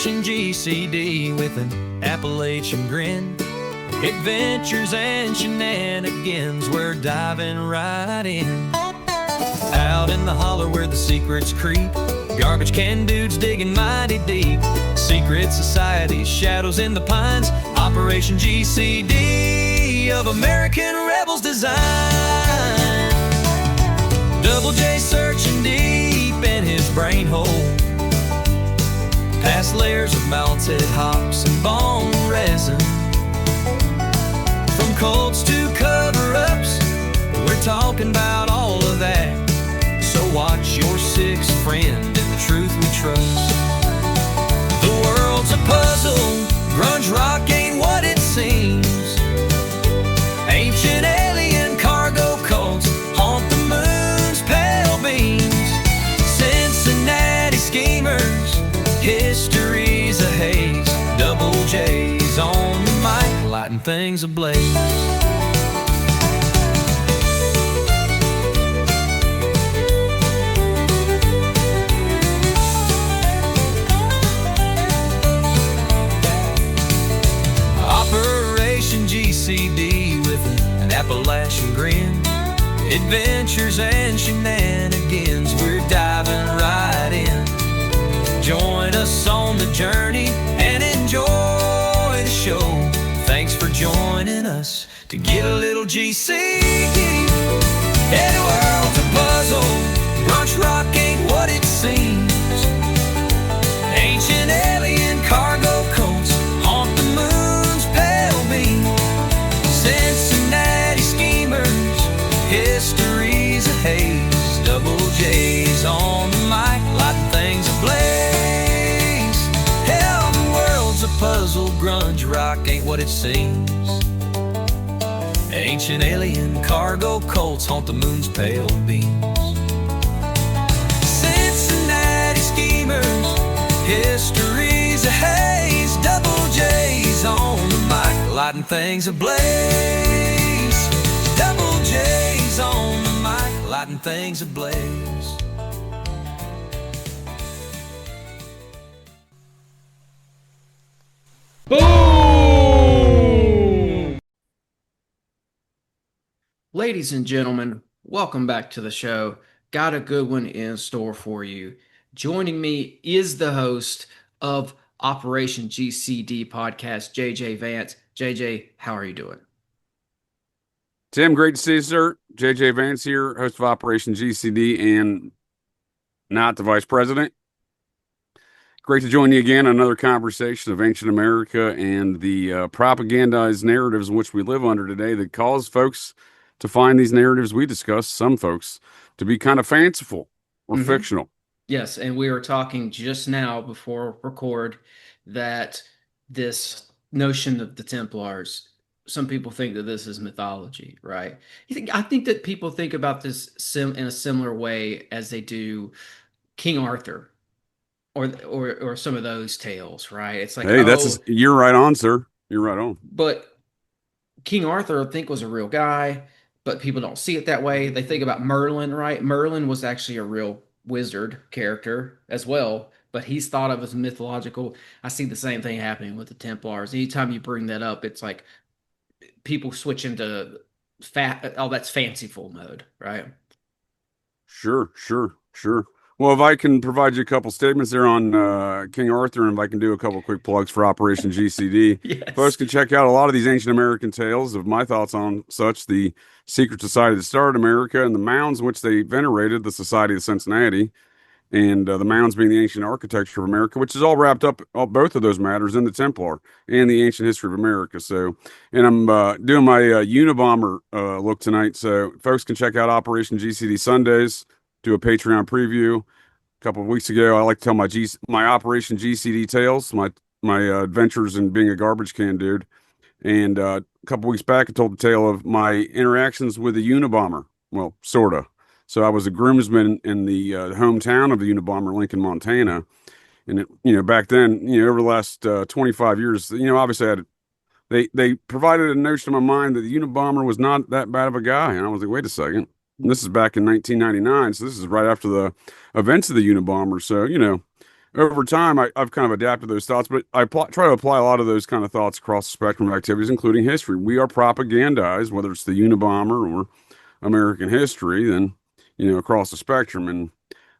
Operation GCD with an Appalachian grin. Adventures and shenanigans, we're diving right in. Out in the holler where the secrets creep, garbage can dudes digging mighty deep. Secret societies, shadows in the pines. Operation GCD of American rebels design. Double J searching deep in his brain hole, past layers of melted hops and bone resin. From cults to cover-ups, we're talking about all of that. So watch your sixth friend in the truth we trust. The world's a puzzle, grunge rock ain't what it seems. Ancient alien cargo cults haunt the moon's pale beams. Cincinnati schemers, history's a haze. Double J's on the mic, lighting things ablaze. Operation GCD with an Appalachian grin. Adventures and shenanigans, we're diving right in. Join us on the journey and enjoy the show. Thanks for joining us to get a little GCD. Yeah, the world's a puzzle, brunch rock ain't what it seems. Ancient alien cargo cults haunt the moon's pale beam. Cincinnati schemers, history's a haze. Double J's on the mic, lighting things ablaze. Hell, the world's a puzzle, grunge rock ain't what it seems. Ancient alien cargo cults haunt the moon's pale beams. Cincinnati schemers, history's a haze. Double J's on the mic, lighting things ablaze. Double J's on the mic, lighting things ablaze. Boom! Ladies and gentlemen, welcome back to the show. Got a good one in store for you. Joining me is the host of Operation GCD podcast, JJ Vance. JJ, how are you doing? Tim, great to see you, sir. JJ Vance here, host of Operation GCD and not the vice president. Great to join you again on another conversation of ancient America and the propagandized narratives in which we live under today that cause folks to find these narratives we discuss, some folks, to be kind of fanciful or fictional. Yes, and we were talking just now before record that this notion of the Templars, some people think that this is mythology, right? I think that people think about this in a similar way as they do King Arthur or some of those tales, right? It's like, hey, you're right on, sir. You're right on. But King Arthur, I think, was a real guy, but people don't see it that way. They think about Merlin, right? Merlin was actually a real wizard character as well, but he's thought of as mythological. I see the same thing happening with the Templars. Anytime you bring that up, it's like people switch into that's fanciful mode, right? Sure. Well, if I can provide you a couple statements there on King Arthur, and if I can do a couple quick plugs for Operation GCD, Yes. Folks can check out a lot of these ancient American tales of my thoughts on such, the secret society that started America, and the Mounds in which they venerated, the Society of Cincinnati, and the Mounds being the ancient architecture of America, which is all wrapped up, both of those matters, in the Templar and the ancient history of America. So, and I'm doing my Unabomber look tonight, so folks can check out Operation GCD Sundays, do a Patreon preview. A couple of weeks ago, I like to tell my Operation GCD tales, my adventures in being a garbage can dude. And a couple of weeks back, I told the tale of my interactions with the Unabomber. Well, sorta. So I was a groomsman in the hometown of the Unabomber, Lincoln, Montana. And back then, over the last 25 years, obviously they provided a notion in my mind that the Unabomber was not that bad of a guy. And I was like, wait a second. And this is back in 1999, so this is right after the events of the Unabomber. So, over time, I've kind of adapted those thoughts, but try to apply a lot of those kind of thoughts across the spectrum of activities, including history. We are propagandized, whether it's the Unabomber or American history, then, across the spectrum. And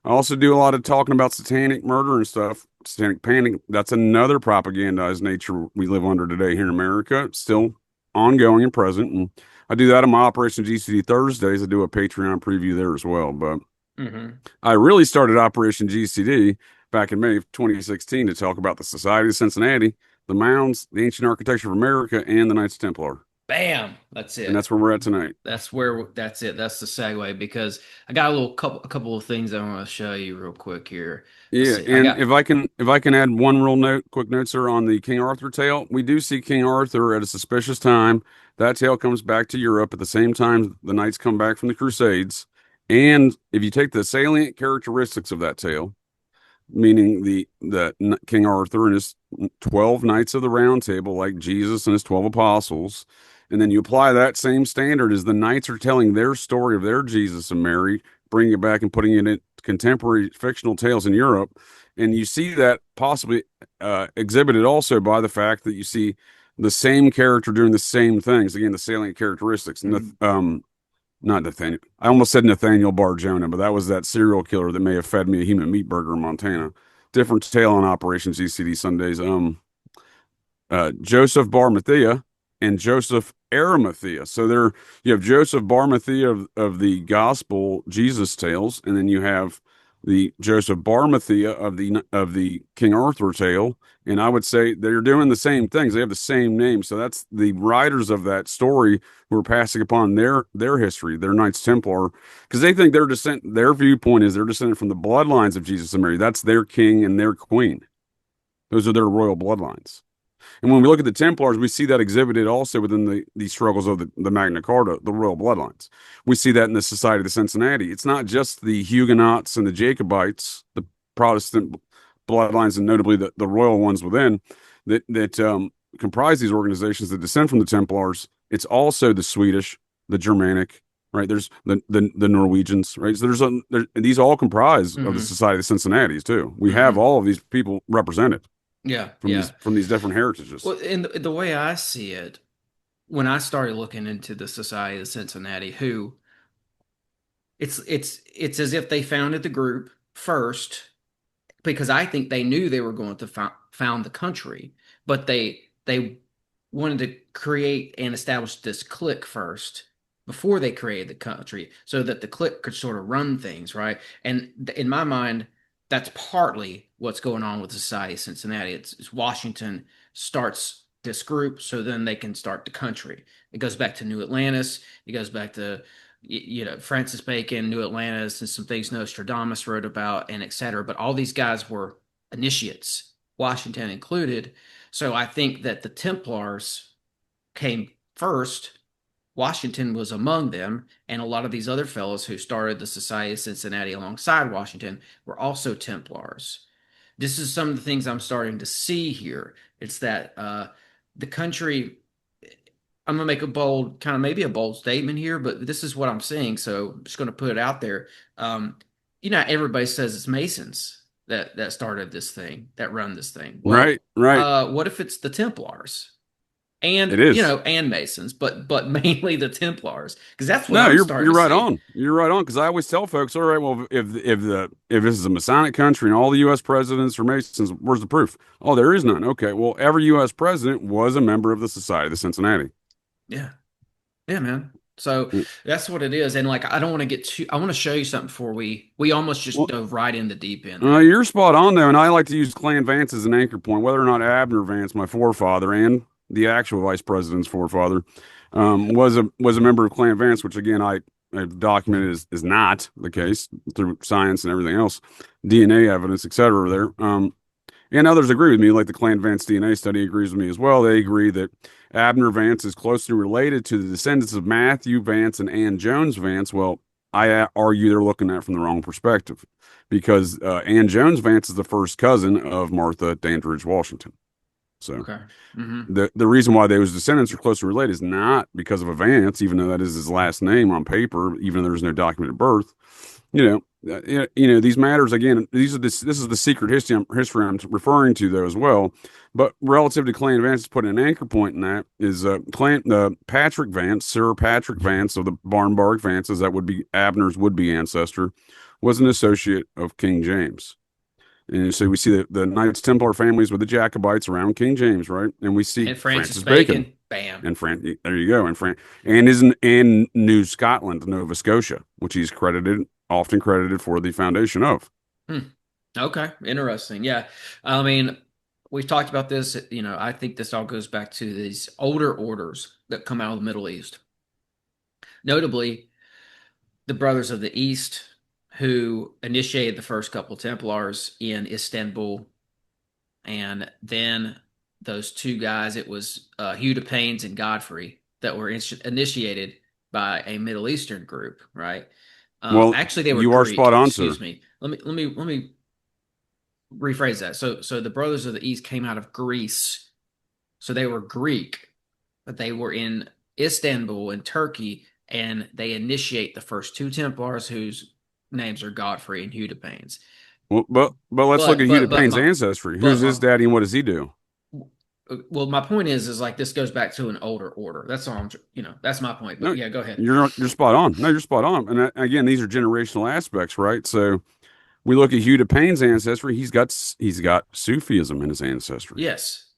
I also do a lot of talking about satanic murder and stuff, satanic panic. That's another propagandized nature we live under today here in America. It's still ongoing and present. And I do that on my Operation GCD Thursdays. I do a Patreon preview there as well. But Mm-hmm. I really started Operation GCD back in May of 2016 to talk about the Society of Cincinnati, the Mounds, the ancient architecture of America, and the Knights Templar. Bam. That's And it. that's where we're at tonight. That's it. That's the segue because I got a couple of things I want to show you real quick here. Let's Yeah, see. I and got if I can add one real quick note, sir, on the King Arthur tale, we do see King Arthur at a suspicious time. That tale comes back to Europe at the same time the knights come back from the Crusades. And if you take the salient characteristics of that tale, meaning the King Arthur and his 12 knights of the Round Table, like Jesus and his 12 apostles, and then you apply that same standard as the knights are telling their story of their Jesus and Mary, bringing it back and putting it in contemporary fictional tales in Europe, and you see that possibly exhibited also by the fact that you see the same character doing the same things. Again, the salient characteristics. Not Nathaniel. I almost said Nathaniel Bar Jonah, but that was that serial killer that may have fed me a human meat burger in Montana. Different tale on Operation GCD Sundays. Joseph Bar Mathia and Joseph Arimathea. So there you have Joseph Bar Mathia of the Gospel Jesus tales, and then you have the Joseph Bar Mathia of the King Arthur tale. And I would say they're doing the same things. They have the same name. So that's the writers of that story who are passing upon their history, their Knights Templar, because they think their viewpoint is they're descended from the bloodlines of Jesus and Mary. That's their king and their queen. Those are their royal bloodlines. And when we look at the Templars, we see that exhibited also within the struggles of the Magna Carta, the royal bloodlines. We see that in the Society of Cincinnati. It's not just the Huguenots and the Jacobites, the Protestant bloodlines, and notably the royal ones within, that comprise these organizations that descend from the Templars. It's also the Swedish, the Germanic, right? There's the Norwegians, right? So these all comprise of the mm-hmm. Society of Cincinnati's too. We have Mm-hmm. all of these people represented Yeah, from yeah. these different heritages. Well, and the way I see it, when I started looking into the Society of Cincinnati, who it's as if they founded the group first because I think they knew they were going to found the country, but they wanted to create and establish this clique first before they created the country, so that the clique could sort of run things, right? And in my mind, that's partly what's going on with the Society of Cincinnati. It's Washington starts this group, so then they can start the country. It goes back to New Atlantis. It goes back to Francis Bacon, New Atlantis, and some things Nostradamus wrote about, and etc. But all these guys were initiates, Washington included. So I think that the Templars came first. Washington was among them, and a lot of these other fellows who started the Society of Cincinnati alongside Washington were also Templars. This is some of the things I'm starting to see here. It's that the country, I'm gonna make a bold, kind of maybe a bold statement here, but this is what I'm seeing. So I'm just gonna put it out there. Everybody says it's Masons that started this thing, that run this thing. Well, Right. what if it's the Templars? And It is. and Masons, but mainly the Templars, because that's what No, I'm you're starting to right see. on. You're right on. Because I always tell folks, all right, well, if this is a Masonic country and all the U.S. presidents are Masons, where's the proof? Oh, there is none. Okay, well, every U.S. president was a member of the Society of Cincinnati. Yeah, yeah, man. So that's what it is. And like, I don't want to get too. I want to show you something before we almost just Well, dove right in the deep end there. you're spot on though, and I like to use Clan Vance as an anchor point. Whether or not Abner Vance, my forefather, and the actual vice president's forefather, was a member of Clan Vance, which again I've documented is not the case through science and everything else, DNA evidence, etc. There, and others agree with me, like the Clan Vance DNA study agrees with me as well. They agree that Abner Vance is closely related to the descendants of Matthew Vance and Ann Jones Vance. Well, I argue they're looking at it from the wrong perspective because Ann Jones Vance is the first cousin of Martha Dandridge Washington. So Okay. Mm-hmm. the reason why those descendants are closely related is not because of a Vance, even though that is his last name on paper, even though there's no documented birth. These matters again. This is the secret history I'm referring to though as well. But relative to Clan Vance, put an anchor point in that is Patrick Vance, Sir Patrick Vance of the Barnbark Vances, that would be Abner's would be ancestor, was an associate of King James. And so we see the Knights Templar families with the Jacobites around King James, right? And we see And Francis Francis Bacon Bacon, bam. and there you go, and and New Scotland, Nova Scotia, which he's often credited for the foundation of. Hmm. Okay, interesting. Yeah, I mean, we've talked about this. I think this all goes back to these older orders that come out of the Middle East, notably the Brothers of the East, who initiated the first couple Templars in Istanbul, and then those two guys. It was Hugh de Paynes and Godfrey that were initiated by a Middle Eastern group, right? Well, Actually, they were you are Greek. spot on, sir. Excuse me. Let me rephrase that. So the Brothers of the East came out of Greece. So they were Greek, but they were in Istanbul in Turkey, and they initiate the first two Templars whose names are Godfrey and Hugh de Paynes. Well, but let's look But at Hugh de but but Payne's my ancestry. but Who's my his daddy, and what does he do? well, my point is like this goes back to an older order. That's all that's my point. But No, yeah, go ahead. you're spot on. No, you're spot on. And again, these are generational aspects, right? So we look at Hugh de Payne's ancestry. He's got Sufism in his ancestry. Yes.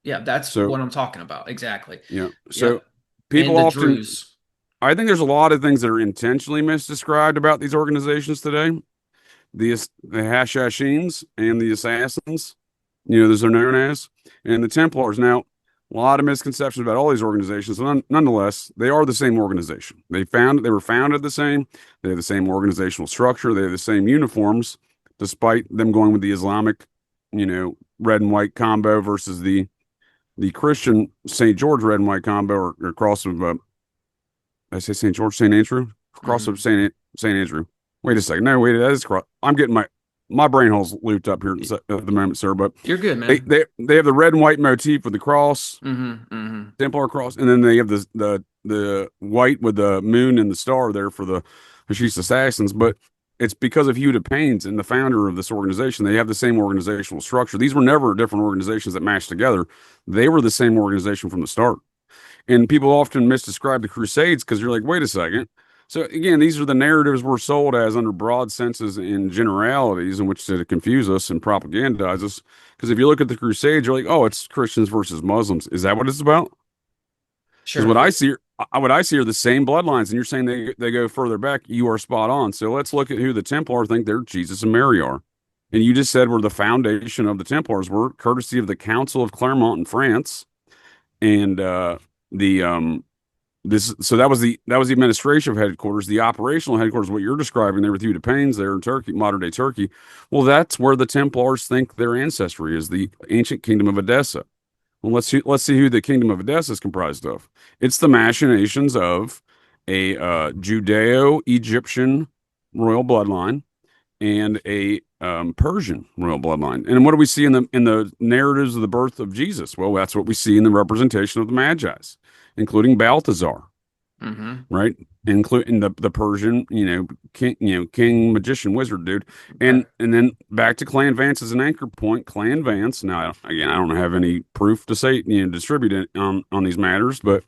Yeah, that's So what I'm talking about. Exactly. so Yep. people And the often. Druze. I think there's a lot of things that are intentionally misdescribed about these organizations today. The Hashashins and the Assassins, as they're known as, and the Templars. Now, a lot of misconceptions about all these organizations. Nonetheless, they are the same organization. They were founded the same. They have the same organizational structure. They have the same uniforms, despite them going with the Islamic, red and white combo versus the Christian St. George red and white combo, or cross of I say St. George, St. Andrew, cross Hmm. of St. Andrew. Wait a second. No, wait, that is cross. I'm getting my brain holes looped up here at the moment, sir. But You're good, they man. they they have the red and white motif with the cross, Hmm. Hmm. Templar cross, and then they have the white with the moon and the star there for the Hashis assassins. But it's because of Hugh de Paynes and the founder of this organization. They have the same organizational structure. These were never different organizations that matched together. They were the same organization from the start. And people often misdescribe the Crusades because you're like, wait a second. So again, these are the narratives we're sold as under broad senses and generalities in which to confuse us and propagandize us. Because if you look at the Crusades, you're like, oh, it's Christians versus Muslims. Is that what it's about? Because Sure. what I see are the same bloodlines, and you're saying they go further back. You are spot on. So let's look at who the Templars think they're Jesus and Mary are. And you just said where the foundation of the Templars were, courtesy of the Council of Clermont in France, and the this so that was the administrative headquarters. The operational headquarters, what you're describing there with Hugh de Paynes there in Turkey, modern day Turkey. Well, that's where the Templars think their ancestry is, the ancient kingdom of Edessa. Well, let's see who the kingdom of Edessa is comprised of. It's the machinations of a Judeo-Egyptian royal bloodline and a Persian royal bloodline. And what do we see in the narratives of the birth of Jesus? Well, that's what we see in the representation of the Magi's, including Balthazar, Hmm. right? Including the Persian, king magician wizard dude, Right. and then back to Clan Vance as an anchor point. Clan Vance. Now, again, I don't have any proof to say distribute it on these matters, but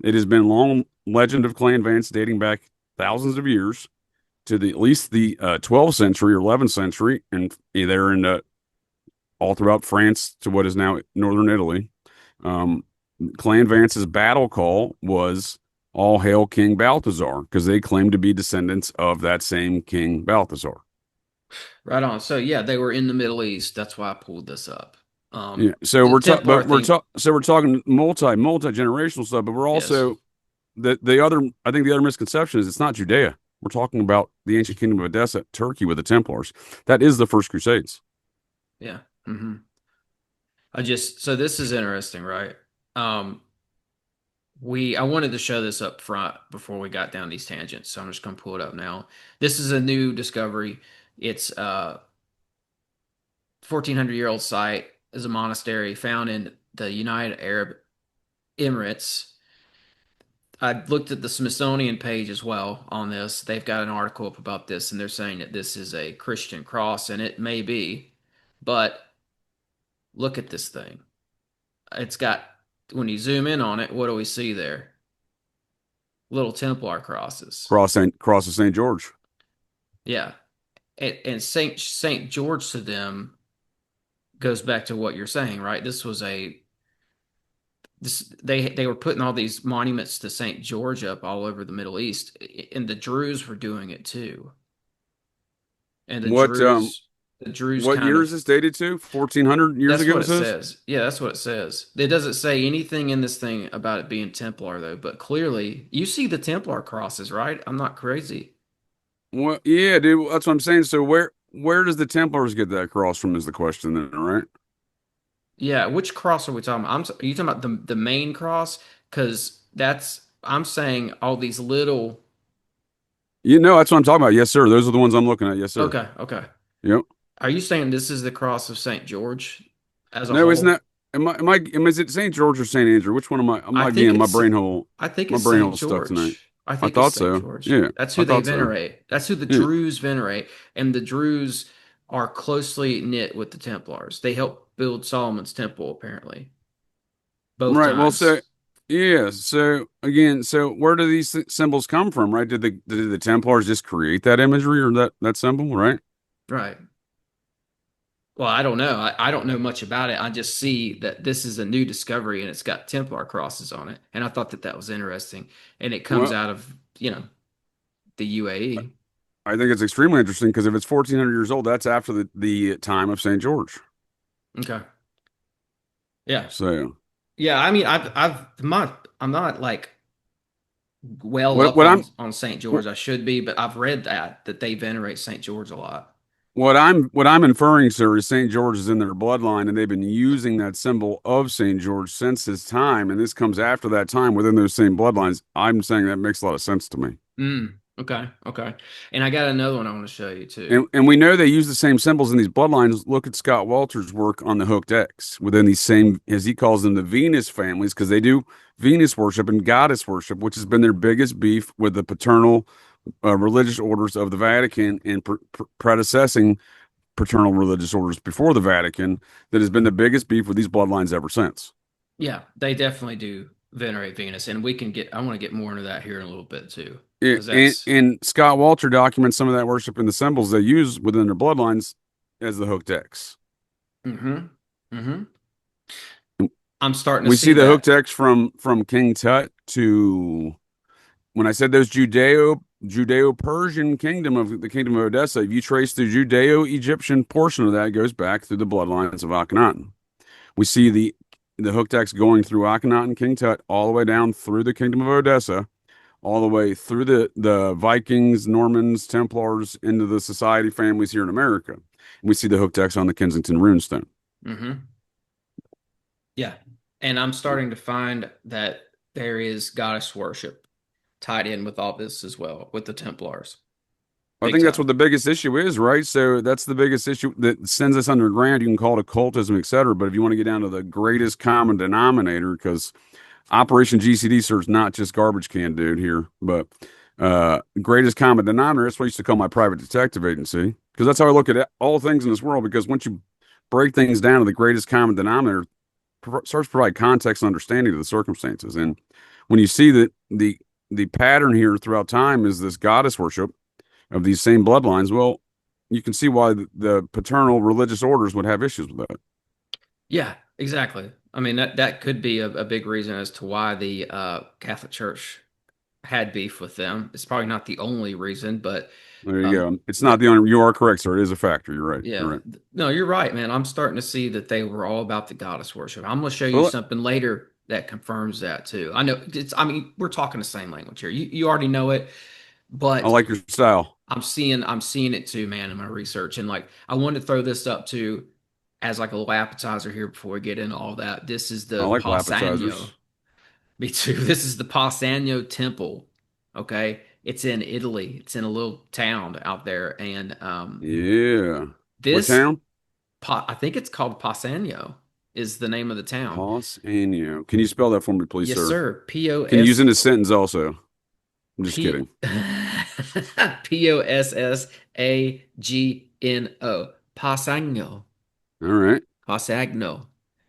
it has been long legend of Clan Vance dating back thousands of years to at least the 12th century or 11th century, and they're in all throughout France to what is now northern Italy. Um, Clan Vance's battle call was "All hail King Balthazar," because they claimed to be descendants of that same King Balthazar. Right on. So yeah, they were in the Middle East. That's why I pulled this up. Yeah, so The Templar thing. we're talking multi generational stuff, but we're Yes. also the other I think the other misconception is it's not Judea. We're talking about the ancient kingdom of Edessa, Turkey, with the Templars. That is the first Crusades. Yeah. Hmm. So this is interesting, right? Um, I wanted to show this up front before we got down these tangents, so I'm just gonna pull it up now. This is a new discovery. It's 1400-year-old site, is a monastery found in the United Arab Emirates. I looked at the Smithsonian page as well on this. They've got an article up about this, and they're saying that this is a Christian cross, and it may be, but look at this thing. It's got, when you zoom in on it, what do we see there? Little Templar crosses. Cross of St. George. Yeah. And Saint George to them goes back to what you're saying, right? They were putting all these monuments to Saint George up all over the Middle East, and the Druze were doing it too. And What the Druze what kind year is of, this dated to? 1400 years that's ago, what it it says? says. Yeah, that's what it says. It doesn't say anything in this thing about it being Templar though, but clearly you see the Templar crosses, right? I'm not crazy. Well, yeah, dude, that's what I'm saying. So where does the Templars get that cross from is the question then, right? Yeah, which cross are we talking about? Are you talking about the main cross? Because that's I'm saying all these little. You know, that's what I'm talking about. Yes, sir. Those are the ones I'm looking at. Yes, sir. Okay, okay. Yep. Are you saying this is the cross of Saint George as a No, isn't whole? that is it St. George or St. Andrew? Which one am I? I'm I not think getting it's my brain Saint hole stuck tonight. George. I I think it's thought Saint so. George. Yeah, That's I who they thought so. venerate. That's who the Yeah. Druze venerate, and the Druze are closely knit with the Templars. They helped build Solomon's temple, apparently, both Right. Well, so times. yeah. So again, so where do these symbols come from? Right? Did the Templars just create that imagery or that symbol? Right. Right. Well, I don't know. I don't know much about it. I just see that this is a new discovery and it's got Templar crosses on it. And I thought that that was interesting. And it comes Well, out of, the UAE. I think it's extremely interesting because if it's 1400 years old, that's after the time of St. George. Okay. Yeah. So Yeah. I mean, I'm not like well what up what I'm on St. George. I should be, but I've read that they venerate St. George a lot. what I'm inferring, sir, is St. George is in their bloodline, and they've been using that symbol of St. George since his time, and this comes after that time within those same bloodlines. I'm saying that makes a lot of sense to me. Okay. Okay. And I got another one I want to show you too. And we know they use the same symbols in these bloodlines. Look at Scott Walter's work on the hooked X within these same, as he calls them, the Venus families, because they do Venus worship and goddess worship, which has been their biggest beef with the paternal religious orders of the Vatican and predecessing paternal religious orders before the Vatican. That has been the biggest beef with these bloodlines ever since. Yeah, they definitely do venerate Venus, and I want to get more into that here in a little bit too, Yeah, because that's and Scott Walter documents some of that worship in the symbols they use within their bloodlines as the hooked X. mm-hmm, mm-hmm. I'm starting to We see see the hooked that. X from King Tut to when I said those Judeo-Persian kingdom of the kingdom of Odessa. If you trace the Judeo-Egyptian portion of that, it goes back through the bloodlines of Akhenaten. We see the hooked X going through Akhenaten, King Tut, all the way down through the kingdom of Odessa, all the way through the Vikings, Normans, Templars, into the society families here in America. And we see the hooked X on the Kensington runestone. Mm-hmm. Yeah, and I'm starting to find that there is goddess worship tied in with all this as well with the Templars, I big think that's time. what the biggest issue is, right? So that's the biggest issue that sends us underground. You can call it occultism, et cetera. But if you want to get down to the greatest common denominator, because Operation GCD serves not just garbage can dude here, but greatest common denominator. That's what I used to call my private detective agency, because that's how I look at all things in this world. Because once you break things down to the greatest common denominator, starts to provide context and understanding of the circumstances. And when you see that the pattern here throughout time is this goddess worship of these same bloodlines, well, you can see why the paternal religious orders would have issues with that. Yeah, exactly. I mean that could be a big reason as to why the Catholic Church had beef with them. It's probably not the only reason, but There you um, go. It's not that the only. You are correct, sir. It is a factor. You're right. You're yeah, right. no, you're right, man. I'm starting to see that they were all about the goddess worship. I'm going to show you Well, something later that confirms that too. I know it's. I mean, we're talking the same language here. You already know it, I but like your style. I'm seeing it too, man, in my research. And like I wanted to throw this up too as like a little appetizer here before we get into all that. This is I the like Pausania. appetizers. Me too. This is the Pausania Temple. Okay. It's in Italy. It's in a little town out there. And Yeah. What this town? I think it's called Pausania. is the name of the town. Pausanias. Can you spell that for me, please, Yes, sir? sir. P O Can you use it S in a sentence also? I'm just P kidding. Possagno. Pasagno. All right. Pasagno.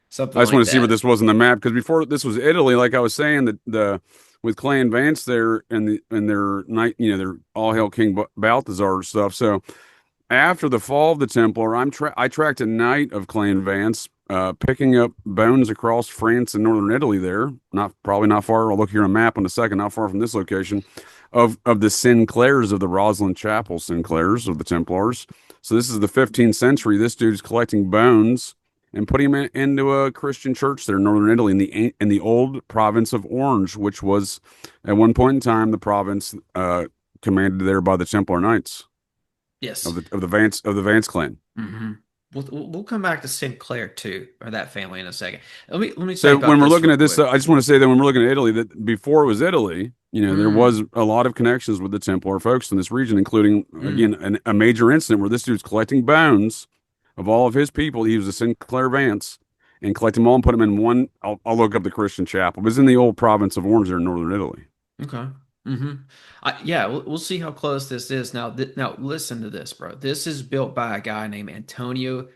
Something I just like want to see where that. this was on the map because before this was Italy, like I was saying, the with Clay and Vance there and their night, their all hail King Balthazar stuff. So after the fall of the Templar, I tracked a knight of Clan Vance, picking up bones across France and northern Italy. There, not probably not far. I'll look here on a map in a second. Not far from this location, of the Sinclairs of the Roslin Chapel, Sinclairs of the Templars. So this is the 15th century. This dude's collecting bones and putting them into a Christian church there in northern Italy in the old province of Orange, which was at one point in time the province commanded there by the Templar Knights Yes. of the Vance clan. Hmm. We'll come back to Sinclair too, or that family in a second. Let me say So about when we're this looking real at this, quick. I just want to say that when we're looking at Italy, that before it was Italy, there Mm, was a lot of connections with the Templar folks in this region, including mm. again a major incident where this dude's collecting bones of all of his people. He was a Sinclair Vance and collect them all and put them in one. I'll look up the Christian chapel. It was in the old province of Orange there in northern Italy. Okay. Hmm. Yeah, we'll see how close this is. Now listen to this, bro. This is built by a guy named Antonio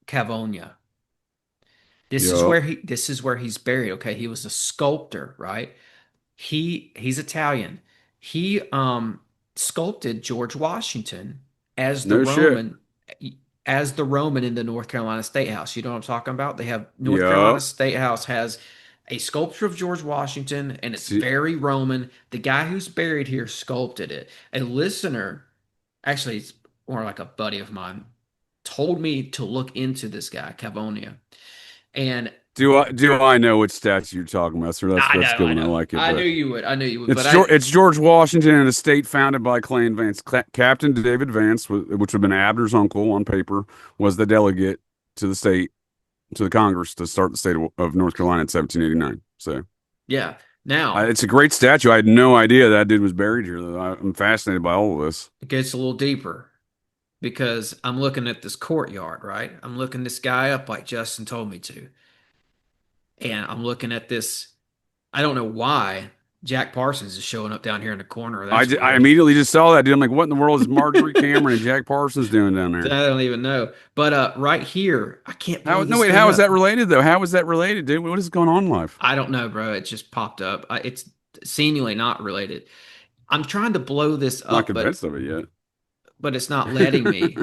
Cavogna. Yeah, This is where he's buried. Okay, he was a sculptor, right? He's Italian. He sculpted George Washington as the no shit. Roman as the Roman in the North Carolina State House. You know what I'm talking about? They have North Yeah. Carolina State House has a sculpture of George Washington and it's See, very Roman. The guy who's buried here sculpted it. A listener, actually it's more like a buddy of mine, told me to look into this guy, Cavonia. And do I know which statue you're talking about, sir? I know, That's a good I one. I know. like it, I knew but you would. I knew you would. But It's George Washington and a state founded by Clan Vance. Captain David Vance, which would have been Abner's uncle on paper, was the delegate to the state to the Congress to start the state of North Carolina in 1789. So yeah. Now it's a great statue. I had no idea that dude was buried here. Though I'm fascinated by all of this. it gets a little deeper because I'm looking at this courtyard, right? I'm looking this guy up like Justin told me to. And I'm looking at this. I don't know why Jack Parsons is showing up down here in the corner. That's I weird. immediately just saw that dude. I'm like, what in the world is Marjorie Cameron and Jack Parsons doing down I there? don't even know. But right here, I can't blow How? No, this wait. thing How is that up. related though? How is that related, dude? What is going on in life? I don't know, bro. It just popped up. It's seemingly not related. I'm trying to blow this Not up, convinced of it yet. but it's not letting me.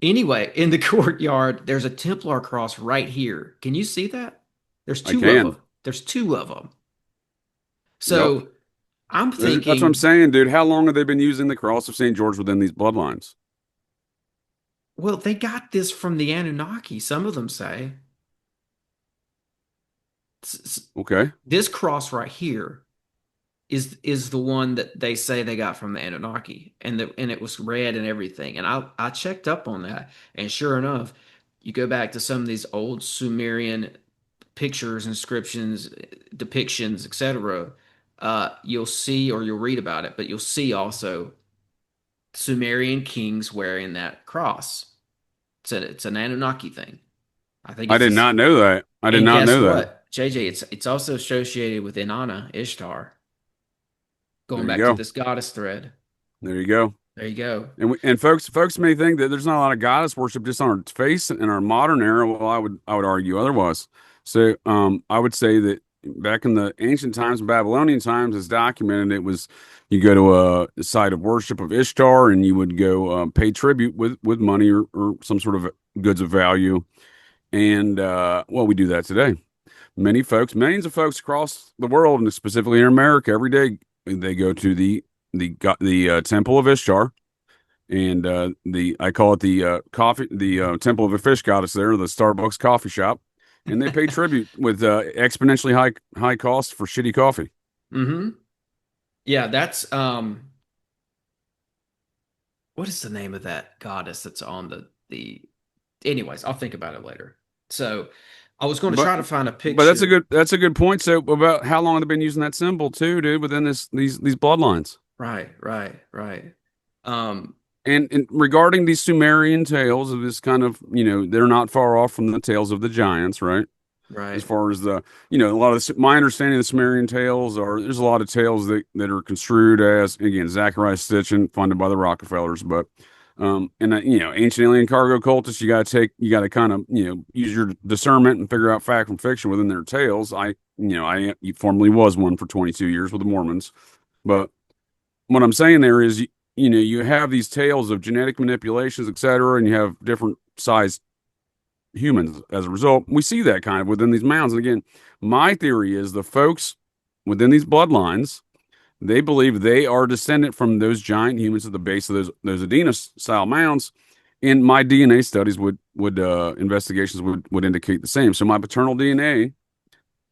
Anyway, in the courtyard, there's a Templar cross right here. Can you see that? There's I two of can. them. There's two of them. Yep. So I'm That's what I'm thinking, saying, dude. How long have they been using the cross of St. George within these bloodlines? well, they got this from the Anunnaki. Some of them say Okay. this cross right here is the one that they say they got from the Anunnaki, and it was red and everything. And I checked up on that, and sure enough, you go back to some of these old Sumerian pictures, inscriptions, depictions, etc., you'll see or you'll read about it, but you'll see also Sumerian kings wearing that cross. It's an Anunnaki thing. I think I it's did this. not know that. I did And not guess know that. what, JJ? It's also associated with Inanna, Ishtar. Going There you back to go. this goddess thread. There you go. There you go. And folks may think that there's not a lot of goddess worship just on our face in our modern era. Well, I would argue otherwise. So I would say that back in the ancient times, Babylonian times, as documented, it was you go to a site of worship of Ishtar and you would go pay tribute with money or some sort of goods of value. And well, we do that today. Millions of folks across the world, and specifically in America, every day they go to the Temple of Ishtar, and the I call it the Temple of the Fish Goddess there, the Starbucks coffee shop, and they pay tribute with exponentially high costs for shitty coffee. Mm-hmm. Yeah, that's what is the name of that goddess that's on the anyways, I'll think about it later. So I was going to But try to find a but picture. that's a good point. So about how long they've been using that symbol too, dude, within these bloodlines. Right, right, right. Um, And regarding these Sumerian tales of this kind of, they're not far off from the tales of the giants, right? As Right. far as a lot of my understanding of the Sumerian tales are there's a lot of tales that are construed as, again, Zachariah Sitchin, funded by the Rockefellers, but and ancient alien cargo cultists, you got to kind of use your discernment and figure out fact from fiction within their tales. I formerly was one for 22 years with the Mormons, but what I'm saying there is, you have these tales of genetic manipulations, et cetera, and you have different sized humans as a result. We see that kind of within these mounds. And again, my theory is the folks within these bloodlines, they believe they are descendant from those giant humans at the base of those Adena style mounds. And my DNA studies would investigations would indicate the same. So my paternal DNA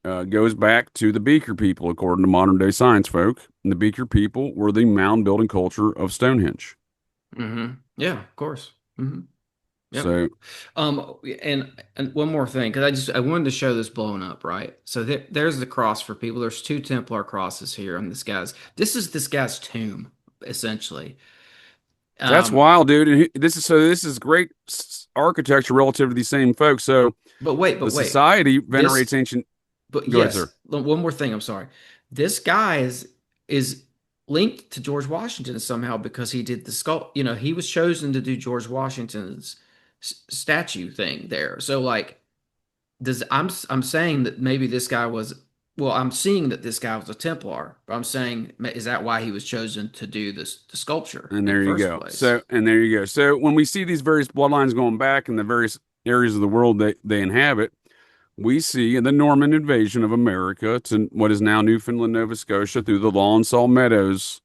goes back to the Beaker people, according to modern day science folk. And the Beaker people were the mound building culture of Stonehenge. Yeah, of course. Yep. So And one more thing, because I wanted to show this blown up, right? So there's the cross for people. There's two Templar crosses here on this guy's tomb, essentially. that's Um, wild, dude. And this is great architecture relative to these same folks. So but the wait, society this venerates ancient. but Go ahead, sir. yes, one more thing. I'm sorry. This guy is linked to George Washington somehow because he did the skull. He was chosen to do George Washington's statue thing there. So like, I'm saying that maybe this guy was. Well, I'm seeing that this guy was a Templar, but I'm saying, is that why he was chosen to do the sculpture And in the there you first go. place? And there you go. So when we see these various bloodlines going back in the various areas of the world they inhabit, we see in the Norman invasion of America to what is now Newfoundland, Nova Scotia, through the Lawnsall Meadows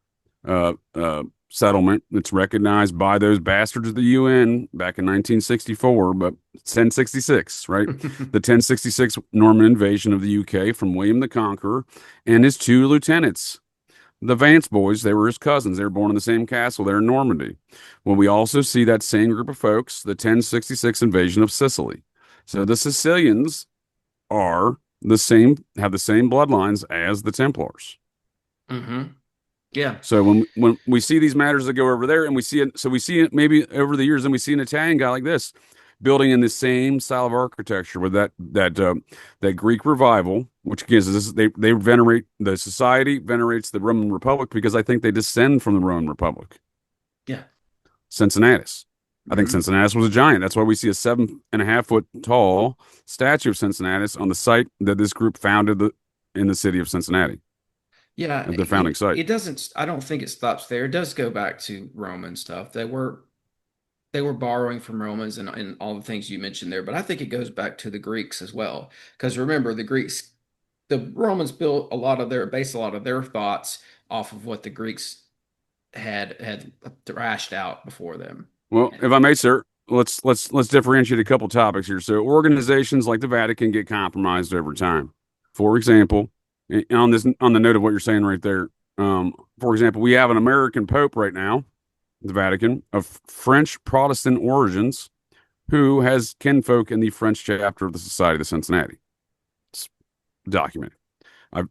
uh, uh, settlement that's recognized by those bastards of the UN back in 1964, but 1066, right? The 1066 Norman invasion of the UK from William the Conqueror and his two lieutenants. The Vance boys, they were his cousins. They were born in the same castle there in Normandy. Well, we also see that same group of folks, the 1066 invasion of Sicily. So the Sicilians are have the same bloodlines as the Templars. hmm Yeah. So when we see these matters that go over there, and we see it maybe over the years, and we see an Italian guy like this building in the same style of architecture with that Greek revival, which gives us they venerate the society venerates the Roman Republic because I think they descend from the Roman Republic. Yeah. Cincinnatus. I think hmm Cincinnatus was a giant. That's why we see a 7.5 foot tall statue of Cincinnatus on the site that this group founded in the city of Cincinnati Yeah. at their founding site. It doesn't. I don't think it stops there. It does go back to Roman stuff. They were borrowing from Romans and all the things you mentioned there, but I think it goes back to the Greeks as well. Because remember, the Romans based a lot of their thoughts off of what the Greeks had thrashed out before them. Well, if I may, sir, let's differentiate a couple topics here. So organizations like the Vatican get compromised over time. For example, on the note of what you're saying right there, for example, we have an American Pope right now, the Vatican, of French Protestant origins, who has kinfolk in the French chapter of the Society of Cincinnati. It's documented.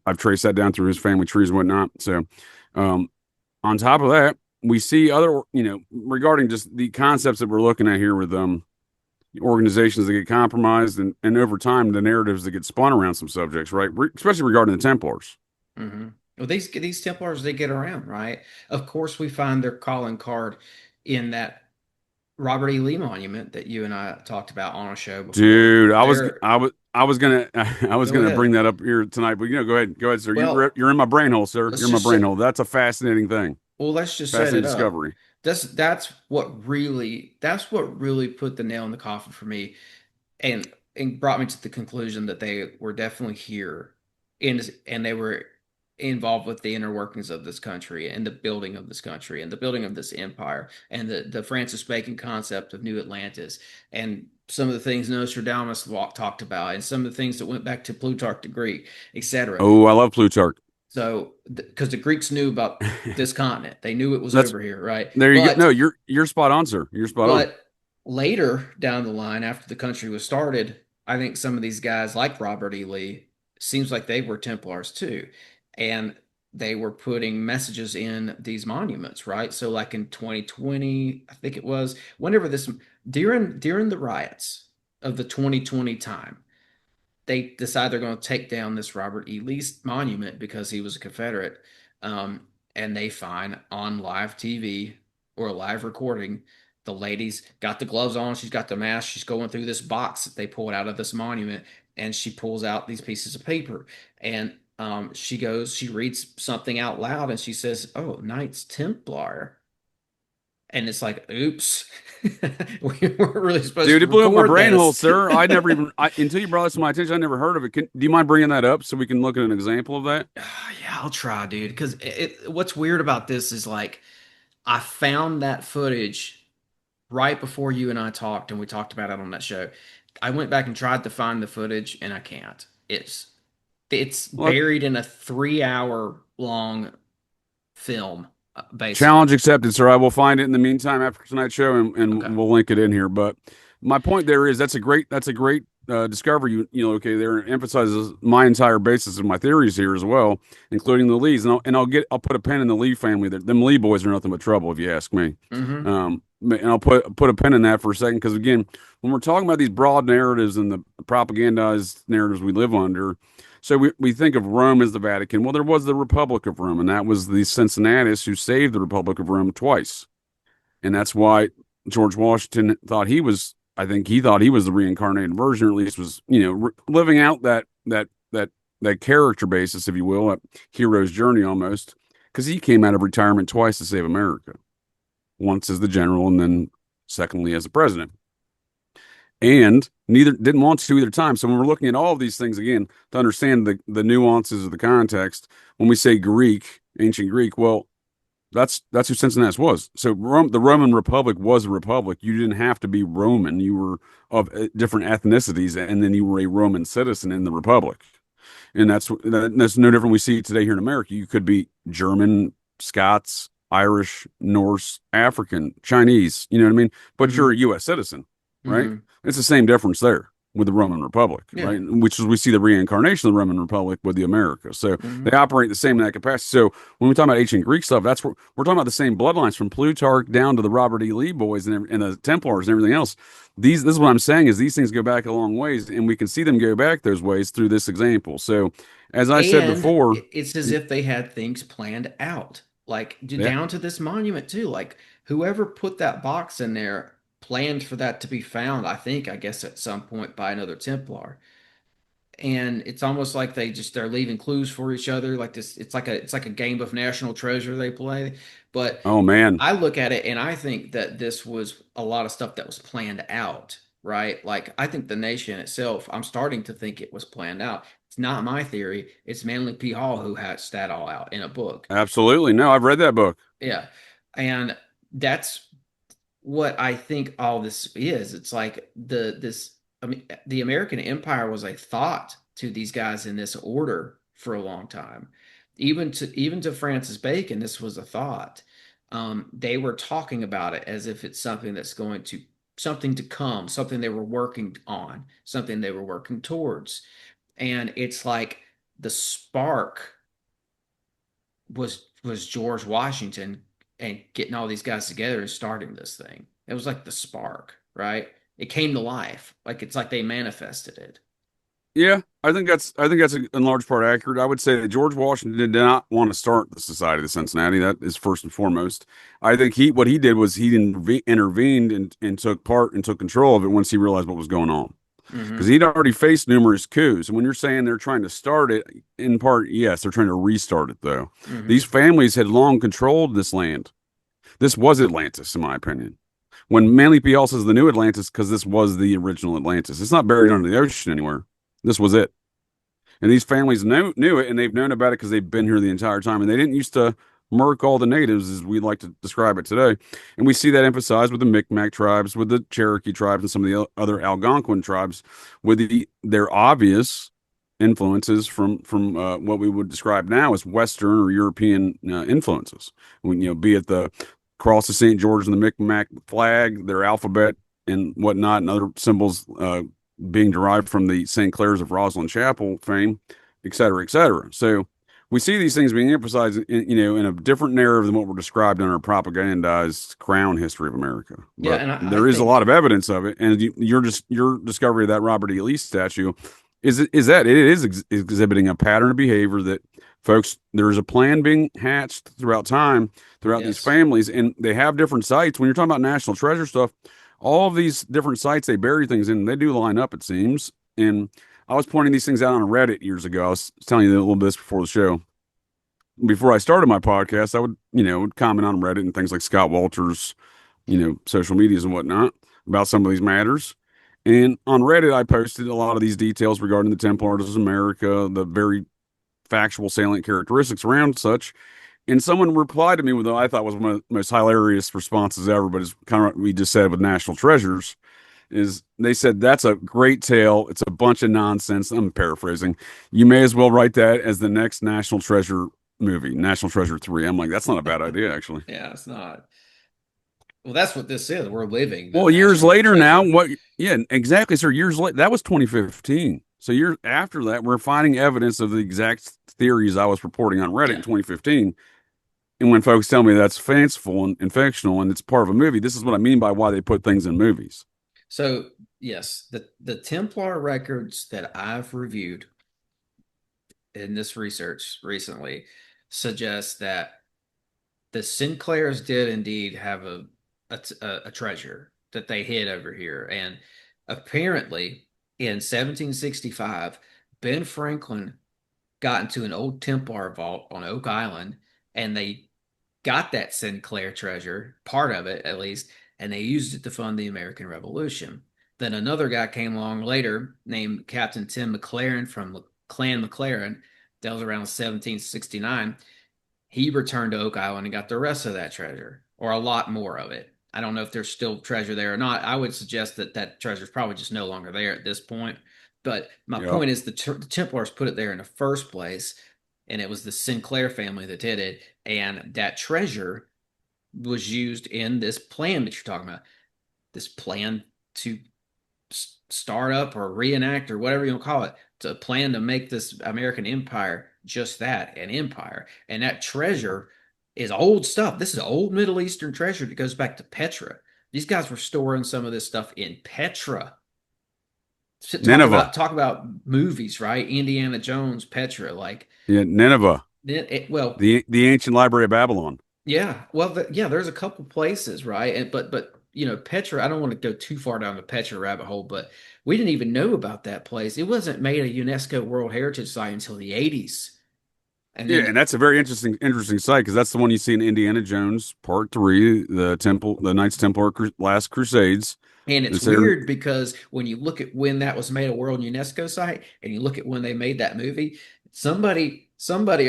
I've traced that down through his family trees and whatnot. So, um, on top of that, we see other, regarding just the concepts that we're looking at here with organizations that get compromised and over time the narratives that get spun around some subjects, right? Especially regarding the Templars. hmm Well, these Templars, they get around, right? Of course, we find their calling card in that Robert E. Lee monument that you and I talked about on a show before. Dude, There, I was gonna I was go gonna bring ahead. that up here tonight, but go ahead, sir. Well, You're in my brain hole, sir. let's You're in my just brain say, hole. That's a fascinating thing, let's just set fascinating it up. discovery. That's what really put the nail in the coffin for me, and brought me to the conclusion that they were definitely here, and they were involved with the inner workings of this country and the building of this country and the building of this empire and the Francis Bacon concept of New Atlantis and some of the things Nostradamus talked about and some of the things that went back to Plutarch the Greek, etc. Oh, I love Plutarch. So, because the Greeks knew about this continent, they knew it was That's over here, right? There you go. No, But you're spot on, sir. You're spot on. but later down the line, after the country was started, I think some of these guys, like Robert E. Lee, seems like they were Templars too. And they were putting messages in these monuments, right? So like in 2020, I think it was, whenever this during the riots of the 2020 time, they decide they're going to take down this Robert E. Lee monument because he was a Confederate. Um, and they find on live TV or a live recording, the lady's got the gloves on, she's got the mask, she's going through this box that they pulled out of this monument, and she pulls out these pieces of paper. And she reads something out loud, and she says, "Oh, Knights Templar." And it's like, oops, we weren't really supposed Dude, to it blew up my record brain hole, this. sir. I never even, until you brought this to my attention, I never heard of it. Do you mind bringing that up so we can look at an example of that? Yeah, I'll try, dude. Because what's weird about this is like I found that footage right before you and I talked, and we talked about it on that show. I went back and tried to find the footage, and I can't. It's Well, buried in a 3 hour long film, basically. challenge accepted, sir. I will find it in the meantime after tonight's show, Okay. and we'll link it in here. But my point there is that's a great discovery. Okay, there emphasizes my entire basis of my theories here as well, including the Lees. And I'll put a pin in the Lee family. Them Lee boys are nothing but trouble, if you ask me. Mm-hmm. And I'll put a pin in that for a second because again, when we're talking about these broad narratives and the propagandized narratives we live under, so we think of Rome as the Vatican. Well, there was the Republic of Rome, and that was the Cincinnatus who saved the Republic of Rome twice. And that's why George Washington thought he was, I think he thought he was the reincarnated version, or at least was, living out that character basis, if you will, a hero's journey almost, because he came out of retirement twice to save America, once as the general and then secondly as the president, and neither didn't want to either time. So when we're looking at all of these things again to understand the nuances of the context, when we say Greek, ancient Greek, well, that's who Cincinnati was. So the Roman Republic was a republic. You didn't have to be Roman. You were of different ethnicities, and then you were a Roman citizen in the republic. And that's no different we see today here in America. You could be German, Scots, Irish, Norse, African, Chinese. You know what I mean? But Mm-hmm. you're a U.S. citizen, right? Mm-hmm. It's the same difference there with the Roman Republic, Yeah. right? Which is we see the reincarnation of the Roman Republic with the America. So Mm-hmm. they operate the same in that capacity. So when we talk about ancient Greek stuff, that's what we're talking about, the same bloodlines from Plutarch down to the Robert E. Lee boys and the Templars and everything else. This is what I'm saying is these things go back a long ways, and we can see them go back those ways through this example. So as I said And before, it's as if they had things planned out, like yeah. down to this monument too. Like whoever put that box in there planned for that to be found, I guess at some point by another Templar. And it's almost like they're leaving clues for each other, like this. It's like a game of national treasure they play. But Oh man, I look at it and I think that this was a lot of stuff that was planned out, right? Like I think the nation itself, I'm starting to think it was planned out. It's not my theory. It's Manly P. Hall who hatched that all out in a book. absolutely. No, I've read that book. Yeah. And that's what I think all this is. It's like I mean the American Empire was a thought to these guys in this order for a long time. Even to Francis Bacon, this was a thought. They were talking about it as if it's something to come, something they were working on, something they were working towards. And it's like the spark was George Washington and getting all these guys together and starting this thing. It was like the spark, right? It came to life. Like it's like they manifested it. Yeah, I think that's in large part accurate. I would say that George Washington did not want to start the Society of Cincinnati. That is first and foremost. I think what he did was he intervened and took part and took control of it once he realized what was going on. Because Mm-hmm. he'd already faced numerous coups. And when you're saying they're trying to start it, in part, yes, they're trying to restart it though. These Mm-hmm. families had long controlled this land. This was Atlantis, in my opinion. When Manly P. Hall says the new Atlantis, because this was the original Atlantis. It's not buried under the ocean anywhere. This was it. And these families knew it, and they've known about it because they've been here the entire time. And they didn't used to murk all the natives, as we like to describe it today. And we see that emphasized with the Micmac tribes, with the Cherokee tribes, and some of the other Algonquin tribes, with their obvious influences from what we would describe now as Western or European influences. Be it the cross of St. George and the Micmac flag, their alphabet and whatnot, and other symbols being derived from the St. Clair's of Rosslyn Chapel fame, et cetera, et cetera. So we see these things being emphasized, in a different narrative than what we're described in our propagandized crown history of America. Yeah, But and I there is a lot think of evidence of it, and your discovery of that Robert E. Lee statue is that it is exhibiting a pattern of behavior that folks, there's a plan being hatched throughout time, throughout these yes. families, and they have different sites. When you're talking about national treasure stuff, all of these different sites they bury things in, they do line up, it seems. And I was pointing these things out on Reddit years ago. I was telling you a little bit this before the show. Before I started my podcast, I would, would comment on Reddit and things like Scott Walters, social medias and whatnot about some of these matters. And on Reddit, I posted a lot of these details regarding the Templars of America, the very factual, salient characteristics around such. And someone replied to me with what I thought was one of the most hilarious responses ever, but it's kind of what we just said with National Treasures. Is they said that's a great tale. It's a bunch of nonsense. I'm paraphrasing. You may as well write that as the next National Treasure movie, National Treasure 3. I'm like, that's not a bad idea, actually. Yeah, it's not. Well, that's what this is. We're living the Well, years national later now, treasure. what? Yeah, exactly, sir. Years later, that was 2015. So years after that, we're finding evidence of the exact theories I was reporting on Reddit in Yeah. 2015. And when folks tell me that's fanciful and fictional and it's part of a movie, this is what I mean by why they put things in movies. So yes, the Templar records that I've reviewed in this research recently suggest that the Sinclairs did indeed have a treasure that they hid over here, and apparently in 1765, Ben Franklin got into an old Templar vault on Oak Island, and they got that Sinclair treasure, part of it at least, and they used it to fund the American Revolution. Then another guy came along later named Captain Tim McLaren from Clan McLaren. That was around 1769. He returned to Oak Island and got the rest of that treasure, or a lot more of it. I don't know if there's still treasure there or not. I would suggest that that treasure is probably just no longer there at this point. But my Yep. point is the Templars put it there in the first place, and it was the Sinclair family that did it. And that treasure was used in this plan that you're talking about, this plan to start up or reenact or whatever you want to call it, to plan to make this American empire just that, an empire. And that treasure is old stuff. This is old Middle Eastern treasure that goes back to Petra. These guys were storing some of this stuff in Petra. Nineveh. Talk about movies, right? Indiana Jones, Petra, like Yeah, Nineveh. well, The ancient library of Babylon. yeah, well, yeah, there's a couple places, right? And but Petra. I don't want to go too far down the Petra rabbit hole, but we didn't even know about that place. It wasn't made a UNESCO World Heritage Site until the '80s, and Yeah, then and that's a very interesting site because that's the one you see in Indiana Jones Part 3, the Knights Templar Last Crusades. and it's It's there. weird because when you look at when that was made a World UNESCO site, and you look at when they made that movie, somebody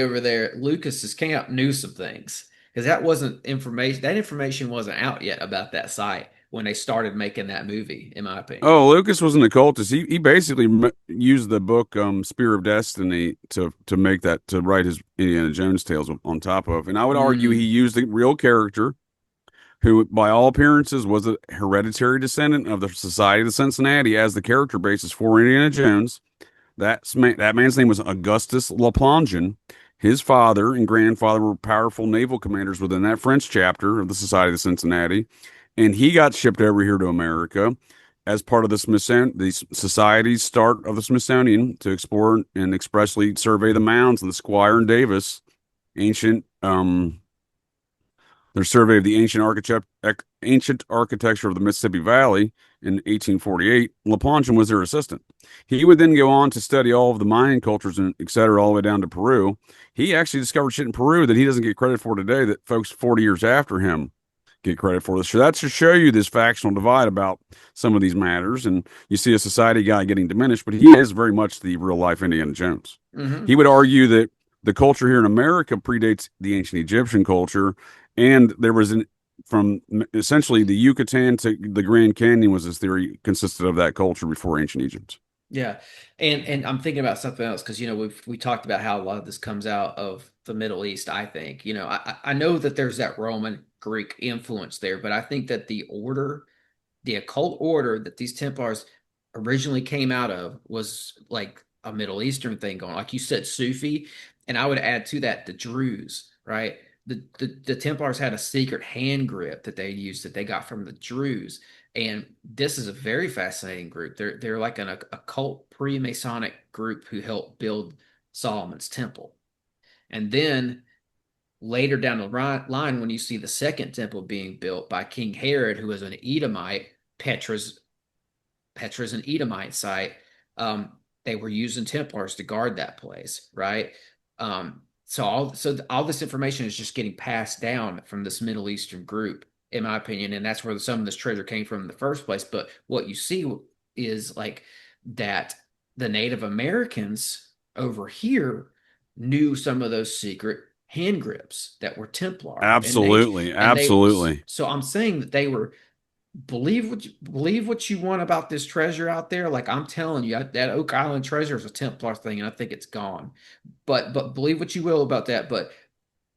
over there at Lucas's camp knew some things because that wasn't information. That information wasn't out yet about that site when they started making that movie, in my opinion. Oh, Lucas was an occultist. He basically used the book Spear of Destiny to make that, to write his Indiana Jones tales on top of. And I would argue he Mm, used a real character who, by all appearances, was a hereditary descendant of the Society of Cincinnati as the character basis for Indiana Jones. That man's name was Augustus Laplangen. His father and grandfather were powerful naval commanders within that French chapter of the Society of Cincinnati, and he got shipped over here to America as part of the Society's start of the Smithsonian to explore and expressly survey the mounds of the Squire and Davis ancient their survey of the ancient architecture of the Mississippi Valley in 1848. Laplanchen was their assistant. He would then go on to study all of the Mayan cultures and et cetera, all the way down to Peru. He actually discovered shit in Peru that he doesn't get credit for today, that folks 40 years after him get credit for. So that's to show you this factional divide about some of these matters. And you see a society guy getting diminished, but he is very much the real life Indiana Jones. hmm He would argue that the culture here in America predates the ancient Egyptian culture, and there was from essentially the Yucatan to the Grand Canyon was his theory, consisted of that culture before ancient Egypt. Yeah, and I'm thinking about something else because we talked about how a lot of this comes out of the Middle East. I think I know that there's that Roman Greek influence there, but I think that the occult order that these Templars originally came out of was like a Middle Eastern thing going, like you said, Sufi. And I would add to that the Druze, right? The Templars had a secret hand grip that they used that they got from the Druze. And this is a very fascinating group. They're like an occult pre-Masonic group who helped build Solomon's temple. And then later down the line, when you see the second temple being built by King Herod, who was an Edomite, Petra's Petra's an Edomite site. They were using Templars to guard that place, right? So all this information is just getting passed down from this Middle Eastern group, in my opinion, and that's where some of this treasure came from in the first place. But what you see is like that the Native Americans over here knew some of those secret hand grips that were Templar, Absolutely, and they. absolutely. So I'm saying that they were believe what you want about this treasure out there. Like I'm telling you, that Oak Island treasure is a Templar thing, and I think it's gone. But believe what you will about that. But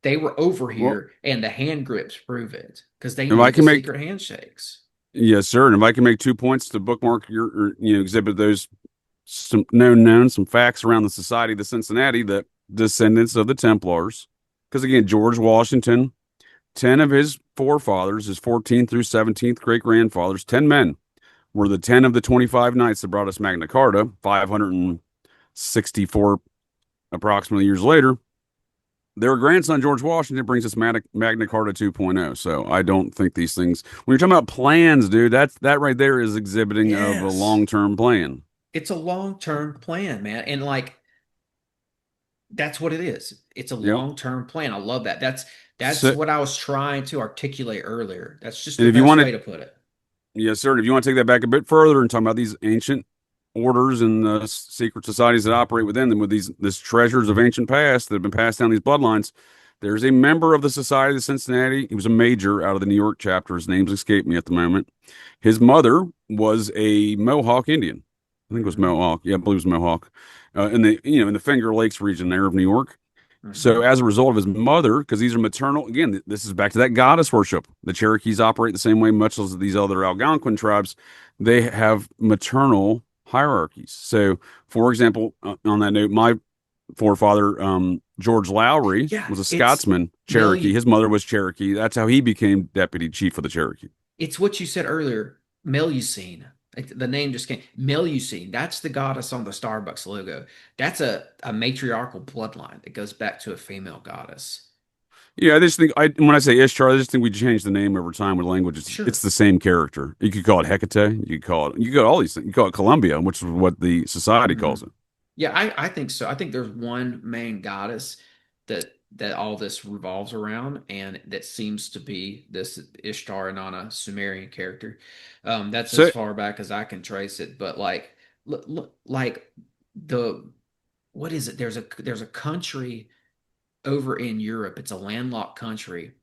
they were over Well, here, and the hand grips prove it because they if knew I the can make secret handshakes. yes, sir, and if I can make 2 points to bookmark your, or, exhibit those some facts around the Society of the Cincinnati, the descendants of the Templars, because again, George Washington, 10 of his forefathers, his 14th through 17th great grandfathers, 10 men were the 10 of the 25 knights that brought us Magna Carta 564 approximately years later. Their grandson, George Washington, brings us Magna Carta 2.0. So I don't think these things, when you're talking about plans, dude, that right there is exhibiting of a Yes, long-term plan. it's a long-term plan, man, and like that's what it is. It's a Yep. long-term plan. I love that. That's So, what I was trying to articulate earlier. That's just and the if you best want way to, to put it. yes, sir, and if you want to take that back a bit further and talk about these ancient orders and secret societies that operate within them with this treasures of ancient past that have been passed down these bloodlines. There's a member of the Society of Cincinnati. He was a major out of the New York chapter. His name's escaped me at the moment. His mother was a Mohawk Indian. I think it was Hmm. Mohawk. Yeah, I believe it was Mohawk. In the Finger Lakes region there of New York. So Hmm. as a result of his mother, because these are maternal, again, this is back to that goddess worship. The Cherokees operate the same way, much as these other Algonquin tribes. They have maternal hierarchies. So, for example, on that note, my forefather, George Lowry, Yeah, was a it's Scotsman, Cherokee. Mel. His mother was Cherokee. That's how he became deputy chief of the Cherokee. It's what you said earlier, Melusine. Like, the name just came. Melusine. That's the goddess on the Starbucks logo. That's a matriarchal bloodline that goes back to a female goddess. Yeah, I just think when I say Ishtar, I just think we change the name over time with language. It's Sure. the same character. You could call it Hecate. You could call all these things. You call it Columbia, which is what the society Hmm. calls it. Yeah, I think so. I think there's one main goddess that all this revolves around, and that seems to be this Ishtar Inanna Sumerian character. That's as So far back as I can trace it. But like, like the what is it? There's a country over in Europe. It's a landlocked country,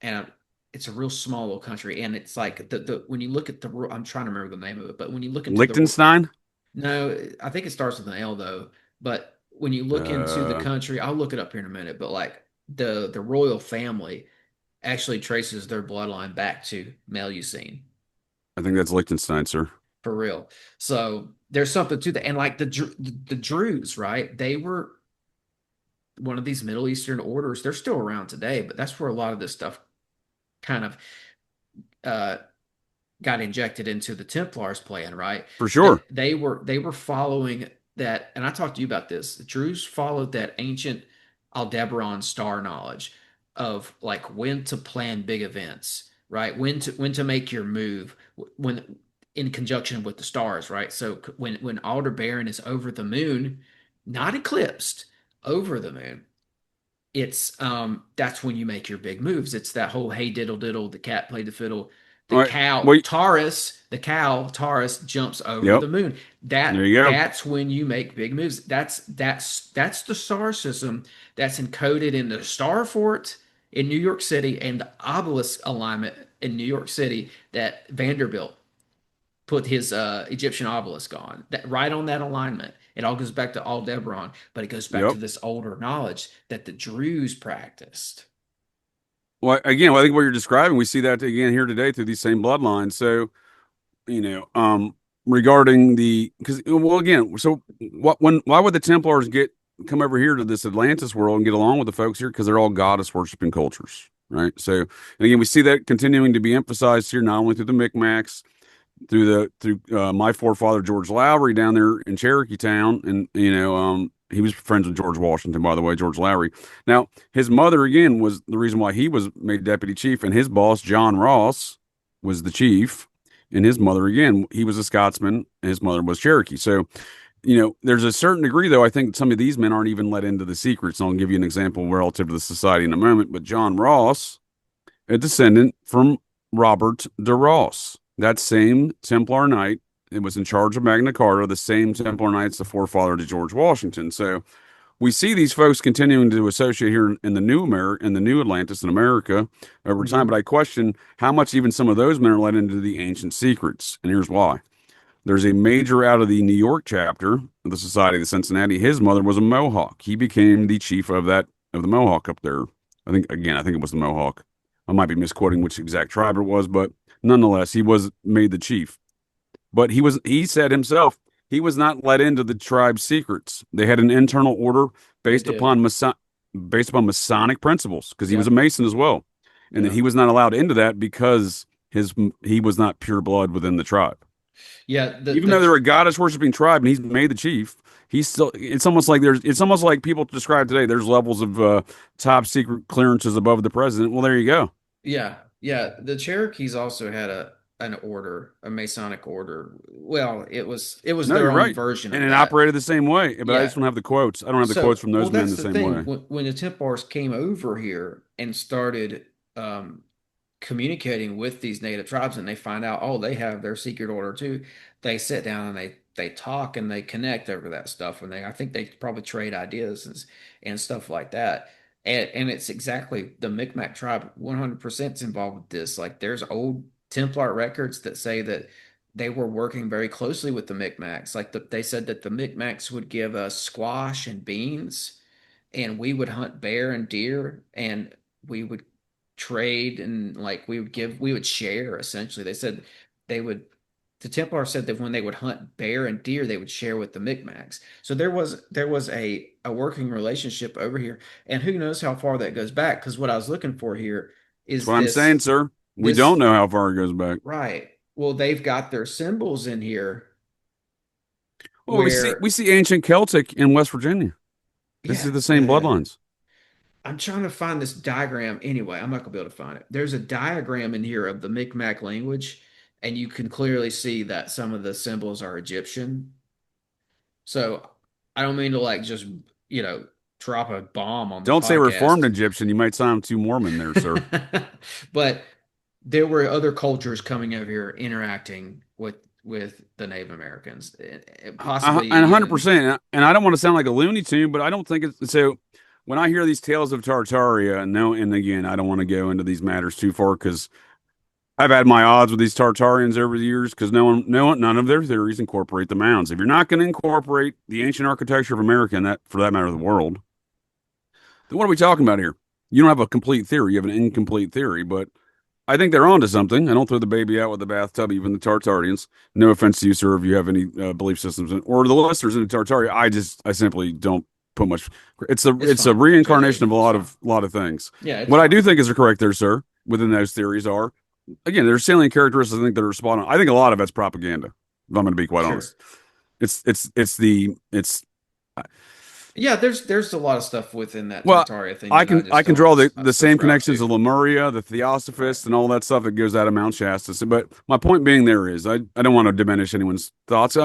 and it's a real small little country. And it's like the when you look at the I'm trying to remember the name of it, but when you look into the Liechtenstein. no, I think it starts with an L though. But when you look into the Uh, country, I'll look it up here in a minute. But like the royal family actually traces their bloodline back to Melusine I think that's Liechtenstein, sir. for real. So there's something to that. And like the Druze, right? They were one of these Middle Eastern orders. They're still around today, but that's where a lot of this stuff kind of uh, got injected into the Templars plan, right? For sure. They were following that, and I talked to you about this. The Druze followed that ancient Aldebaran star knowledge of like when to plan big events, right? When to make your move when in conjunction with the stars, right? So when Aldebaran is over the moon, not eclipsed, over the moon, it's that's when you make your big moves. It's that whole hey diddle diddle, the cat played the fiddle, the All right. cow Wait. Taurus, the cow Taurus jumps over Yep. the moon. There That you go. that's when you make big moves. That's the star system that's encoded in the star fort in New York City and the obelisk alignment in New York City that Vanderbilt put his Egyptian obelisk on. That right on that alignment. It all goes back to Aldebaran, but it goes back to Yep. this older knowledge that the Druze practiced. Well, again, I think what you're describing, we see that again here today through these same bloodlines. So, you know, um, regarding the, because, well, again, so why would the Templars get come over here to this Atlantis world and get along with the folks here because they're all goddess worshiping cultures, right? So, and again, we see that continuing to be emphasized here, not only through the Micmacs, through my forefather George Lowry down there in Cherokee Town, and he was friends with George Washington, by the way, George Lowry. Now, his mother again was the reason why he was made deputy chief, and his boss John Ross was the chief, and his mother again, he was a Scotsman, and his mother was Cherokee. So, there's a certain degree, though, I think some of these men aren't even let into the secrets. And I'll give you an example relative to the society in a moment. But John Ross, a descendant from Robert de Ross, that same Templar Knight, it was in charge of Magna Carta, the same Templar Knight's the forefather to George Washington. So we see these folks continuing to associate here in the in the new Atlantis in America over time. But I question how much even some of those men are let into the ancient secrets. And here's why. There's a major out of the New York chapter of the Society of Cincinnati. His mother was a Mohawk. He became the chief of the Mohawk up there. I think it was the Mohawk. I might be misquoting which exact tribe it was, but nonetheless, he was made the chief. But he said himself, he was not let into the tribe's secrets. They had an internal order based upon Masonic principles, because he was a Mason as well. And that he was not allowed into that because he was not pure blood within the tribe. Yeah, even though they're a goddess worshiping tribe and he's made the chief, he's still. It's almost like people describe today. There's levels of top secret clearances above the president. Well, there you go. Yeah, yeah. The Cherokees also had an order, a Masonic order. Well, it was their own version of and it that. Operated the same way. But I just don't have the quotes. I don't have the quotes from those men the same way. When the Templars came over here and started communicating with these native tribes, and they find out, oh, they have their secret order too, they sit down and they talk and they connect over that stuff, and I think they probably trade ideas and stuff like that. And it's exactly the Micmac tribe 100% is involved with this. Like, there's old Templar records that say that they were working very closely with the Micmacs. Like, they said that the Micmacs would give us squash and beans, and we would hunt bear and deer, and we would trade, and like we would share. Essentially, they said the Templars said that when they would hunt bear and deer, they would share with the Micmacs. So there was a working relationship over here, and who knows how far that goes back, because what I was looking for here is That's what I'm saying, sir. We don't know how far it goes back. Right. Well, they've got their symbols in here. Well, we see ancient Celtic in West Virginia. This is the same bloodlines. I'm trying to find this diagram. Anyway, I'm not gonna be able to find it. There's a diagram in here of the Micmac language, and you can clearly see that some of the symbols are Egyptian. So I don't mean to just drop a bomb on. Don't say Reformed Egyptian. You might sound too Mormon there, sir. But there were other cultures coming over here interacting with the Native Americans, possibly, and 100%. And I don't want to sound like a Looney Tune, but I don't think it's so. When I hear these tales of Tartaria, and again, I don't want to go into these matters too far because I've had my odds with these Tartarians over the years, because none of their theories incorporate the mounds. If you're not going to incorporate the ancient architecture of America, and that, for that matter, the world, then what are we talking about here? You don't have a complete theory. You have an incomplete theory, but I think they're onto something. I don't throw the baby out with the bathtub, even the Tartarians. No offense to you, sir, if you have any belief systems or the listeners in Tartaria. I simply don't put much. It's a reincarnation of a lot of things. Yeah. What I do think is correct there, sir, within those theories are, again, there's salient characteristics I think that are spot on. I think a lot of it's propaganda, if I'm going to be quite honest. Yeah, there's a lot of stuff within that Tartaria thing. I can draw the same connections to Lemuria, the Theosophists, and all that stuff that goes out of Mount Shasta. But my point being there is, I don't want to diminish anyone's thoughts.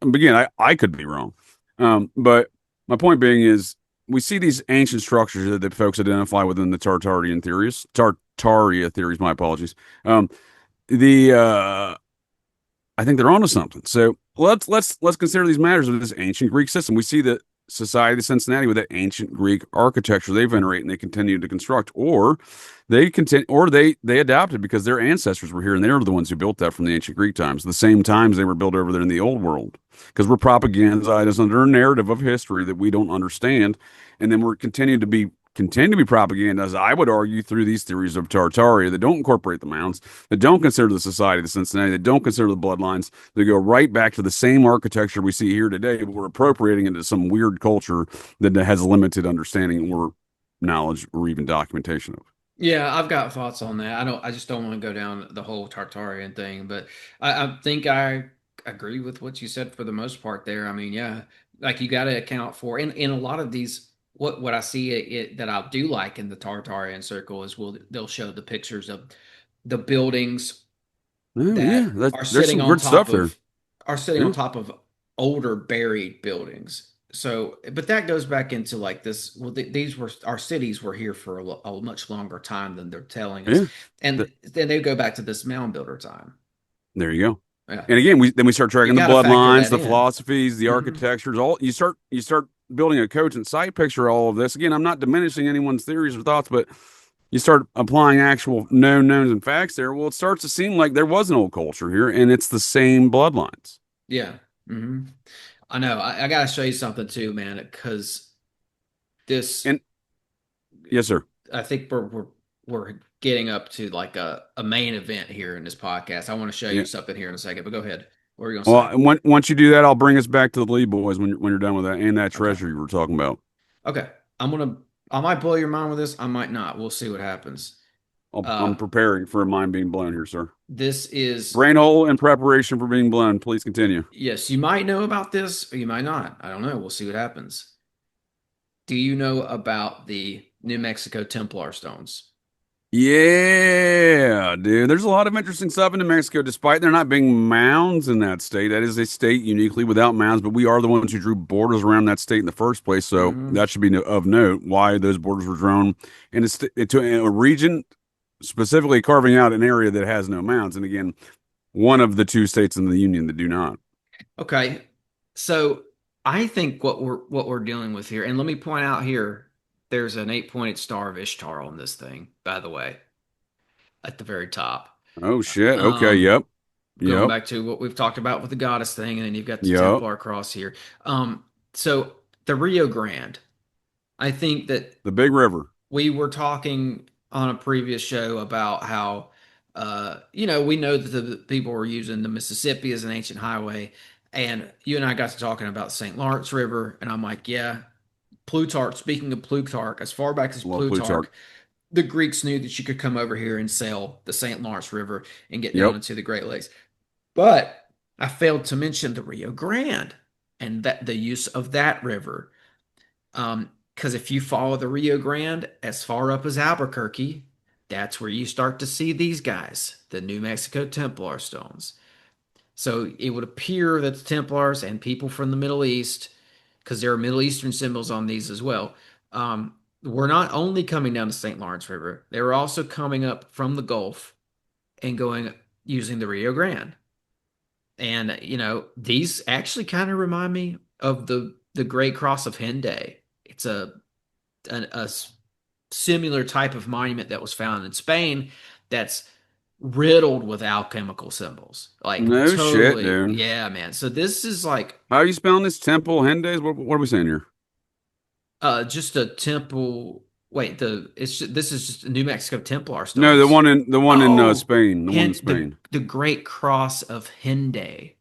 Again, I could be wrong. But my point being is, we see these ancient structures that folks identify within the Tartaria theories. My apologies. I think they're onto something. So let's consider these matters of this ancient Greek system. We see the Society of Cincinnati with that ancient Greek architecture they venerate and they continue to construct, or they adapted because their ancestors were here and they were the ones who built that from the ancient Greek times, the same times they were built over there in the old world, because we're propagandized under a narrative of history that we don't understand, and then we're continuing to be continue to be propagandized, I would argue, through these theories of Tartaria that don't incorporate the Mounds, that don't consider the Society of the Cincinnati, that don't consider the bloodlines, that go right back to the same architecture we see here today, but we're appropriating it into some weird culture that has limited understanding or knowledge or even documentation of. Yeah, I've got thoughts on that. I just don't want to go down the whole Tartarian thing, but I think I agree with what you said for the most part there. I mean, yeah, like you got to account for in a lot of these. What I see that I do like in the Tartarian circle is they'll show the pictures of the buildings Oh yeah, that are there's sitting some on good top stuff there. of are sitting on Yeah, top of older buried buildings. So, but that goes back into like this. Well, these were our cities were here for a much longer time than they're telling us, yeah. and then they go back to this mound builder time. There you go. Yeah, And again, we start you tracking the got to factor bloodlines, that the in. philosophies, the Hmm. architectures. All you start building a cogent sight picture of all of this. Again, I'm not diminishing anyone's theories or thoughts, but you start applying actual known knowns and facts there. Well, it starts to seem like there was an old culture here, and it's the same bloodlines. Yeah, hmm, I know. I got to show you something too, man, because this. And yes, sir. I think we're getting up to like a main event here in this podcast. I want to show you Yeah. something here in a second, but go ahead. What are you gonna say? Well, once you do that, I'll bring us back to the Lee boys when you're done with that and that Okay. treasure you were talking about. Okay. I might blow your mind with this. I might not. We'll see what happens. I'm Uh preparing for a mind being blown here, sir. this is Brain hole in preparation for being blown. Please continue. yes, you might know about this or you might not. I don't know. We'll see what happens. Do you know about the New Mexico Templar stones? Yeah, dude. There's a lot of interesting stuff in New Mexico, despite there not being mounds in that state. That is a state uniquely without mounds, but we are the ones who drew borders around that state in the first place. So Hmm. that should be of note why those borders were drawn and it's to a region, specifically carving out an area that has no mounds. And again, one of the two states in the union that do not. Okay. So I think what we're dealing with here, and let me point out here, there's an 8-pointed star of Ishtar on this thing, by the way, at the very top. Oh shit. Okay. Um, Yep. Going Yep. back to what we've talked about with the goddess thing, and then you've got the Yep. Templar cross here. So the Rio Grande, I think that The big river. we were talking on a previous show about how, we know that the people were using the Mississippi as an ancient highway, and you and I got to talking about St. Lawrence River, and I'm like, yeah, Plutarch. Speaking of Plutarch, as far back as Love Plutarch, Plutarch. the Greeks knew that you could come over here and sail the St. Lawrence River and get down Yep. into the Great Lakes. But I failed to mention the Rio Grande and that the use of that river. Because if you follow the Rio Grande as far up as Albuquerque, that's where you start to see these guys, the New Mexico Templar stones. So it would appear that the Templars and people from the Middle East, because there are Middle Eastern symbols on these as well, were not only coming down the St. Lawrence River, they were also coming up from the Gulf and going using the Rio Grande. And these actually kind of remind me of the Great Cross of Henday. It's a similar type of monument that was found in Spain that's riddled with alchemical symbols. Like No shit, totally, dude. yeah, man. So this is like How are you spelling this? Temple Hendays? What are we saying here? just a temple. Wait, this is just New Mexico Templar No, stones. the one in Oh, Spain. The one in the Spain. the Great Cross of Henday.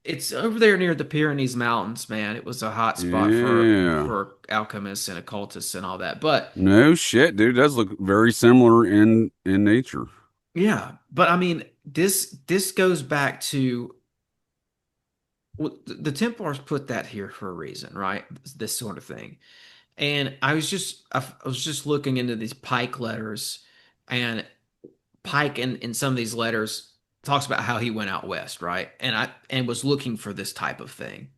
It's over there near the Pyrenees Mountains, man. It was a hot spot for Yeah. for alchemists and occultists and all that. But No shit, dude. It does look very similar in nature. yeah, but I mean, this goes back to well, the Templars put that here for a reason, right? This sort of thing. And I was just looking into these Pike letters, and Pike in some of these letters talks about how he went out west, right? And was looking for this type of thing.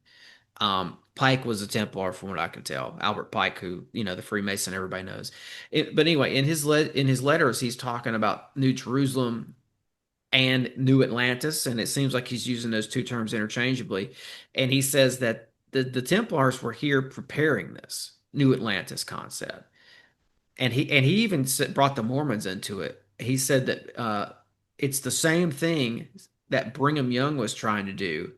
Pike was a Templar, from what I can tell. Albert Pike, who the Freemason, everybody knows. But anyway, in his letters, he's talking about New Jerusalem and New Atlantis, and it seems like he's using those two terms interchangeably. And he says that the Templars were here preparing this New Atlantis concept, and he even brought the Mormons into it. He said that it's the same thing that Brigham Young was trying to do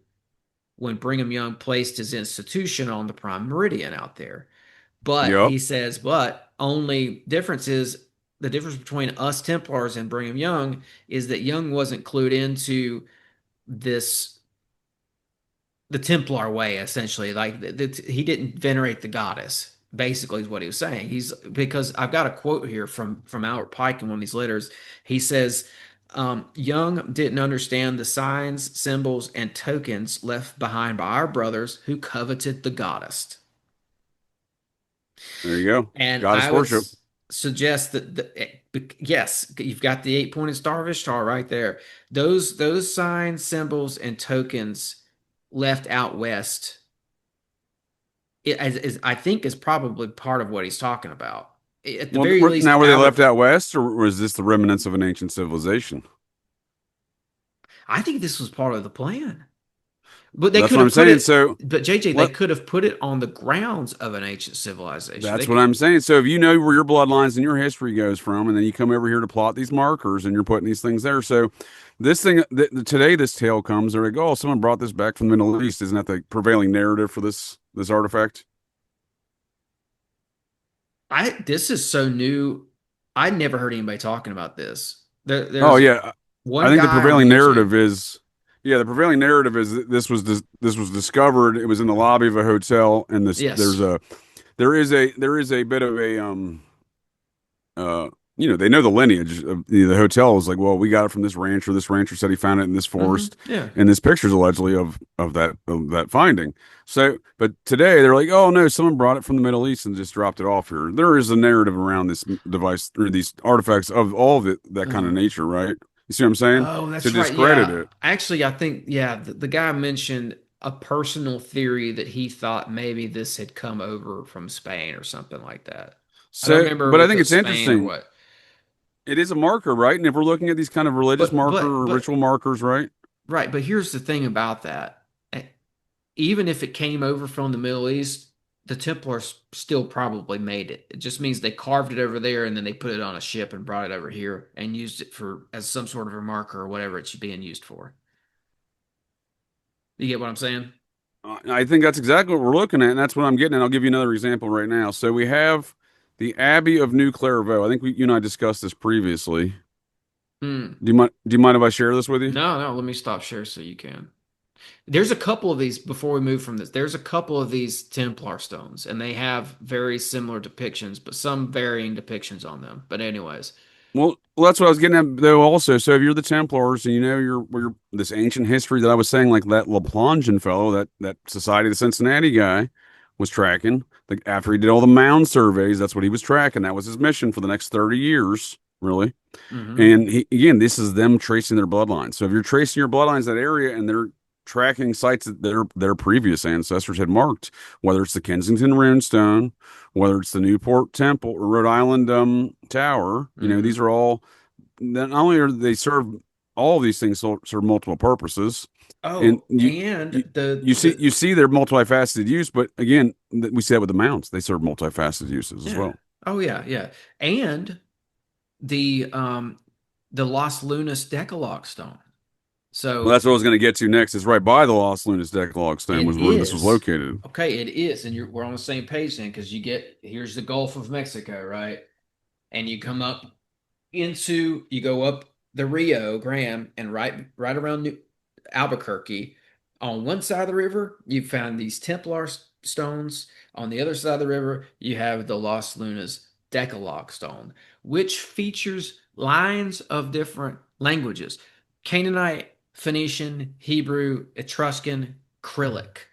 when Brigham Young placed his institution on the Prime Meridian out there. But Yep. he says, but only difference is the difference between us Templars and Brigham Young is that Young wasn't clued into this the Templar way, essentially. Like he didn't venerate the goddess. Basically, is what he was saying. He's because I've got a quote here from Albert Pike in one of these letters. He says, "Young didn't understand the signs, symbols, and tokens left behind by our brothers who coveted the goddess." There you go. And Goddess I would worship. suggest that yes, you've got the 8-pointed star of Ishtar right there. Those signs, symbols, and tokens left out west I think is probably part of what he's talking about. At the Well, very least, now were they left Albert. out west, or was this the remnants of an ancient civilization? I think this was part of the plan, but they That's could what I'm have put saying. it. So But JJ, they let could have put it on the grounds of an ancient civilization. They that's what could. I'm saying. So if you know where your bloodlines and your history goes from, and then you come over here to plot these markers, and you're putting these things there. So this thing today, this tale comes. They're like, oh, someone brought this back from the Middle East. Isn't that the prevailing narrative for this artifact? I This is so new. I never heard anybody talking about this. Oh There's yeah, I one think the guy on prevailing YouTube. narrative is, yeah, the prevailing narrative is that this was discovered. It was in the lobby of a hotel, and this Yes. there is a bit of a uh they know the lineage of the hotel is like, well, we got it from this rancher. This rancher said he found it in this forest, Yeah. and this picture's allegedly of that finding. So, but today they're like, oh no, someone brought it from the Middle East and just dropped it off here. There is a narrative around this device or these artifacts of all of it that kind of Uh-huh. nature, right? You see what I'm saying? Oh, To that's right. discredit Yeah. it. Actually, I think, yeah, the guy mentioned a personal theory that he thought maybe this had come over from Spain or something like that. I don't So, remember but I if it think was it's Spain or interesting. what. It is a marker, right? And if we're looking at these kind of religious But marker but or but ritual markers, right? right, but here's the thing about that. Even if it came over from the Middle East, the Templars still probably made it. It just means they carved it over there and then they put it on a ship and brought it over here and used it for as some sort of a marker or whatever it's being used for. You get what I'm saying? I think that's exactly what we're looking at, and that's what I'm getting at. I'll give you another example right now. So we have the Abbey of New Clairvaux. I think you and I discussed this previously. Hmm. Do you mind if I share this with you? No, no, let me stop share so you can. There's a couple of these before we move from this. There's a couple of these Templar stones, and they have very similar depictions, but some varying depictions on them. But anyways, Well, that's what I was getting at though. Also, so if you're the Templars and you know you're this ancient history that I was saying, like that LaPlongeon fellow, that Society of the Cincinnati guy was tracking. Like after he did all the mound surveys, that's what he was tracking. That was his mission for the next 30 years, really. hmm And again, this is them tracing their bloodlines. So if you're tracing your bloodlines that area and they're tracking sites that their previous ancestors had marked, whether it's the Kensington Runestone, whether it's the Newport Temple or Rhode Island Tower, these hmm are all. Not only are they serve all of these things serve multiple purposes, and Oh, and the you see their multifaceted use. But again, we see that with the mounts; they serve multifaceted uses as yeah. well. Oh yeah, yeah. And the Los Lunas Decalogue stone. Well, So that's what I was going to get to next. Is right by the Los Lunas Decalogue Stone it was where this was is. located. Okay, it is, and we're on the same page then because you get here's the Gulf of Mexico, right? And you come up you go up the Rio Grande and right around Albuquerque. On one side of the river, you found these Templar stones. On the other side of the river, you have the Los Lunas Decalogue stone, which features lines of different languages: Canaanite, Phoenician, Hebrew, Etruscan, Cyrillic.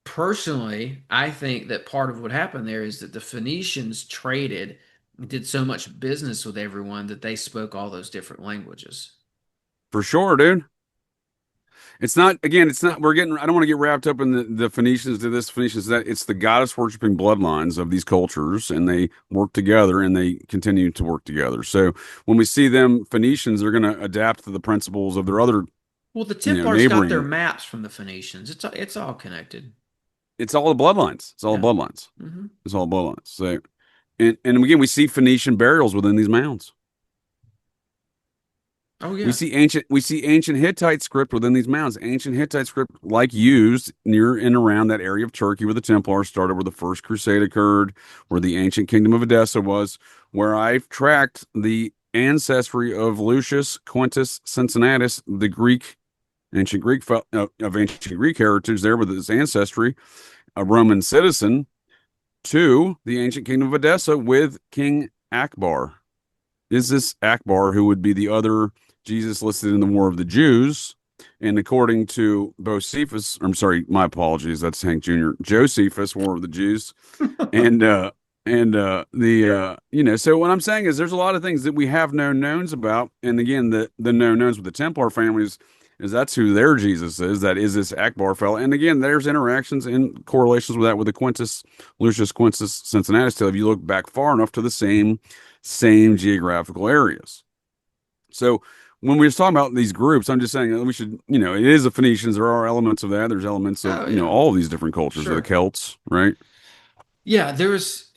Personally, I think that part of what happened there is that the Phoenicians did so much business with everyone that they spoke all those different languages. For sure, dude. It's not, again, it's not, we're getting, I don't want to get wrapped up in the Phoenicians to this, Phoenicians to that. It's the goddess worshiping bloodlines of these cultures, and they work together and they continue to work together. So when we see them Phoenicians, they're going to adapt to the principles of their other, Well, the Templars got their neighboring. maps from the Phoenicians. It's all connected. It's all the bloodlines. It's all Yeah. the bloodlines. hmm It's all bloodlines. So, and again, we see Phoenician burials within these mounds. Oh We yeah. see ancient Hittite script within these mounds. Ancient Hittite script like used near and around that area of Turkey where the Templars started, where the First Crusade occurred, where the ancient kingdom of Edessa was, where I've tracked the ancestry of Lucius Quintus Cincinnatus, the Greek ancient Greek of ancient Greek heritage there with his ancestry, a Roman citizen, to the ancient kingdom of Edessa with King Akbar. Is this Akbar, who would be the other Jesus listed in the War of the Jews? And according to Bocephus, I'm sorry, my apologies, that's Hank Jr. Josephus, War of the Jews, and the so what I'm saying is there's a lot of things that we have known knowns about, and again, the known knowns with the Templar families is that's who their Jesus is. That is this Akbar fella, and again, there's interactions and correlations with that with the Quintus Lucius Quintus Cincinnatus tale. If you look back far enough to the same geographical areas. So when we were talking about these groups, I'm just saying that we should, it is the Phoenicians. There are elements of that. There's elements of, Oh yeah. all of these different cultures, the Sure. Celts, right?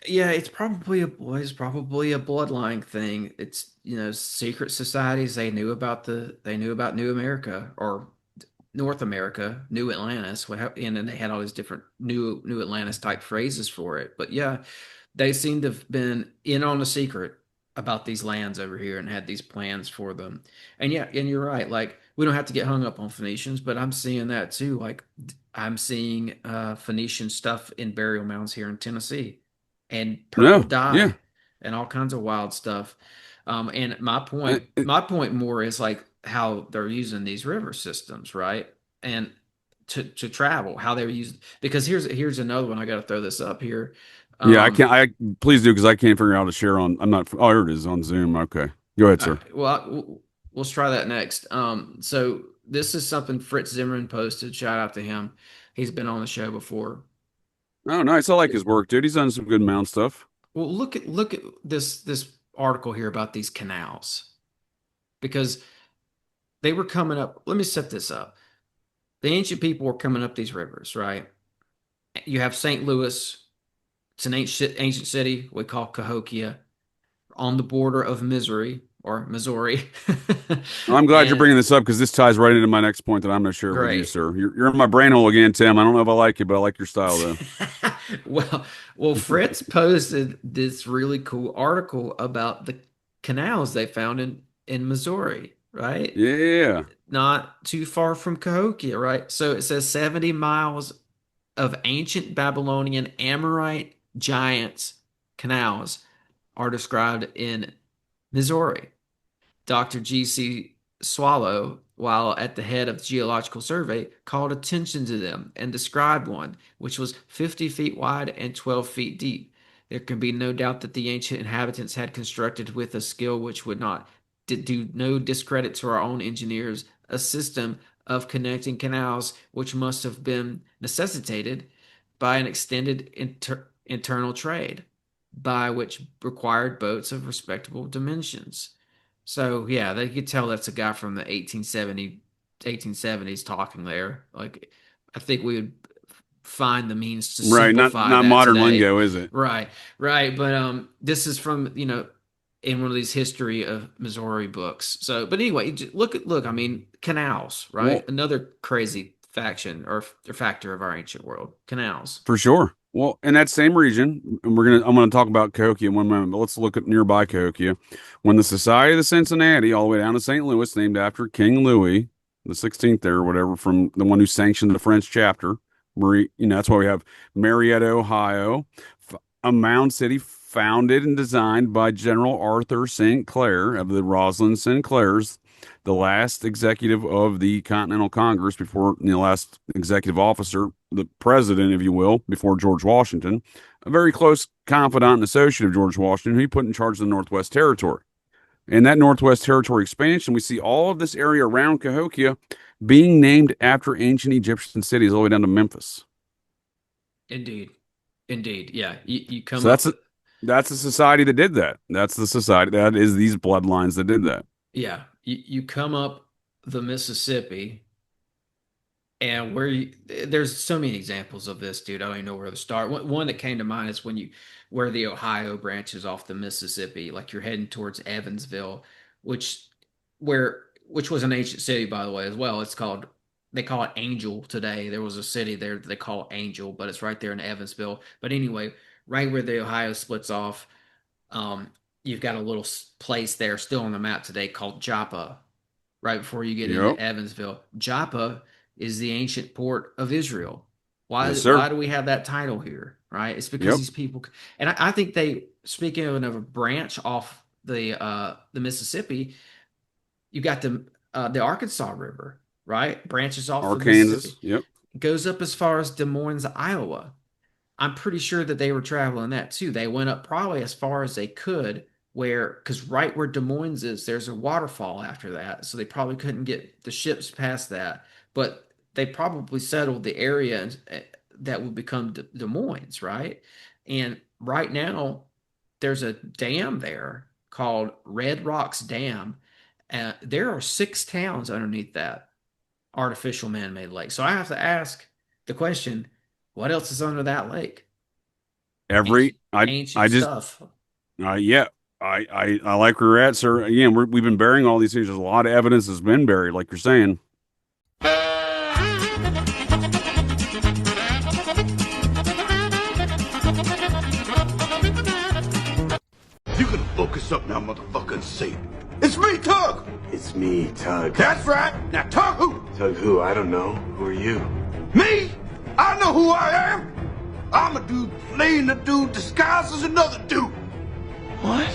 Yeah, it's probably a bloodline thing. It's, secret societies, they knew about New America or North America, New Atlantis, and then they had all these different New Atlantis type phrases for it. But yeah, they seem to have been in on the secret about these lands over here and had these plans for them. And yeah, and you're right. Like we don't have to get hung up on Phoenicians, but I'm seeing that too. Like I'm seeing Phoenician stuff in burial mounds here in Tennessee, and purple No, yeah. dye, and all kinds of wild stuff. And Uh, uh, my point more is like how they're using these river systems, right? And to travel, how they were using. Because here's another one. I got to throw this up here. yeah, I Um, can't, please do, because I can't figure out how to share I'm not, oh, here it is on Zoom. Okay. Go ahead, sir. let's try that next. So this is something Fritz Zimmerman posted. Shout out to him. He's been on the show before. Oh, nice. I like his work, dude. He's done some good mount stuff. Well, look at this article here about these canals because they were coming up. Let me set this up. The ancient people were coming up these rivers, right? You have St. Louis. It's an ancient city we call Cahokia on the border of Missouri or Missouri. I'm glad you're And bringing this up because this ties right into my next point that I'm going to share with you, great. sir. You're in my brain hole again, Tim. I don't know if I like you, but I like your style, though. well, Fritz posted this really cool article about the canals they found in Missouri, right? Yeah. Not too far from Cahokia, right? So it says 70 miles of ancient Babylonian Amorite giants canals are described in Missouri. Dr. G.C. Swallow, while at the head of the Geological Survey, called attention to them and described one, which was 50 feet wide and 12 feet deep. There can be no doubt that the ancient inhabitants had constructed with a skill which would not do no discredit to our own engineers a system of connecting canals which must have been necessitated by an extended internal trade, by which required boats of respectable dimensions. So yeah, they could tell that's a guy from the 1870s talking there. Like I think we would find the means to Right. Not simplify not that modern today. lingo, is it? Right, right. But this is from, in one of these history of Missouri books. So, but anyway, look. I mean, canals, right? Well, Another crazy faction or factor of our ancient world. Canals. for sure. Well, in that same region, and I'm gonna talk about Cahokia in one moment, but let's look at nearby Cahokia. When the Society of the Cincinnati, all the way down to St. Louis, named after King Louis the 16th there or whatever, from the one who sanctioned the French chapter. Marie, that's why we have Marietta, Ohio, a mound city founded and designed by General Arthur St. Clair of the Roslyn Sinclairs, the last executive of the Continental Congress before the last executive officer, the president, if you will, before George Washington, a very close confidant and associate of George Washington, who he put in charge of the Northwest Territory. In that Northwest Territory expansion, we see all of this area around Cahokia being named after ancient Egyptian cities all the way down to Memphis. Indeed, indeed. Yeah, you come So up. that's the society that did that. That's the society that is these bloodlines that did that. Yeah, you come up the Mississippi, and there's so many examples of this, dude. I don't even know where to start. One that came to mind is where the Ohio branches off the Mississippi, like you're heading towards Evansville, which where which was an ancient city, by the way, as well. They call it Angel today. There was a city there that they call Angel, but it's right there in Evansville. But anyway, right where the Ohio splits off, um, you've got a little place there still on the map today called Joppa, right before you get into Yep. Evansville. Joppa is the ancient port of Israel. Yes, Why sir. do we have that title here? Right? It's because Yep. these people, and I think they, speaking of a branch off the Mississippi, you got the Arkansas River, right? Branches off the Arkansas. Mississippi, Yep. goes up as far as Des Moines, Iowa. I'm pretty sure that they were traveling that too. They went up probably as far as they could, where because right where Des Moines is, there's a waterfall after that, so they probably couldn't get the ships past that. But they probably settled the area that would become Des Moines, right? And right now, there's a dam there called Red Rocks Dam. There are 6 towns underneath that artificial man-made lake. So I have to ask the question, what else is under that lake? Every Ancient, I ancient just stuff. yeah. I like where we're at, sir. Again, we've been burying all these things. There's a lot of evidence that's been buried, like you're saying. You can focus up now, motherfucker, and say, it's me, Tug! It's me, Tug. That's right! Now, Tug who? Tug who? I don't know. Who are you? Me? I know who I am! I'm a dude playing a dude disguised as another dude! What?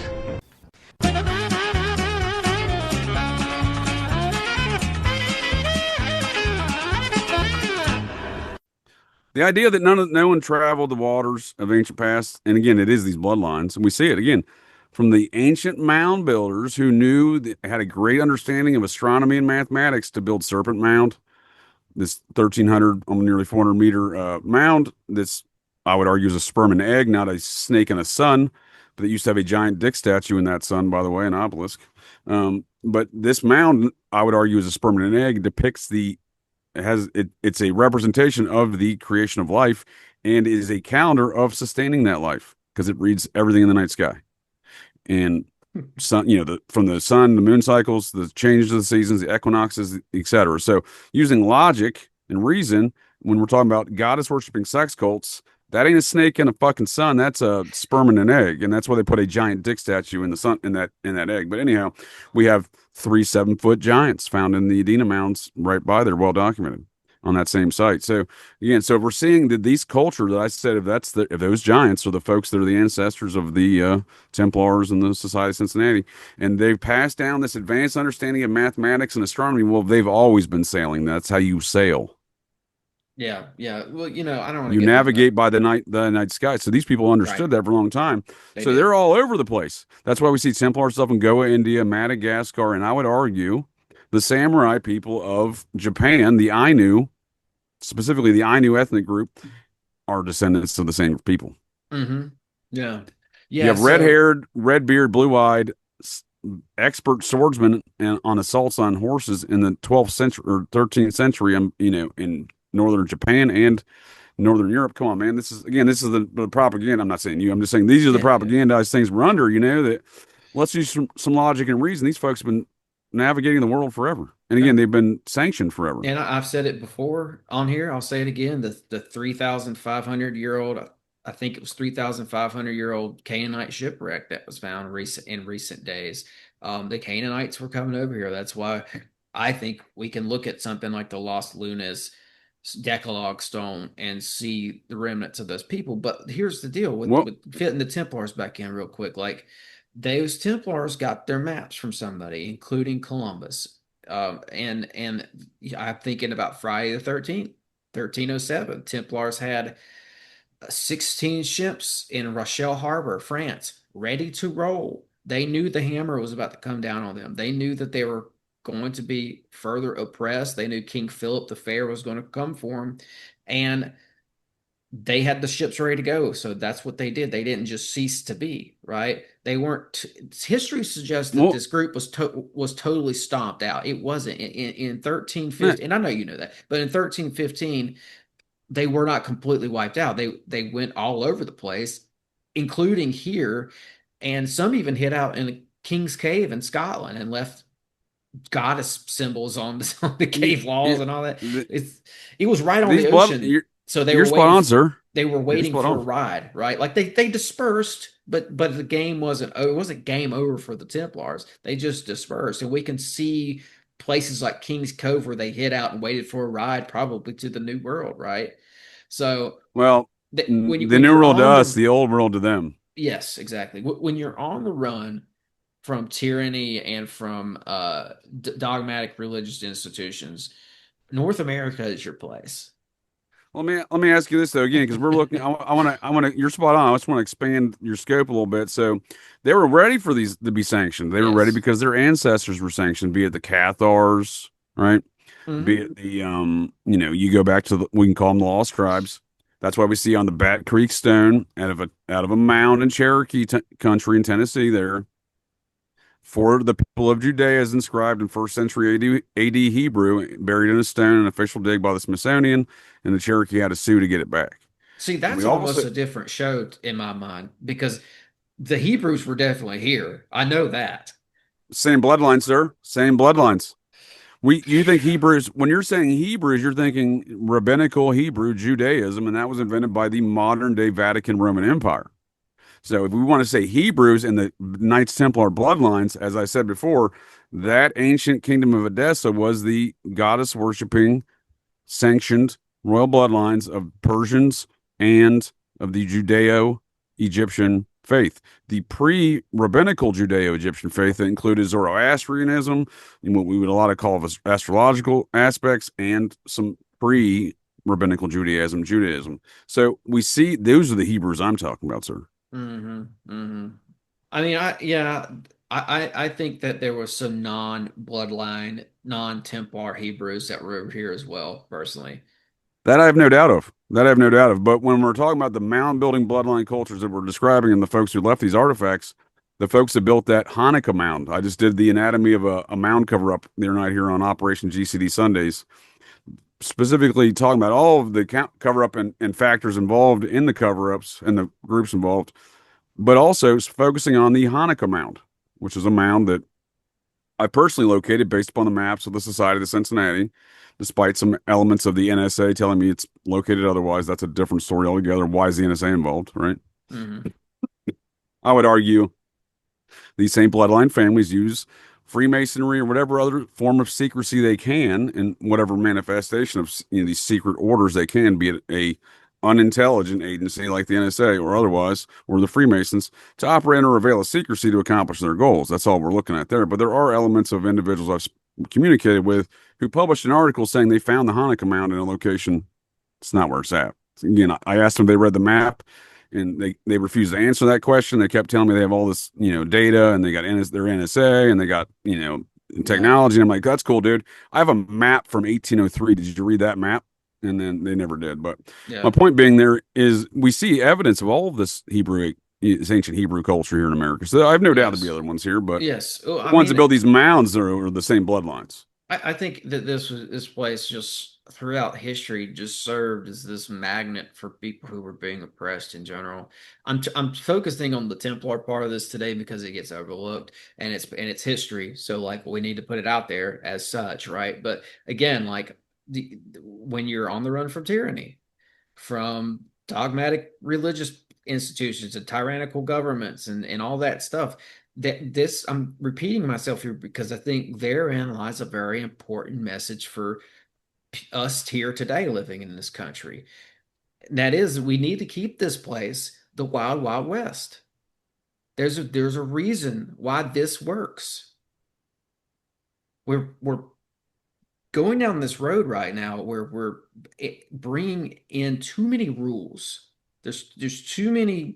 The idea that no one traveled the waters of ancient past, and again, it is these bloodlines, and we see it again from the ancient mound builders who had a great understanding of astronomy and mathematics to build Serpent Mound, this 1,300, almost nearly 400-meter mound. This, I would argue, is a sperm and egg, not a snake and a sun. But they used to have a giant dick statue in that sun, by the way, an obelisk. But this mound, I would argue, is a sperm and an egg. Depicts it's a representation of the creation of life and is a calendar of sustaining that life because it reads everything in the night sky and sun, from the sun, the moon cycles, the changes of the seasons, the equinoxes, etc. So using logic and reason, when we're talking about goddess worshiping sex cults, that ain't a snake and a fucking sun. That's a sperm and an egg, and that's why they put a giant dick statue in the sun in that egg. But anyhow, we have 3 7-foot giants found in the Adena mounds right by there, well documented on that same site. So again, if we're seeing that these culture that I said, if those giants are the folks that are the ancestors of the Templars and the Society of Cincinnati, and they've passed down this advanced understanding of mathematics and astronomy, well, they've always been sailing. That's how you sail. Yeah, yeah. Well, I don't want to You get navigate by the night sky. So these people understood right. that for a long time. They So did. they're all over the place. That's why we see Templar stuff in Goa, India, Madagascar, and I would argue the samurai people of Japan, the Ainu, specifically the Ainu ethnic group, are descendants of the same people. Mm-hmm. Yeah. You Yeah. have So red-haired, red-bearded, blue-eyed, expert swordsmen on assaults on horses in the 12th century or 13th century, in northern Japan and northern Europe. Come on, man. This is the propaganda. I'm not saying you. I'm just saying these are the yeah, propagandized things we're under. That let's use some logic and reason. These folks have been navigating the world forever, and again, they've been sanctioned forever. and I've said it before on here. I'll say it again. The 3,500-year-old, I think it was 3,500-year-old Canaanite shipwreck that was found in recent days. The Canaanites were coming over here. That's why I think we can look at something like the Lost Lunas Decalogue stone and see the remnants of those people. But here's the deal with fitting the Templars back in real quick. Like those Templars got their maps from somebody, including Columbus. And I'm thinking about Friday the 13th, 1307. Templars had 16 ships in Rochelle Harbor, France, ready to roll. They knew the hammer was about to come down on them. They knew that they were going to be further oppressed. They knew King Philip the Fair was going to come for them. And they had the ships ready to go. So that's what they did. They didn't just cease to be, right? They weren't. History suggests that this group was totally stomped out. It wasn't in 1315. And I know you know that, but in 1315, they were not completely wiped out. They went all over the place, including here, and some even hid out in a King's Cave in Scotland and left goddess symbols on on the You, cave walls it, and all that. the, It's it was right on these the blood, ocean, so you're spot on, sir. they were You're waiting spot for a on. ride, right? Like they dispersed, but the game wasn't it wasn't game over for the Templars. They just dispersed, and we can see places like King's Cove where they hid out and waited for a ride, probably to the New World, right? So Well, the when new you're world to on us, the the old world to them. yes, exactly. When you're on the run from tyranny and from dogmatic religious institutions, North America is your place. Let me ask you this though again, because we're looking. I want to. You're spot on. I just want to expand your scope a little bit. So, they were ready for these to be sanctioned. They were ready Yes. because their ancestors were sanctioned, be it the Cathars, right? Be Hmm. it the you go back to we can call them the Lost Tribes. That's why we see on the Bat Creek stone out of a mound in Cherokee country in Tennessee there for the people of Judea is inscribed in first century AD Hebrew, buried in a stone, an official dig by the Smithsonian, and the Cherokee had to sue to get it back. See, And we that's also almost a different show in my mind because the Hebrews were definitely here. I know that. same bloodlines, sir. Same bloodlines. You think Hebrews when you're saying Hebrews, you're thinking rabbinical Hebrew Judaism, and that was invented by the modern day Vatican Roman Empire. So if we want to say Hebrews and the Knights Templar bloodlines, as I said before, that ancient kingdom of Edessa was the goddess worshiping, sanctioned royal bloodlines of Persians and of the Judeo Egyptian faith. The pre rabbinical Judeo Egyptian faith that included Zoroastrianism and what we would a lot of call astrological aspects and some pre rabbinical Judaism. So we see those are the Hebrews I'm talking about, sir. Hmm. Hmm. I mean, I think that there was some non-bloodline, non-Templar Hebrews that were over here as well, personally. That I have no doubt of. That I have no doubt of. But when we're talking about the mound building bloodline cultures that we're describing and the folks who left these artifacts, the folks that built that Hanukkah mound, I just did the anatomy of a mound cover up the other night here on Operation GCD Sundays, specifically talking about all of the cover up and factors involved in the cover ups and the groups involved, but also focusing on the Hanukkah mound, which is a mound that I personally located based upon the maps of the Society of Cincinnati, despite some elements of the NSA telling me it's located otherwise. That's a different story altogether. Why is the NSA involved, right? Hmm. I would argue these same bloodline families use Freemasonry or whatever other form of secrecy they can, and whatever manifestation of these secret orders they can, be it a unintelligent agency like the NSA or otherwise, or the Freemasons, to operate under a veil of secrecy to accomplish their goals. That's all we're looking at there. But there are elements of individuals I've communicated with who published an article saying they found the Hanukkah mound in a location. It's not where it's at. Again, I asked them if they read the map, and they refused to answer that question. They kept telling me they have all this data, and they got their NSA, and they got Yeah. technology. And I'm like, that's cool, dude. I have a map from 1803. Did you read that map? And then they never did. But my Yeah. point being, there is we see evidence of all of this ancient Hebrew culture here in America. So I have no doubt there'll be Yes. other ones here, but Yes. Oh, the I ones that mean, build these mounds are the same bloodlines. I think that this place just throughout history just served as this magnet for people who were being oppressed in general. I'm focusing on the Templar part of this today because it gets overlooked and it's history. So like we need to put it out there as such, right? But again, like when you're on the run from tyranny, from dogmatic religious institutions and tyrannical governments and all that stuff. That this I'm repeating myself here because I think therein lies a very important message for us here today living in this country. And that is we need to keep this place the wild, wild west. There's a reason why this works. We're going down this road right now where we're bringing in too many rules. There's too many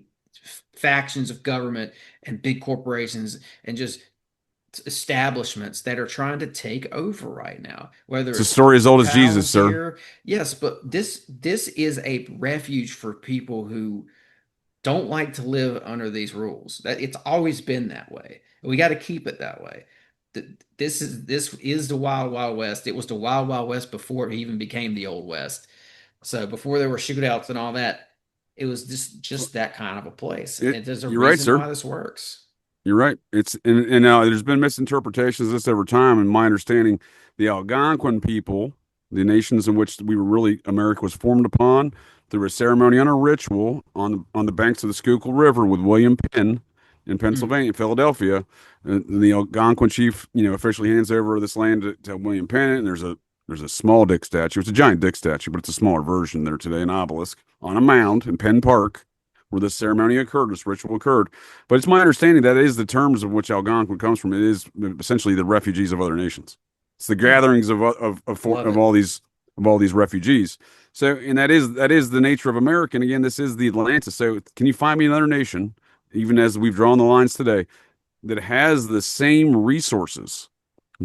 factions of government and big corporations and just establishments that are trying to take over right now. Whether It's a it's story as old as Jesus, sir. Palantir, yes, but this is a refuge for people who don't like to live under these rules. That it's always been that way. We got to keep it that way. This is the wild wild west. It was the wild wild west before it even became the old west. So before there were shootouts and all that, it was just that kind of a place. And there's a You're right, reason sir. why this works. You're right. It's and now there's been misinterpretations of this over time. And my understanding, the Algonquin people, the nations in which we were really America was formed upon, through a ceremony and a ritual on the banks of the Schuylkill River with William Penn in Mm. Pennsylvania, Philadelphia. The Algonquin chief, officially hands over this land to William Penn. And there's a small dick statue. It's a giant dick statue, but it's a smaller version there today, an obelisk on a mound in Penn Park where this ceremony occurred, this ritual occurred. But it's my understanding that is the terms of which Algonquin comes from. It is essentially the refugees of other nations. It's the Mm. gatherings Love of it. all these refugees. So, and that is the nature of America. And again, this is the Atlantis. So, can you find me another nation, even as we've drawn the lines today, that has the same resources,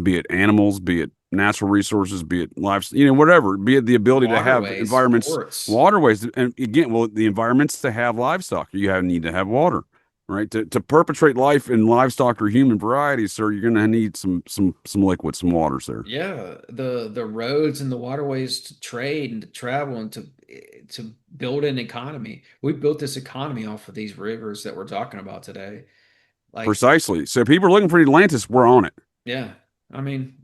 be it animals, be it natural resources, be it life, whatever, be it the ability to have Waterways, environments, ports. waterways, and again, well, the environments to have livestock, need to have water, right? To perpetrate life in livestock or human varieties, sir, you're going to need some liquid, some waters there. Yeah, the roads and the waterways to trade and to travel and to build an economy. We built this economy off of these rivers that we're talking about today. Like, Precisely. So people are looking for Atlantis. We're on it. yeah, I mean,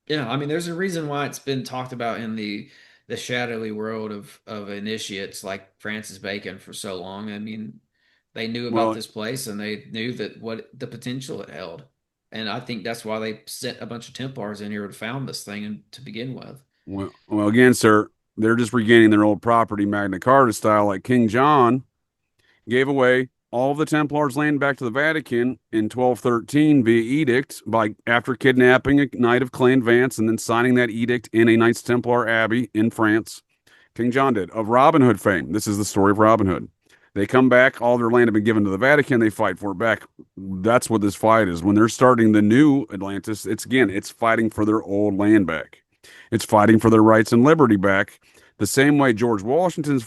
yeah, I mean, there's a reason why it's been talked about in the shadowy world of initiates like Francis Bacon for so long. I mean, they knew about Well, this place and they knew that what the potential it held. And I think that's why they sent a bunch of Templars in here to found this thing and to begin with. again, sir, they're just regaining their old property, Magna Carta style, like King John gave away all of the Templars' land back to the Vatican in 1213 via edict by after kidnapping a knight of Clan Vance and then signing that edict in a Knights Templar abbey in France. King John did of Robin Hood fame. This is the story of Robin Hood. They come back, all their land had been given to the Vatican, they fight for it back. That's what this fight is. When they're starting the new Atlantis, it's fighting for their old land back. It's fighting for their rights and liberty back. The same way George Washington's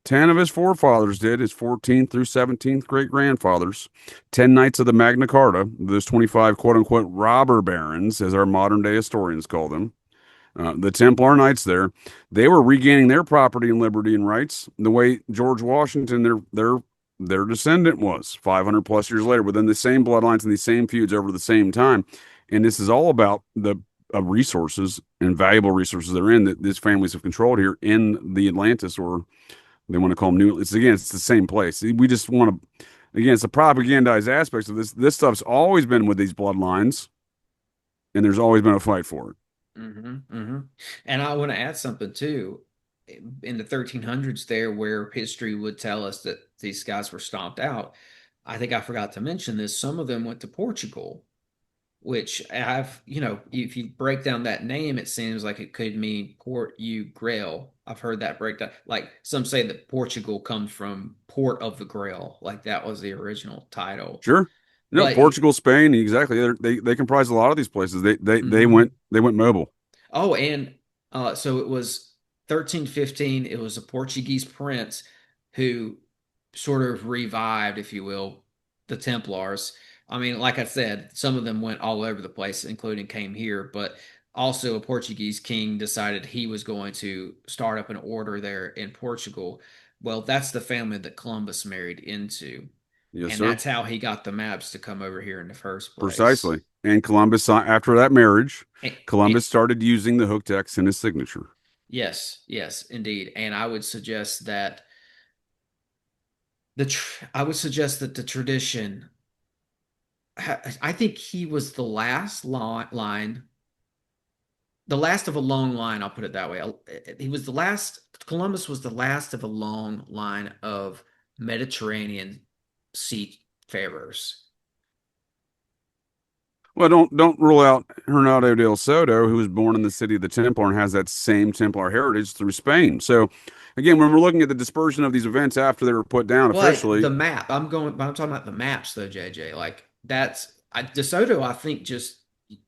10 of his forefathers did, his 14th through 17th great grandfathers, 10 knights of the Magna Carta, those 25 quote unquote robber barons, as our modern day historians call them, the Templar Knights there, they were regaining their property and liberty and rights the way George Washington, their descendant, was 500 plus years later, within the same bloodlines and these same feuds over the same time. And this is all about the resources and valuable resources they're in that these families have controlled here in the Atlantis, or they want to call them new. It's the same place. We just want to, again, it's the propagandized aspects of this. This stuff's always been with these bloodlines, and there's always been a fight for it. And I want to add something too. In the 1300s, there where history would tell us that these guys were stomped out, I think I forgot to mention this. Some of them went to Portugal, which if you break down that name, it seems like it could mean Port U Grail. I've heard that breakdown. Like some say that Portugal comes from Port of the Grail, like that was the original title. Sure. No, But Portugal, Spain, exactly. They comprise a lot of these places. They mhm. went mobile. Oh, and so it was 1315. It was a Portuguese prince who sort of revived, if you will, the Templars. I mean, like I said, some of them went all over the place, including came here, but also a Portuguese king decided he was going to start up an order there in Portugal. Well, that's the family that Columbus married into, Yes, and sir. that's how he got the maps to come over here in the first place. Precisely. And Columbus, after that marriage, And, Columbus started using the hooked X in his signature. yes, yes, indeed. And I would suggest that I would suggest that the tradition. I think he was the last line, the last of a long line. I'll put it that way. He was the last. Columbus was the last of a long line of Mediterranean seafarers. Well, don't rule out Hernando del Soto, who was born in the city of the Templar and has that same Templar heritage through Spain. So, again, when we're looking at the dispersion of these events after they were put down Well, like the officially, map. I'm talking about the maps though, JJ. Like DeSoto, I think just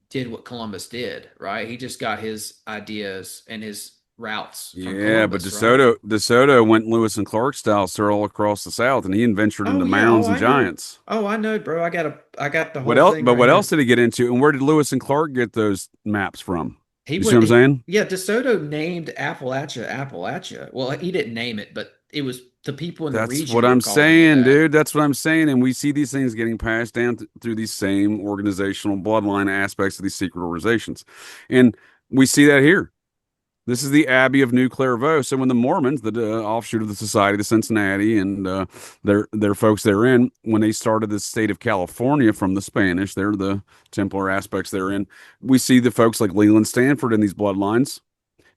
did what Columbus did, right? He just got his ideas and his routes from yeah, but Columbus, right? DeSoto went Lewis and Clark style, sir, all across the South, and he ventured Oh into yeah. Oh, mounds and I know. giants. Oh, I know, bro. I got the What whole else? thing But right what else here. did he get into? And where did Lewis and Clark get those maps from? He You see what went. I'm saying? Yeah, DeSoto named Appalachia Appalachia. Well, he didn't name it, but it was The people in the That's what region were I'm calling it saying, that. dude. That's what I'm saying. And we see these things getting passed down through these same organizational bloodline aspects of these secret organizations. And we see that here. This is the Abbey of New Clairvaux. So when the Mormons, the offshoot of the Society of Cincinnati, and their folks therein, when they started the state of California from the Spanish, they're the Templar aspects therein. We see the folks like Leland Stanford in these bloodlines.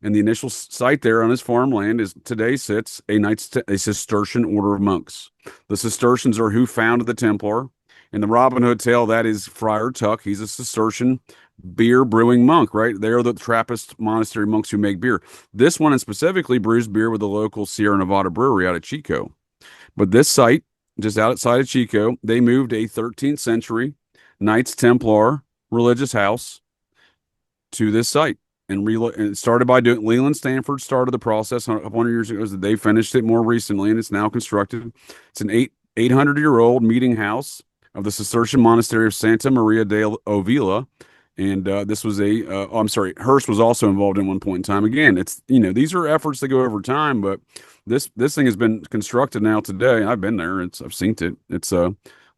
And the initial site there on his farmland is today sits a Cistercian order of monks. The Cistercians are who founded the Templar. In the Robin Hood tale, that is Friar Tuck. He's a Cistercian beer brewing monk, right? They are the Trappist monastery monks who make beer. This one, and specifically, brews beer with the local Sierra Nevada brewery out of Chico. But this site, just outside of Chico, they moved a 13th century Knights Templar religious house to this site. And it started by doing Leland Stanford started the process a couple hundred years ago. They finished it more recently, and it's now constructed. It's an 800-year-old meeting house of the Cistercian monastery of Santa Maria de Ovila. And this was I'm sorry, Hearst was also involved in one point in time. Again, it's these are efforts that go over time, but this thing has been constructed now today. I've been there. I've seen it. It's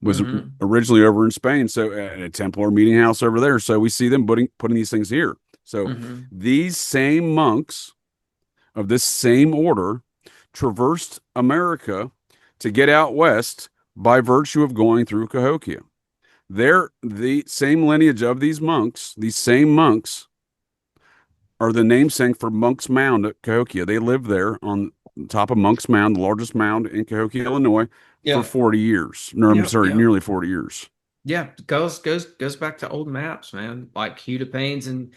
was Hmm. originally over in Spain, so at a Templar meeting house over there. So we see them putting these things here. So Hmm. these same monks of this same order traversed America to get out west by virtue of going through Cahokia. They're the same lineage of these monks. These same monks are the namesake for Monk's Mound at Cahokia. They lived there on top of Monk's Mound, the largest mound in Cahokia, Illinois, for Yeah. 40 years. No, I'm Yeah. sorry, Yeah. nearly 40 years. Yeah. Goes back to old maps, man. Like Hugh de Payne's and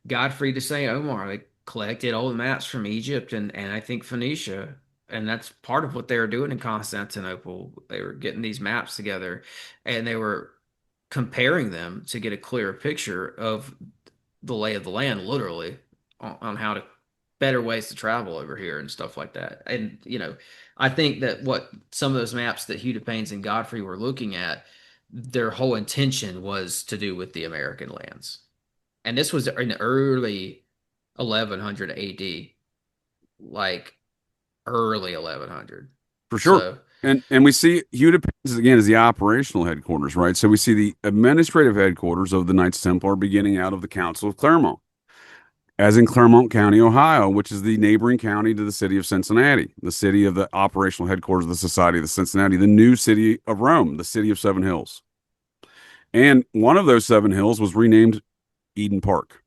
Godfrey de Saint Omar. They collected old maps from Egypt and I think Phoenicia. And that's part of what they were doing in Constantinople. They were getting these maps together and they were comparing them to get a clearer picture of the lay of the land, literally, on how to better ways to travel over here and stuff like that. And I think that what some of those maps that Hugh de Payne's and Godfrey were looking at, their whole intention was to do with the American lands. And this was in early 1100 AD, like early 1100. For sure. So, And we see Hugh Depends again as the operational headquarters, right? So we see the administrative headquarters of the Knights Templar beginning out of the Council of Claremont, as in Claremont County, Ohio, which is the neighboring county to the city of Cincinnati, the city of the operational headquarters of the Society of the Cincinnati, the new city of Rome, the city of Seven Hills. And one of those seven hills was renamed Eden Park.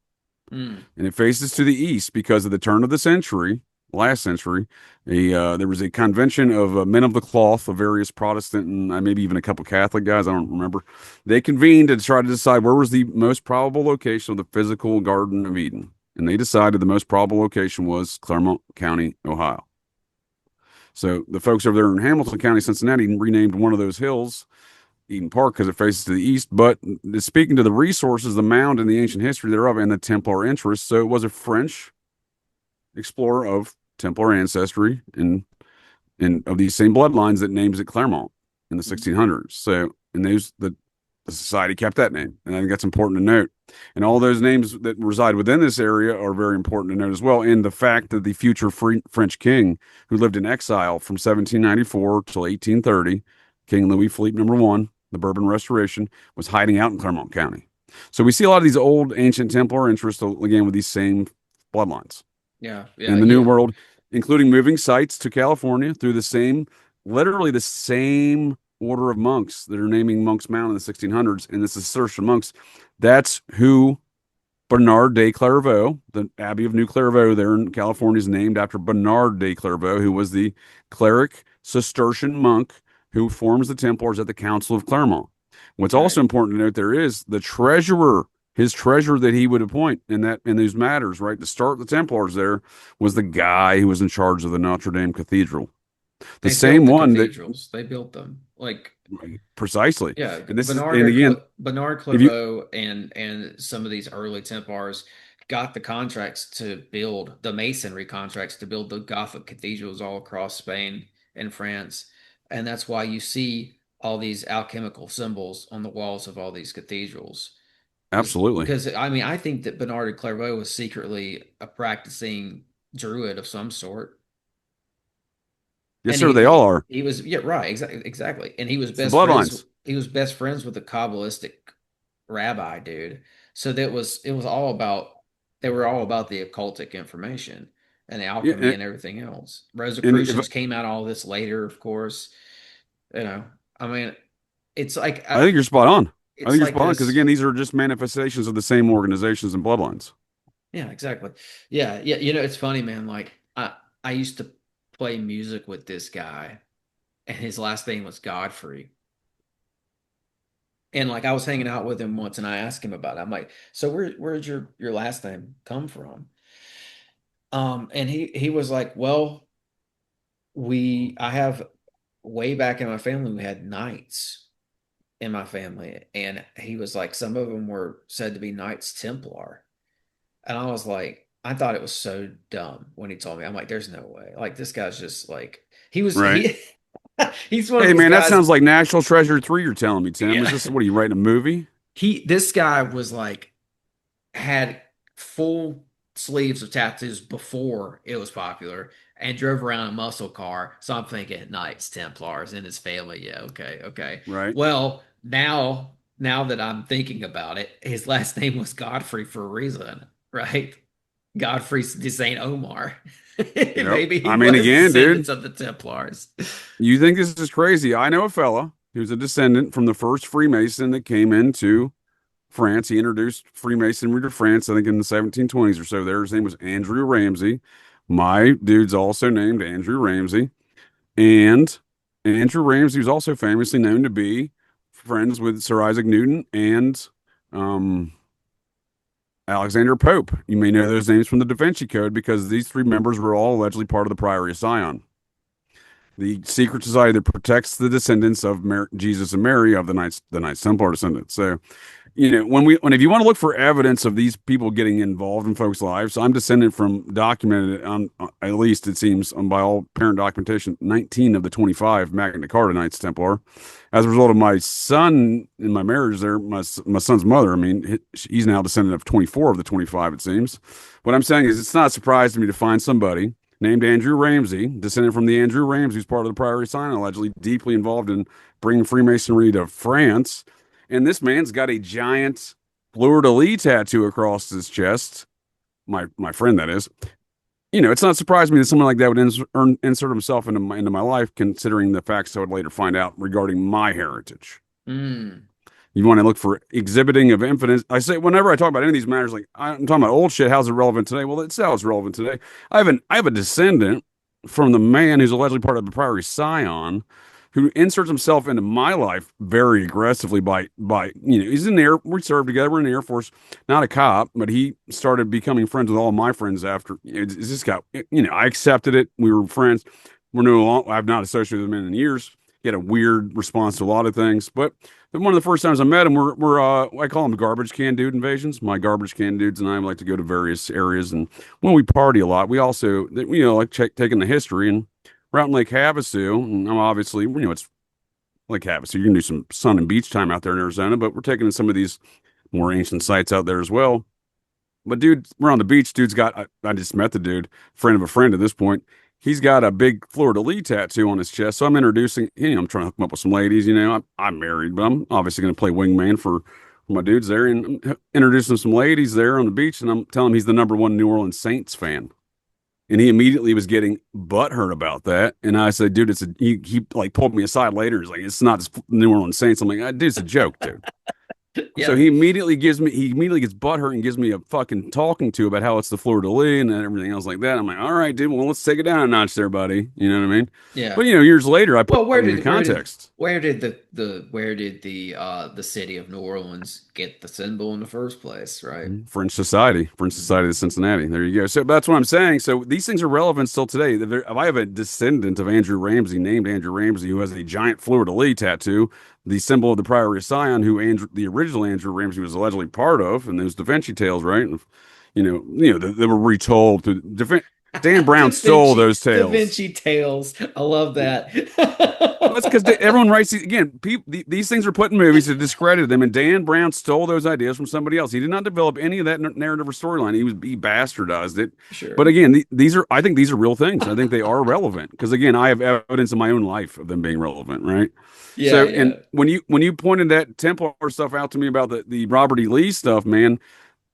mm, And it faces to the east because of the turn of the century, last century. There was a convention of men of the cloth of various Protestant and maybe even a couple Catholic guys. I don't remember. They convened to try to decide where was the most probable location of the physical Garden of Eden. And they decided the most probable location was Claremont County, Ohio. So the folks over there in Hamilton County, Cincinnati, renamed one of those hills Eden Park because it faces to the east. But speaking to the resources, the mound and the ancient history thereof, and the Templar interest, so it was a French explorer of Templar ancestry and of these same bloodlines that names it Claremont in the 1600s. So, and the society kept that name, and I think that's important to note. And all those names that reside within this area are very important to note as well. And the fact that the future French king, who lived in exile from 1794 till 1830, King Louis Philippe I, the Bourbon Restoration, was hiding out in Claremont County. So we see a lot of these old ancient Templar interests again with these same bloodlines yeah, yeah, in the New World, including moving sites to California through literally the same order of monks that are naming Monk's Mound in the 1600s, and this is Cistercian monks. That's who Bernard de Clairvaux, the Abbey of New Clairvaux there in California, is named after Bernard de Clairvaux, who was the cleric Cistercian monk who forms the Templars at the Council of Claremont. What's right. also important to note there is the treasurer, his treasurer that he would appoint in these matters, right? To start the Templars there was the guy who was in charge of the Notre Dame Cathedral. The They built same the one that cathedrals. They built them. Like, precisely. yeah, And this is, and again, Bernard if you Clairvaux and some of these early Templars got the contracts to build the masonry contracts to build the Gothic cathedrals all across Spain and France, and that's why you see all these alchemical symbols on the walls of all these cathedrals. Was absolutely. because I mean I think that Bernard de Clairvaux was secretly a practicing druid of some sort. Yes, And sir. They all are. he was, yeah, right, exactly. And he was It's the best friends. bloodlines. He was best friends with the Kabbalistic rabbi dude. So that was it was all about they were all about the occultic information and the Yeah, alchemy and everything else. and if Rosicrucians came out all this later, of course. You know, I mean, it's like I think you're spot on. I it's think you're like spot on because this. again, these are just manifestations of the same organizations and bloodlines. Yeah, exactly. Yeah, yeah. You know, it's funny, man. Like I used to play music with this guy, and his last name was Godfrey. And like I was hanging out with him once, and I asked him about it. I'm like, "So where'd your last name come from?" And he was like, "Well, I have way back in my family, we had knights in my family, and he was like, some of them were said to be Knights Templar." And I was like, I thought it was so dumb when he told me. I'm like, there's no way. Like this guy's just like Right. he he's one of Hey, those man, that guys. sounds like National Treasure 3 you're telling me, Tim. Is Yeah. this what are you writing a movie? This guy was like had full sleeves of tattoos before it was popular and drove around a muscle car. So I'm thinking Knights Templars in his family. Yeah, okay, okay. Right. Well, now that I'm thinking about it, his last name was Godfrey for a reason, right? Godfrey de Saint Omar. Yep. Maybe he I mean, was again, descendants dude, of the Templars. you think this is crazy. I know a fella who's a descendant from the first Freemason that came into France. He introduced Freemasonry to France, I think in the 1720s or so. There, his name was Andrew Ramsay. My dude's also named Andrew Ramsay. And Andrew Ramsay was also famously known to be friends with Sir Isaac Newton and um, Alexander Pope. You may know those names from the Da Vinci Code because these three members were all allegedly part of the Priory of Sion, the secret society that protects the descendants of Jesus and Mary of the Knights Templar descendants. So when if you want to look for evidence of these people getting involved in folks' lives, I'm descendant from documented on at least it seems by all parent documentation 19 of the 25 Magna Carta Knights Templar. As a result of my son in my marriage, there my son's mother. I mean, he's now descendant of 24 of the 25. It seems. What I'm saying is, it's not surprising to me to find somebody named Andrew Ramsay, descended from the Andrew Ramsay, who's part of the Priory Sign, allegedly deeply involved in bringing Freemasonry to France. And this man's got a giant fleur de lis tattoo across his chest. My friend, that is. It's not surprising me that someone like that would insert himself into my life, considering the facts I would later find out regarding my heritage. Mm. You want to look for exhibiting of infidence. I say whenever I talk about any of these matters, like I'm talking about old shit, how's it relevant today? Well, it's how it's relevant today. I have a descendant from the man who's allegedly part of the Priory Sion, who inserts himself into my life very aggressively by he's in the air. We served together. We're in the Air Force, not a cop, but he started becoming friends with all my friends after. It's this guy. I accepted it. We were friends. We're no long. I've not associated with him in years. He had a weird response to a lot of things, but one of the first times I met him, we're I call them garbage can dude invasions. My garbage can dudes and I like to go to various areas, and when we party a lot, we also like taking the history, and we're out in Lake Havasu, and I'm obviously it's Lake Havasu. You can do some sun and beach time out there in Arizona, but we're taking in some of these more ancient sites out there as well. But dude, we're on the beach. Dude's got I just met the dude, friend of a friend at this point. He's got a big fleur de lis tattoo on his chest. So I'm introducing, I'm trying to hook him up with some ladies. I'm married, but I'm obviously going to play wingman for my dudes there. And I'm introducing some ladies there on the beach. And I'm telling him he's the number one New Orleans Saints fan. And he immediately was getting butthurt about that. And I said, dude, he like pulled me aside later. He's like, it's not New Orleans Saints. I'm like, dude, it's a joke, dude. Yeah. So he immediately gets butthurt and gives me a fucking talking to about how it's the fleur de lis and everything else like that. I'm like, all right, dude, well, let's take it down a notch there, buddy. You know what I mean? Yeah. But years later, I put Well, it into context. where did the city of New Orleans get the symbol in the first place, right? French Society of Cincinnati. There you go. So that's what I'm saying. So these things are relevant still today. If I have a descendant of Andrew Ramsay named Andrew Ramsay who has a giant fleur de lis tattoo, the symbol of the Priory of Sion, the original Andrew Ramsay was allegedly part of, and those Da Vinci tales, right? And, they were retold through different. Dan Brown stole those Da tales. Vinci Tales. I love that. Well, that's because everyone writes these, again. These things are put in movies to discredit them, and Dan Brown stole those ideas from somebody else. He did not develop any of that narrative or storyline. He bastardized it. But Sure. again, these are I think these are real things. I think they are relevant because again, I have evidence in my own life of them being relevant, right? Yeah, So, and yeah. when you pointed that Templar stuff out to me about the Robert E. Lee stuff, man,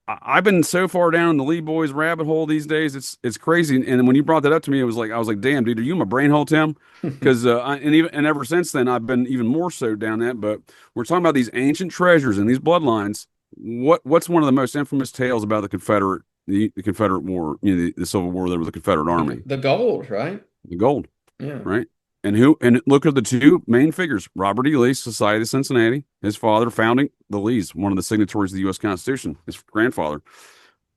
I've been so far down the Lee Boys rabbit hole these days. It's crazy. And when you brought that up to me, it was like I was like, "Damn, dude, are you in my brain hole, Tim?" Because and ever since then, I've been even more so down that. But we're talking about these ancient treasures and these bloodlines. What's one of the most infamous tales about the Confederate War? The Civil War there with the Confederate Army, The gold, right? the gold, Yeah. right? And look at the two main figures: Robert E. Lee, Society of Cincinnati, his father founding the Lees, one of the signatories of the U.S. Constitution, his grandfather.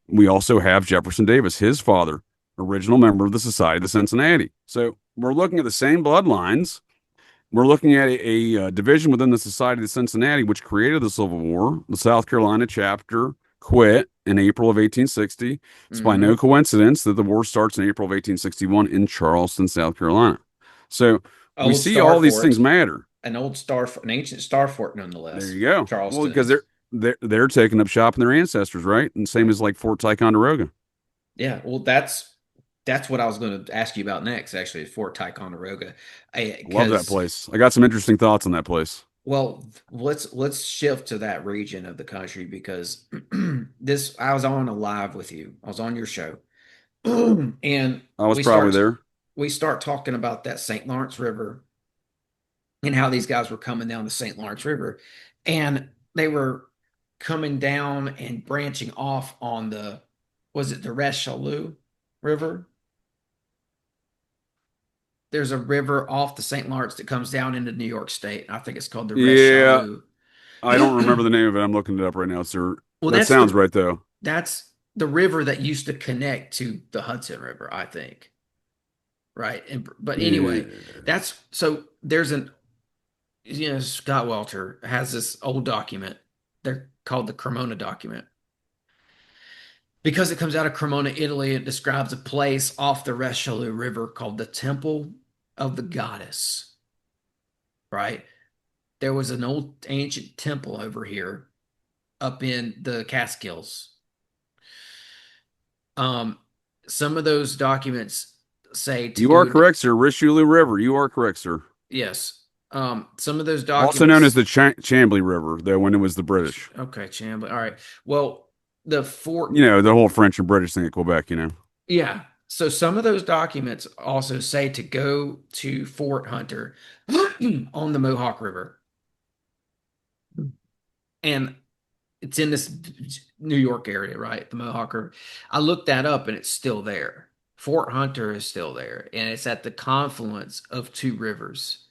We also have Jefferson Davis, his father, original member of the Society of Cincinnati. So we're looking at the same bloodlines. We're looking at a division within the Society of Cincinnati, which created the Civil War. The South Carolina chapter quit in April of 1860. It's by no Hmm. coincidence that the war starts in April of 1861 in Charleston, South Carolina. So we Old see Star all these things Fort. matter. An ancient star fort, There nonetheless. you go. Well, Charleston because is. they're taking up shop in their ancestors, right? And same Right. as like Fort Ticonderoga. Yeah. Well, that's what I was going to ask you about next. Actually, Fort Ticonderoga, Love that because place. I got some interesting thoughts on that place. well, let's shift to that region of the country because this I was on a live with you. I was on your show, and I was we probably start there. we start talking about that St. Lawrence River and how these guys were coming down the St. Lawrence River, and they were coming down and branching off on the was it the Richelieu River? There's a river off the St. Lawrence that comes down into New York State. I think it's called the Yeah, Richelieu. I don't remember the name of it. I'm looking it up right now, sir. Well, That sounds right though. that's the river that used to connect to the Hudson River, I think. Right. And but Yeah. anyway, that's so there's an Scott Welter has this old document. They're called the Cremona document. Because it comes out of Cremona, Italy, it describes a place off the Richelieu River called the Temple of the Goddess. Right? There was an old ancient temple over here up in the Catskills. Um, some of those documents say to You are go to, correct, sir. Richelieu River. You are correct, sir. yes. Some of those Also known as documents, the Chambly River, though, when it was the British. okay, Chambly. All right. Well, the fort, The whole French and British thing at Quebec. yeah. So some of those documents also say to go to Fort Hunter on the Mohawk River. And it's in this New York area, right? The Mohawk River. I looked that up and it's still there. Fort Hunter is still there, and it's at the confluence of two rivers.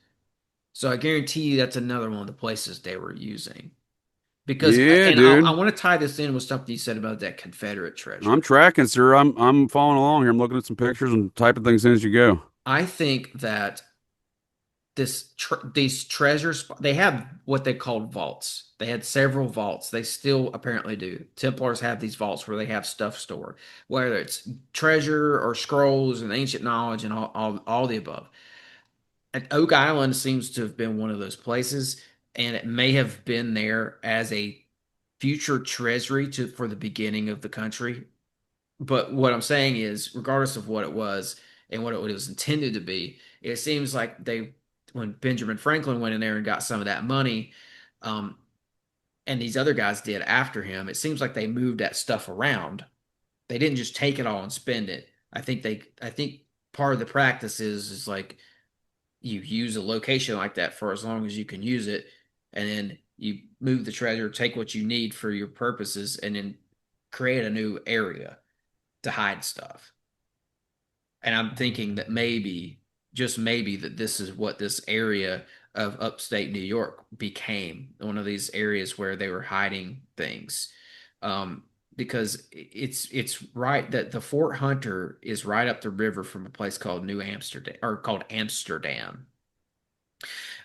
So I guarantee you that's another one of the places they were using. Because, Yeah, and I dude. want to tie this in with something you said about that Confederate I'm treasure. tracking, sir. I'm following along here. I'm looking at some pictures and typing things in as you go. I think that these treasures they have what they called vaults. They had several vaults. They still apparently do. Templars have these vaults where they have stuff stored, whether it's treasure or scrolls and ancient knowledge and all the above. And Oak Island seems to have been one of those places, and it may have been there as a future treasury for the beginning of the country. But what I'm saying is, regardless of what it was and what it was intended to be, it seems like when Benjamin Franklin went in there and got some of that money, um, and these other guys did after him, it seems like they moved that stuff around. They didn't just take it all and spend it. I think part of the practice is like you use a location like that for as long as you can use it, and then you move the treasure, take what you need for your purposes, and then create a new area to hide stuff. And I'm thinking that maybe, just maybe, that this is what this area of upstate New York became one of these areas where they were hiding things. Because it's right that the Fort Hunter is right up the river from a place called New Amsterdam or called Amsterdam.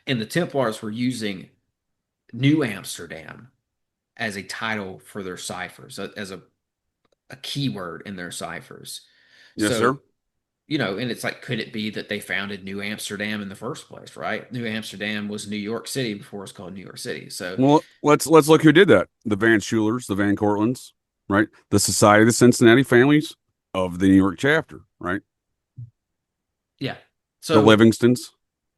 And the Templars were using New Amsterdam as a title for their ciphers, as a keyword in their ciphers. Yes, So sir. and it's like, could it be that they founded New Amsterdam in the first place, right? New Amsterdam was New York City before it was called New York City. So, Well, let's look who did that. The Van Schulers, the Van Cortlands, right? The Society of the Cincinnati Families of the New York chapter, right? yeah. The So, Livingstons.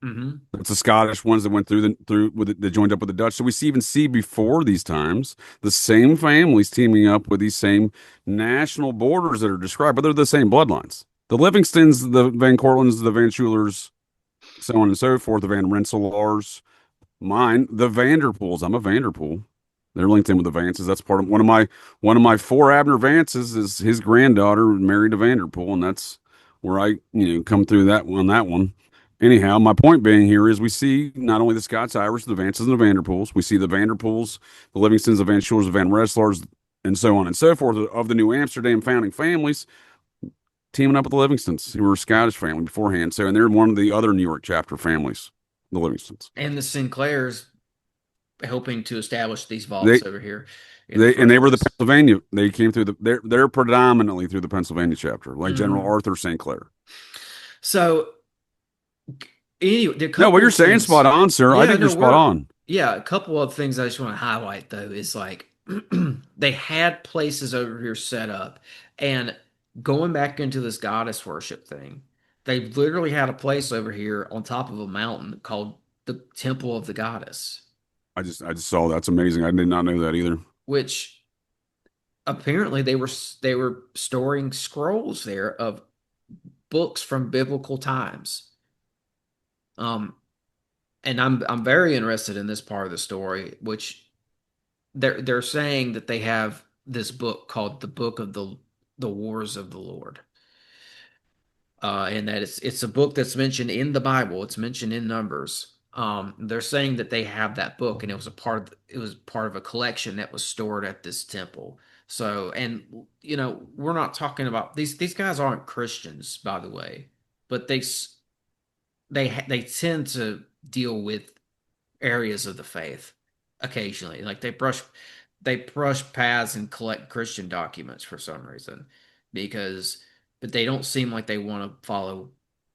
mhm. It's the Scottish ones that went through with it, that joined up with the Dutch. So we see before these times the same families teaming up with these same national borders that are described, but they're the same bloodlines. The Livingstons, the Van Cortlands, the Van Schulers, so on and so forth, the Van Rensselaers, mine, the Vanderpools. I'm a Vanderpool. They're linked in with the Vances. That's part of one of my four Abner Vances is his granddaughter married a Vanderpool, and that's where I come through that one. Anyhow, my point being here is we see not only the Scots Irish, the Vances and the Vanderpools, we see the Vanderpools, the Livingstons, the Van Schulers, the Van Rensselaers, and so on and so forth of the New Amsterdam founding families teaming up with the Livingstons, who were a Scottish family beforehand. So, and they're one of the other New York chapter families, the Livingstons. And the Sinclairs helping to establish these They vaults over here in the and first they were the place. Pennsylvania. They came through they're predominantly through the Pennsylvania chapter, like General Mhm. Arthur St. Clair. So, anyway, a No, what couple you're of saying things. spot on, sir. I Yeah, think you're no, spot on. a couple of things I just want to highlight though is like they had places over here set up, and going back into this goddess worship thing, they literally had a place over here on top of a mountain called the Temple of the Goddess, I just saw that's amazing. I did not know that either. which apparently they were storing scrolls there of books from biblical times. Um, and I'm very interested in this part of the story, which they're saying that they have this book called the Book of the Wars of the Lord, and that it's a book that's mentioned in the Bible. It's mentioned in Numbers. They're saying that they have that book, and it was part of a collection that was stored at this temple. So, and we're not talking about these guys aren't Christians, by the way, but they tend to deal with areas of the faith occasionally. Like they brush paths and collect Christian documents for some reason, but they don't seem like they want to follow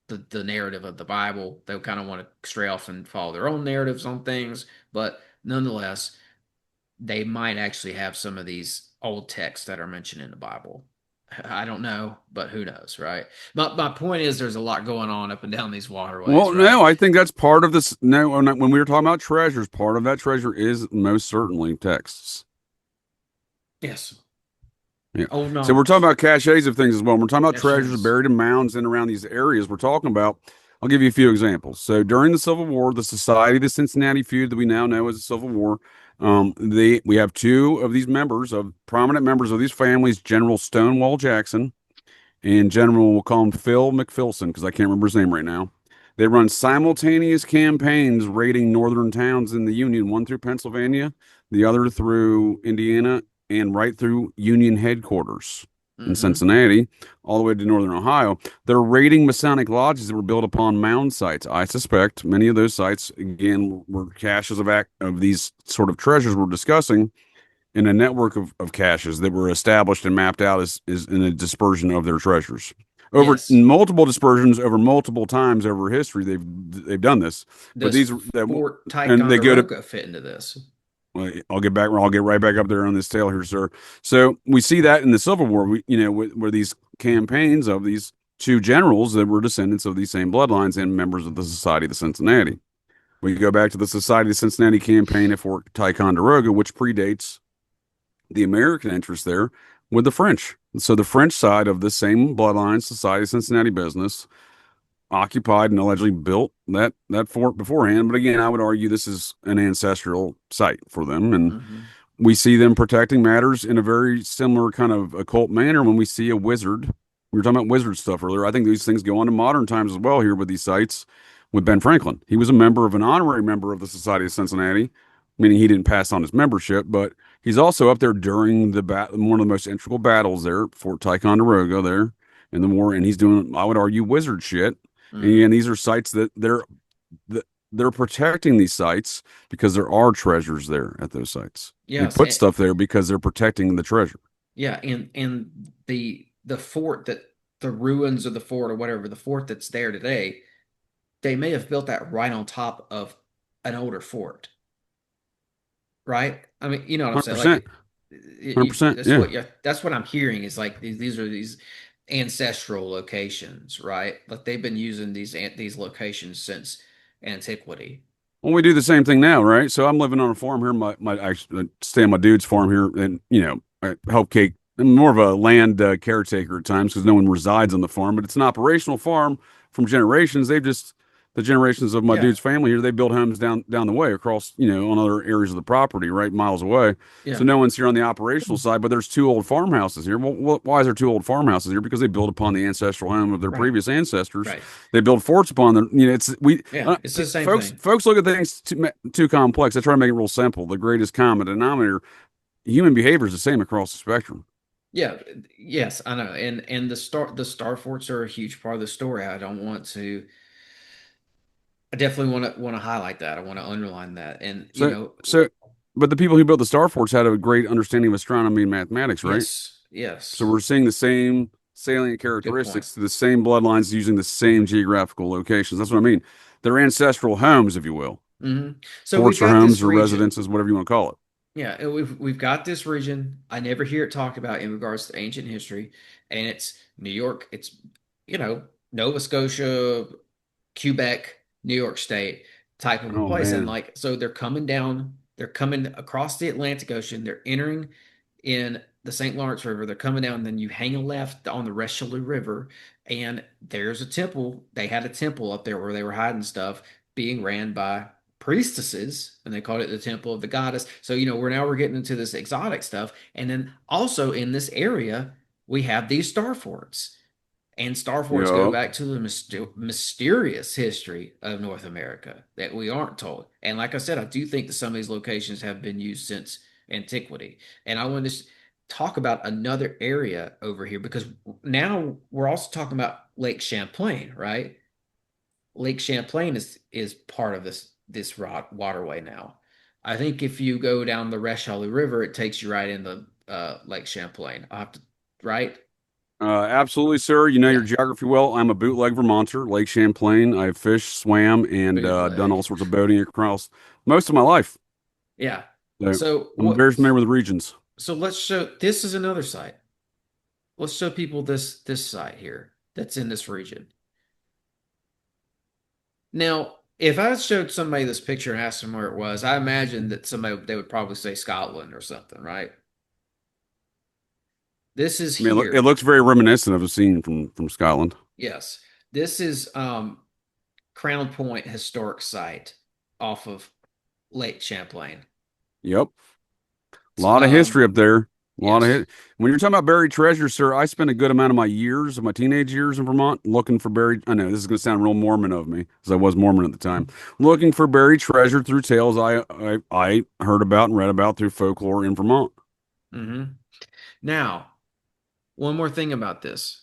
the narrative of the Bible. They kind of want to stray off and follow their own narratives on things, but nonetheless, they might actually have some of these old texts that are mentioned in the Bible. I don't know, but who knows, right? My point is, there's a lot going on up and down these waterways, Well, right? no, I think that's part of this. No, when we were talking about treasures, part of that treasure is most certainly texts. Yes, Yeah. old So we're talking knowledge. about caches of things as well. When we're talking about Yes, treasures yes. buried in mounds in around these areas. We're talking about. I'll give you a few examples. So during the Civil War, the Society, the Cincinnati feud that we now know as the Civil War, we have two of these prominent members of these families, General Stonewall Jackson and General, we'll call him Phil McPhilson because I can't remember his name right now. They run simultaneous campaigns raiding northern towns in the Union, one through Pennsylvania, the other through Indiana, and right through Union headquarters in Mm-hmm. Cincinnati, all the way to northern Ohio. They're raiding Masonic lodges that were built upon mound sites. I suspect many of those sites, again, were caches of these sort of treasures we're discussing in a network of caches that were established and mapped out as in a dispersion of their treasures. Over Yes. multiple dispersions over multiple times over history, they've done this. But Does Fort and they go to. Ticonderoga fit into this? Well, I'll get right back up there on this tail here, sir. So we see that in the Civil War, where these campaigns of these two generals that were descendants of these same bloodlines and members of the Society of the Cincinnati. We go back to the Society of Cincinnati campaign at Fort Ticonderoga, which predates the American interest there with the French. So the French side of the same bloodline, Society of Cincinnati business, occupied and allegedly built that fort beforehand. But again, I would argue this is an ancestral site for them. And Mm-hmm. we see them protecting matters in a very similar kind of occult manner when we see a wizard. We were talking about wizard stuff earlier. I think these things go on to modern times as well here with these sites with Ben Franklin. He was an honorary member of the Society of Cincinnati, meaning he didn't pass on his membership, but he's also up there during one of the most integral battles there, Fort Ticonderoga there in the war, and he's doing, I would argue, wizard shit. Mm-hmm. And again, these are sites that they're protecting these sites because there are treasures there at those sites. Yes. They put stuff there because they're protecting the treasure. Yeah, and the fort that the ruins of the fort or whatever, the fort that's there today, they may have built that right on top of an older fort, right? I mean, you know what I'm saying? 100%. Like, 100%. that's Yeah. what that's what I'm hearing is like these are these ancestral locations, right? Like they've been using these locations since antiquity. Well, we do the same thing now, right? So I'm living on a farm here. I stay on my dude's farm here, and I help cake. I'm more of a land caretaker at times because no one resides on the farm, but it's an operational farm from generations. They've just the generations of my Yeah, dude's family here. They build homes down the way across, on other areas of the property, right, miles away. So yeah, no one's here on the operational side, but there's two old farmhouses here. Well, why is there two old farmhouses here? Because they built upon the ancestral home of their right, previous ancestors. right. They build forts upon them. It's we Yeah, it's the same folks thing. folks look at things too complex. I try to make it real simple. The greatest common denominator, human behavior is the same across the spectrum. Yeah, yes, I know. And the star forts are a huge part of the story. I definitely want to highlight that. I want to underline that. And So so, but the people who built the star forts had a great understanding of astronomy and mathematics, right? yes, So yes. we're seeing the same salient Good point. characteristics to the same bloodlines using the same geographical locations. That's what I mean. They're ancestral homes, if you will. So we've Forts or got homes this or region. residences, whatever you want to call it. Yeah, and we've got this region. I never hear it talked about in regards to ancient history, and it's New York. It's Nova Scotia, Quebec, New York State type of a Oh place. And man. like, so they're coming down, they're coming across the Atlantic Ocean, they're entering in the St. Lawrence River, they're coming down, and then you hang a left on the Richelieu River, and there's a temple. They had a temple up there where they were hiding stuff being ran by priestesses, and they called it the Temple of the Goddess. So, we're getting into this exotic stuff. And then also in this area, we have these star forts. And star forts go Yup. back to the mysterious history of North America that we aren't told. And like I said, I do think that some of these locations have been used since antiquity. And I want to talk about another area over here because now we're also talking about Lake Champlain, right? Lake Champlain is part of this waterway now. I think if you go down the Richelieu River, it takes you right into Lake Champlain. I have to, right? Absolutely, sir. You know your Yeah, geography well. I'm a bootleg Vermonter, Lake Champlain. I've fished, swam, and done all bootleg. sorts of boating across most of my life. Yeah. So So I'm what? very familiar with the regions. So let's show. This is another site. Let's show people this site here that's in this region. Now, if I showed somebody this picture and asked them where it was, I imagine that somebody they would probably say Scotland or something, right? This is I mean, it here. looks very reminiscent of a scene from Scotland. Yes. This is Crown Point historic site off of Lake Champlain. Yep, a It's, lot of history up there. A lot of yes. hit. When you're talking about buried treasure, sir, I spent a good amount of my teenage years in Vermont, looking for buried. I know this is going to sound real Mormon of me, because I was Mormon at the time, looking for buried treasure through tales I heard about and read about through folklore in Vermont. hmm Now, one more thing about this.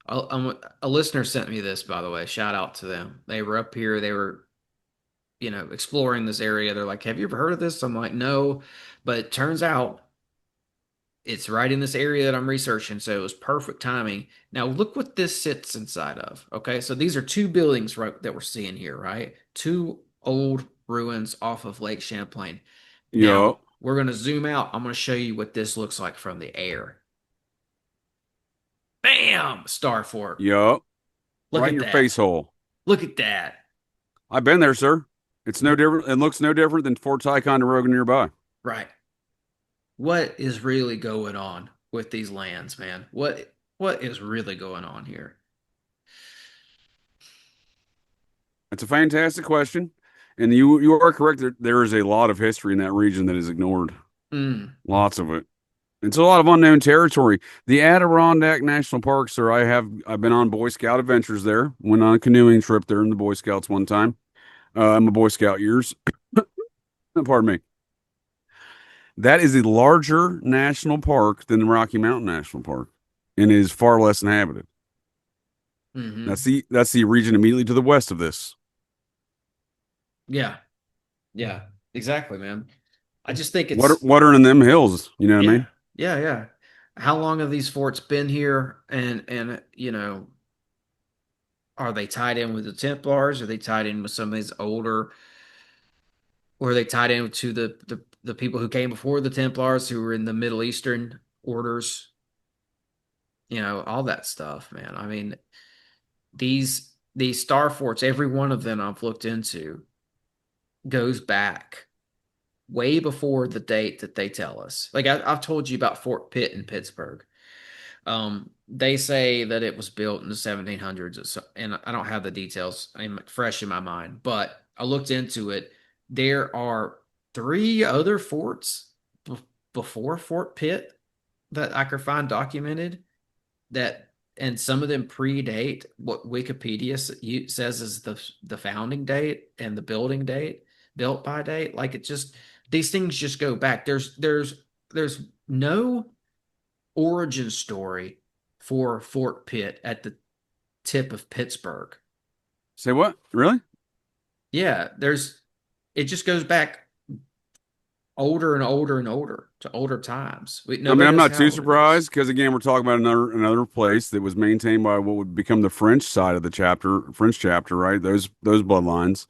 A listener sent me this, by the way. Shout out to them. They were up here. They were, exploring this area. They're like, "Have you ever heard of this?" I'm like, "No," but it turns out it's right in this area that I'm researching. So it was perfect timing. Now look what this sits inside of. Okay, so these are two buildings right that we're seeing here, right? Two old ruins off of Lake Champlain. Now Yup, we're gonna zoom out. I'm gonna show you what this looks like from the air. Bam! Star Fort. yup, Look right in at your that. face hole. Look at that. I've been there, sir. It's no different. It looks no different than Fort Ticonderoga nearby. Right. What is really going on with these lands, man? What is really going on here? It's a fantastic question, and you are correct. There is a lot of history in that region that is ignored. Mm, Lots of it. It's a lot of unknown territory. The Adirondack National Park, sir. I've been on Boy Scout adventures there. Went on a canoeing trip there in the Boy Scouts one time. In my Boy Scout years. Pardon me. That is a larger national park than the Rocky Mountain National Park, and is far less inhabited. hmm That's the region immediately to the west of this. Yeah. Yeah. Exactly, man. I just think What it's what are in them hills? You know what I yeah. mean? Yeah, yeah. how long have these forts been here? And are they tied in with the Templars? Are they tied in with some of these older, or are they tied in to the people who came before the Templars who were in the Middle Eastern orders? All that stuff, man. I mean, these star forts, every one of them I've looked into goes back way before the date that they tell us. Like I've told you about Fort Pitt in Pittsburgh. They say that it was built in the 1700s, and I don't have the details fresh in my mind, but I looked into it. There are three other forts before Fort Pitt that I could find documented that, and some of them predate what Wikipedia says is the founding date and the building date, built by date. Like it just these things just go back. There's no origin story for Fort Pitt at the tip of Pittsburgh. Say what? Really? Yeah, it just goes back older and older and older to older times. I mean, Nobody I'm knows not how too old it is. surprised because again, we're talking about another place that was maintained by what would become the French side of the French chapter, right? Those bloodlines,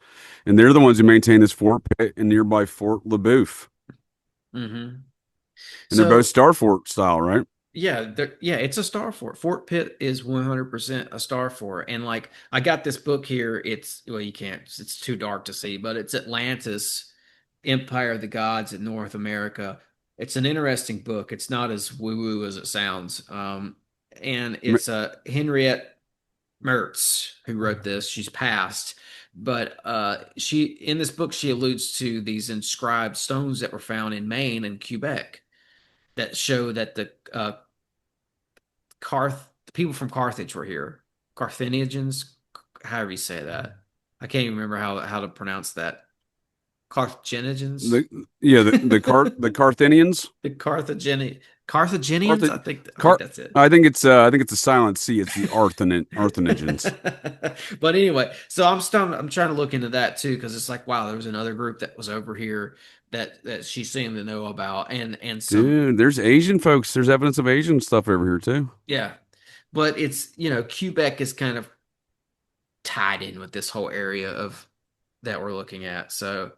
and they're the ones who maintain this Fort Pitt and nearby Fort Le Boeuf, Mm-hmm. and they're both So Star Fort style, right? yeah, it's a star fort. Fort Pitt is 100% a star fort. And like I got this book here. It's well, you can't. It's too dark to see, but it's Atlantis, Empire of the Gods in North America. It's an interesting book. It's not as woo woo as it sounds. And M- it's Henriette Mertz who wrote this. She's passed, but she in this book she alludes to these inscribed stones that were found in Maine and Quebec that show that the people from Carthage were here. Carthaginians, however you say that. I can't even remember how to pronounce that. Carthaginians? The yeah, the Carthenians, The Carthaginians? Carth, I think Car. that's it. I think it's a silent C. It's the Arthenians. But anyway, so I'm stunned. I'm trying to look into that too because it's like, wow, there was another group that was over here that she seemed to know about, and some, Dude, there's Asian folks. There's evidence of Asian stuff over here too. yeah. But it's Quebec is kind of tied in with this whole area of that we're looking at. So,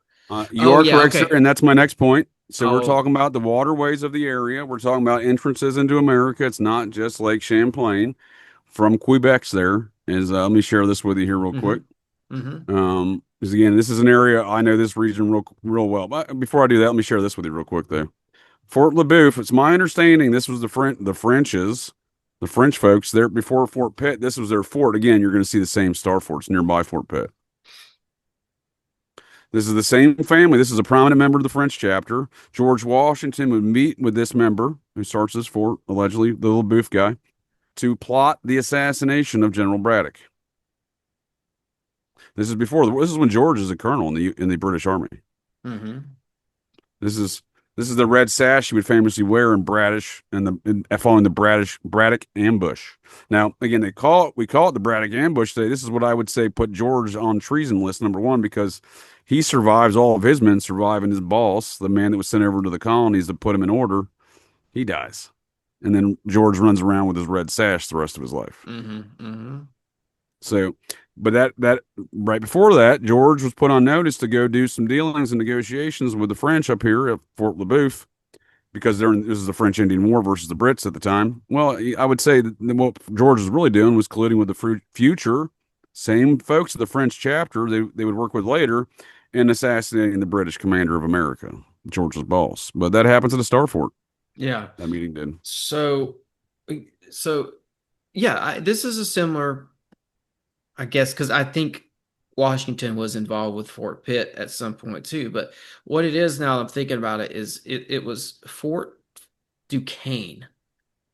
You oh are yeah, correct, sir, okay. and that's my next point. So we're Oh, talking about the waterways of the area. We're talking about entrances into America. It's not just Lake Champlain. From Quebec's there is. Let me share this with you here real quick. mm-hmm, mm-hmm, Because again, this is an area I know this region real well. But before I do that, let me share this with you real quick though. Fort Le Boeuf. It's my understanding this was the French folks there before Fort Pitt. This was their fort. Again, you're going to see the same star forts nearby Fort Pitt. This is the same family. This is a prominent member of the French chapter. George Washington would meet with this member who starts this fort, allegedly the little booth guy, to plot the assassination of General Braddock. This is when George is a colonel in the British Army. mm-hmm. This is this is the red sash he would famously wear in following the Braddock ambush. Now, again, we call it the Braddock ambush today. This is what I would say put George on treason list number one because he survives. All of his men survive, and his boss, the man that was sent over to the colonies to put him in order, he dies, and then George runs around with his red sash the rest of his life. Mm-hmm. Mm-hmm. So, but that right before that, George was put on notice to go do some dealings and negotiations with the French up here at Fort Le Boeuf because this is the French Indian War versus the Brits at the time. Well, I would say that what George was really doing was colluding with the future same folks at the French chapter they would work with later in assassinating the British commander of America, George's boss. But that happens at a Star Fort. Yeah. That meeting did. So, so yeah, this is a similar, I guess, because I think Washington was involved with Fort Pitt at some point too. But what it is now, I'm thinking about it, is it was Fort Duquesne,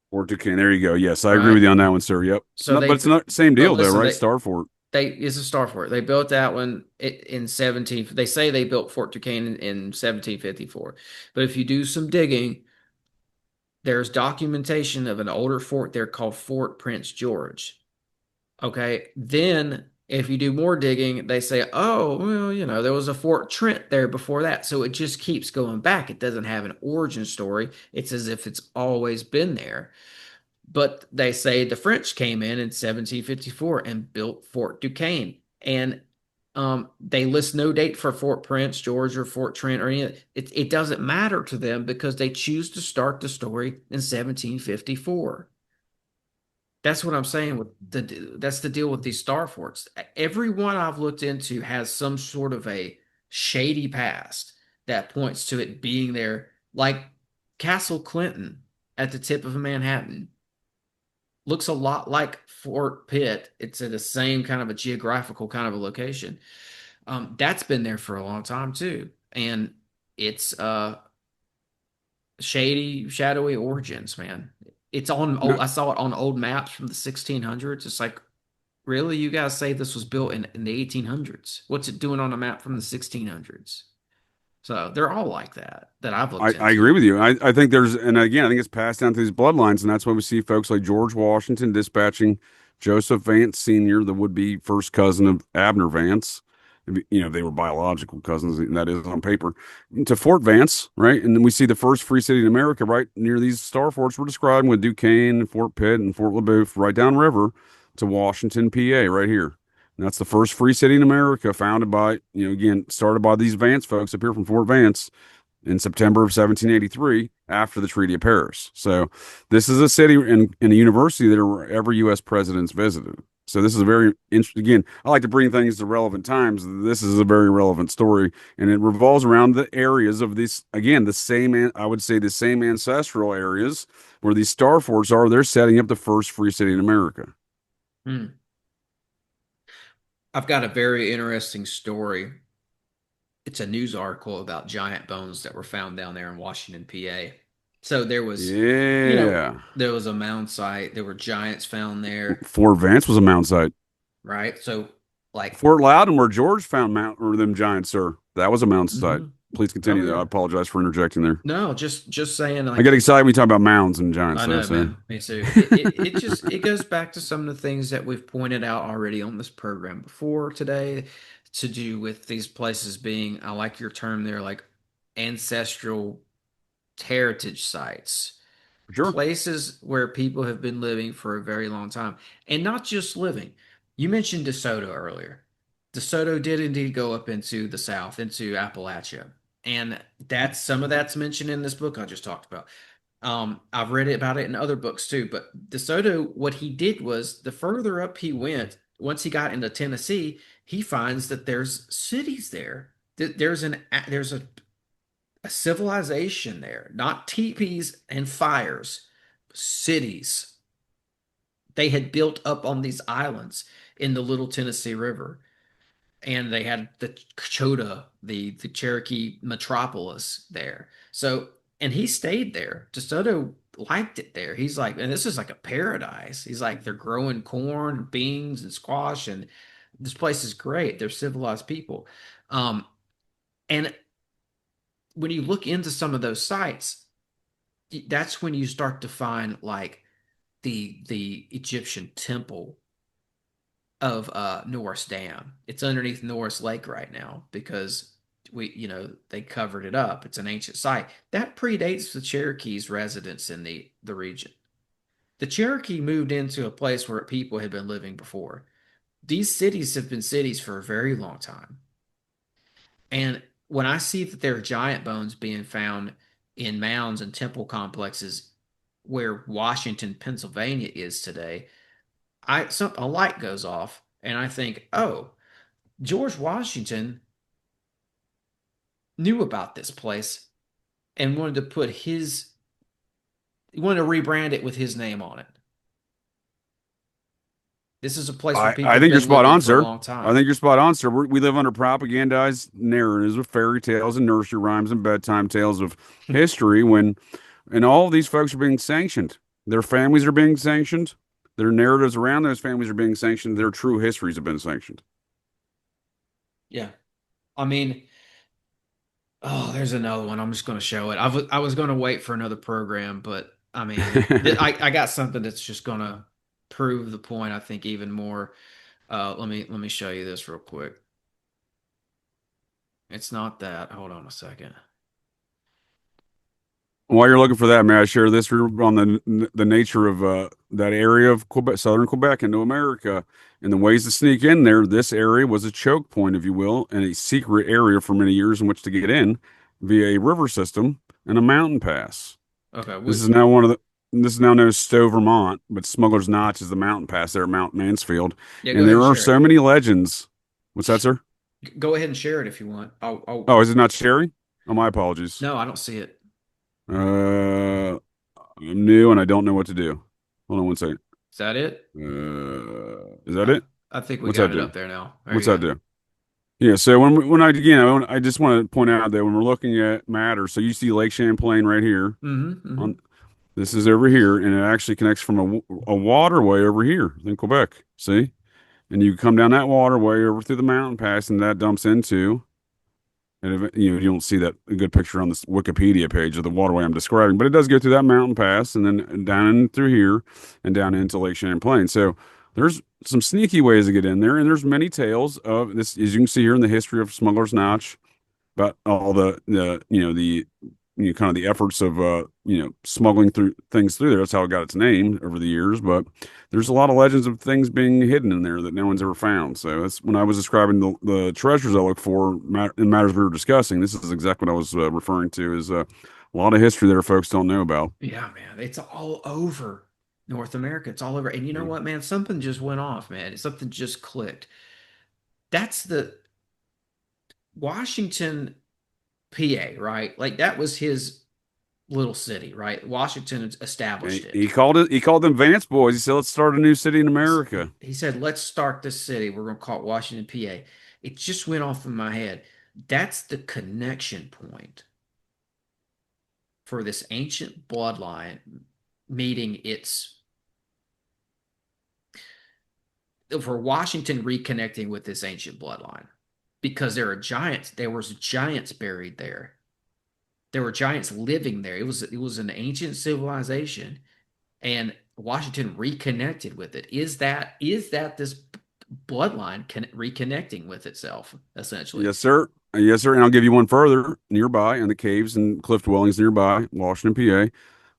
Fort Duquesne. There you go. Yes, I agree right? with you on that one, sir. Yep. So But it's not same but deal though, listen, right? Star Fort. they it's a star fort. They built that one in 17. They say they built Fort Duquesne in 1754, but if you do some digging, there's documentation of an older fort there called Fort Prince George. Okay, then If you do more digging, they say, oh, well, there was a Fort Trent there before that. So it just keeps going back. It doesn't have an origin story. It's as if it's always been there. But they say the French came in 1754 and built Fort Duquesne. And they list no date for Fort Prince, George, or Fort Trent or any of it. It doesn't matter to them because they choose to start the story in 1754. That's what I'm saying with that's the deal with these star forts. Every one I've looked into has some sort of a shady past that points to it being there, like Castle Clinton at the tip of Manhattan. Looks a lot like Fort Pitt. It's at the same kind of a geographical kind of a location. That's been there for a long time too, and it's shady, shadowy origins, man. It's on. No, I saw it on old maps from the 1600s. It's like, really, you guys say this was built in the 1800s? What's it doing on a map from the 1600s? So they're all like that I've looked I agree into. with you. I think there's, and again, I think it's passed down through these bloodlines, and that's why we see folks like George Washington dispatching Joseph Vance Sr., the would-be first cousin of Abner Vance. They were biological cousins, and that is on paper, to Fort Vance, right? And then we see the first free city in America right near these star forts we're describing with Duquesne, Fort Pitt, and Fort LeBoeuf, right downriver to Washington, PA, right here. And that's the first free city in America, founded by, again, started by these Vance folks up here from Fort Vance in September of 1783 after the Treaty of Paris. So this is a city and a university that every U.S. president's visited. So this is a very interesting. Again, I like to bring things to relevant times. This is a very relevant story, and it revolves around the areas of this. Again, the same. I would say the same ancestral areas where these star forts are. They're setting up the first free city in America. Hmm. I've got a very interesting story. It's a news article about giant bones that were found down there in Washington, PA. So Yeah, there was a mound site. There were giants found there, Fort Vance was a mound site. right? So, like, Fort Loudon, where George found Mount or them giants, sir. That was a mound site. mhm. Please Oh continue though. I yeah, apologize for interjecting there. no, just saying, I like, get excited when we talk about mounds and giants I though, know, so man. Me too. It goes back to some of the things that we've pointed out already on this program before today, to do with these places being, I like your term there, like ancestral heritage sites, for sure. places where people have been living for a very long time, and not just living. You mentioned DeSoto earlier. DeSoto did indeed go up into the South, into Appalachia, and that's some of that's mentioned in this book I just talked about. I've read about it in other books too, but DeSoto, what he did was the further up he went, once he got into Tennessee, he finds that there's cities there. There's a civilization there, not teepees and fires, cities. They had built up on these islands in the Little Tennessee River, and they had the Chota, the Cherokee metropolis there. So, and he stayed there. DeSoto liked it there. He's like, and this is like a paradise. He's like, they're growing corn, beans, and squash, and this place is great. They're civilized people. Um, and when you look into some of those sites, that's when you start to find like the Egyptian temple of Norris Dam. It's underneath Norris Lake right now because they covered it up. It's an ancient site that predates the Cherokees' residence in the region. The Cherokee moved into a place where people had been living before. These cities have been cities for a very long time. And when I see that there are giant bones being found in mounds and temple complexes where Washington, Pennsylvania is today, a light goes off and I think, oh, George Washington knew about this place and wanted to he wanted to rebrand it with his name on it. This is a place where people I have think you're been spot living on, for a sir. long I time. think you're spot on, sir. We live under propagandized narratives of fairy tales and nursery rhymes and bedtime tales of history and all of these folks are being sanctioned. Their families are being sanctioned. Their narratives around those families are being sanctioned. Their true histories have been sanctioned. Yeah. I mean, oh, there's another one. I'm just going to show it. I was going to wait for another program, but I mean, I got something that's just going to prove the point, I think, even more. Let me show you this real quick. It's not that. Hold on a second. While you're looking for that, may I share this on the nature of that area of Quebec, southern Quebec into America, and the ways to sneak in there? This area was a choke point, if you will, and a secret area for many years in which to get in via a river system and a mountain pass. Okay, This is now one of the This is now known as Stowe, Vermont, but Smuggler's Notch is the mountain pass there at Mount Mansfield, yeah, go and ahead there and are share so it. many legends. What's that, sir? Go ahead and share it if you want. Oh, is it not sharing? Oh, my apologies. No, I don't see it. I'm new and I don't know what to do. Hold on one second. Is that it? Is that I, it? I think we What's got that it do? up there now. There What's you that go. do? Yeah. So when I again, I just want to point out that when we're looking at matter, so you see Lake Champlain right here. Mm-hmm. Mm-hmm. On This is over here, and it actually connects from a waterway over here in Quebec. See, and you come down that waterway over through the mountain pass, and that dumps into. And you don't see that a good picture on this Wikipedia page of the waterway I'm describing, but it does go through that mountain pass and then down in through here and down into Lake Champlain. So there's some sneaky ways to get in there, and there's many tales of this, as you can see here in the history of Smuggler's Notch, about all the kind of the efforts of smuggling through things through there. That's how it got its name over the years. But there's a lot of legends of things being hidden in there that no one's ever found. So that's when I was describing the treasures I look for in matters we were discussing. This is exactly what I was referring to. Is a lot of history there folks don't know about. Yeah, man. It's all over North America. It's all over. And you know Yeah. what, man? Something just went off, man. Something just clicked. That's the Washington, PA, right? Like that was his little city, right? Washington established He it. called it. He called them Vance boys. He said, "Let's start a new city in America." He said, let's start this city. We're going to call it Washington, PA. It just went off in my head. That's the connection point for this ancient bloodline meeting its, for Washington reconnecting with this ancient bloodline because there was giants buried there. There were giants living there. It was an ancient civilization and Washington reconnected with it. Is that this bloodline reconnecting with itself essentially? Yes, sir. Yes, sir. And I'll give you one further nearby in the caves and cliff dwellings nearby, Washington, PA,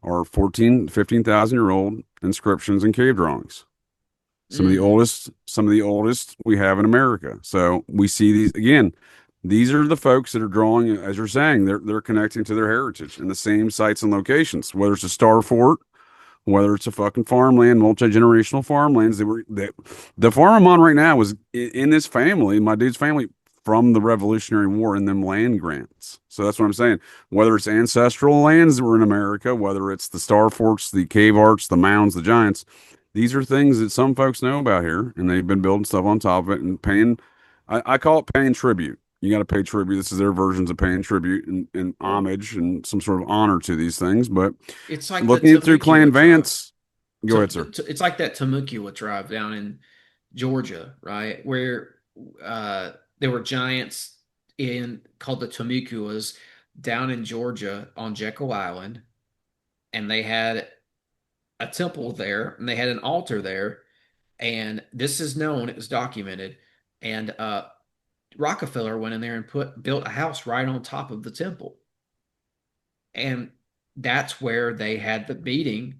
are 15,000-year-old inscriptions and cave drawings. Mm. Some of the oldest we have in America. So we see these again. These are the folks that are drawing, as you're saying, they're connecting to their heritage in the same sites and locations, whether it's a star fort, whether it's a fucking farmland, multi-generational farmlands. The farm I'm on right now was in this family, my dude's family, from the Revolutionary War and them land grants. So that's what I'm saying. Whether it's ancestral lands that were in America, whether it's the star forts, the cave arts, the mounds, the giants, these are things that some folks know about here, and they've been building stuff on top of it and paying. I call it paying tribute. You got to pay tribute. This is their versions of paying tribute and homage and some sort of honor to these things. But It's like the looking at through Clan Temecula tribe. Vance, go ahead, sir. It's like that Temecula tribe down in Georgia, right? Where there were giants in called the Temecula's down in Georgia on Jekyll Island, and they had a temple there, and they had an altar there, and this is known, it was documented, and Rockefeller went in there and built a house right on top of the temple, and that's where they had the meeting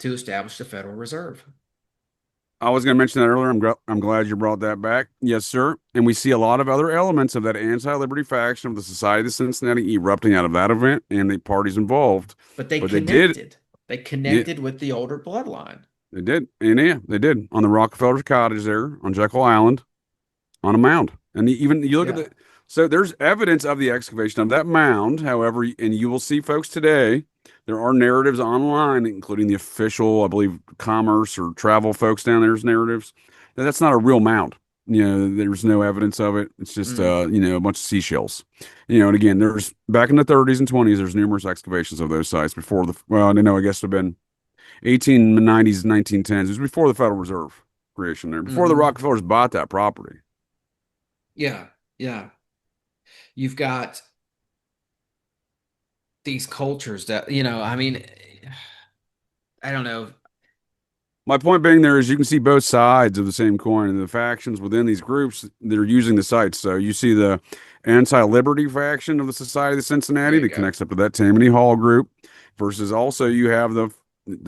to establish the Federal Reserve. I was going to mention that earlier. I'm glad you brought that back. Yes, sir. And we see a lot of other elements of that anti-liberty faction of the Society of Cincinnati erupting out of that event and the parties involved. But they But they did, connected. They yeah, connected with the older bloodline. they did, and yeah, they did on the Rockefeller's cottage there on Jekyll Island on a mound. And even you look at Yeah. so there's evidence of the excavation of that mound. However, and you will see folks today, there are narratives online, including the official, I believe, commerce or travel folks down there's narratives. That's not a real mound. There's no evidence of it. It's just, Mm. a bunch of seashells. And again, there's back in the 30s and 20s, there's numerous excavations of those sites before I don't know, I guess it would have been 1890s, 1910s. It was before the Federal Reserve creation there, before the Hmm. Rockefellers bought that property. Yeah. Yeah. You've got these cultures that, I mean, I don't know. My point being there is you can see both sides of the same coin, and the factions within these groups that are using the sites. So you see the anti-liberty faction of the Society of There Cincinnati you that go. connects up to that Tammany Hall group, versus also you have the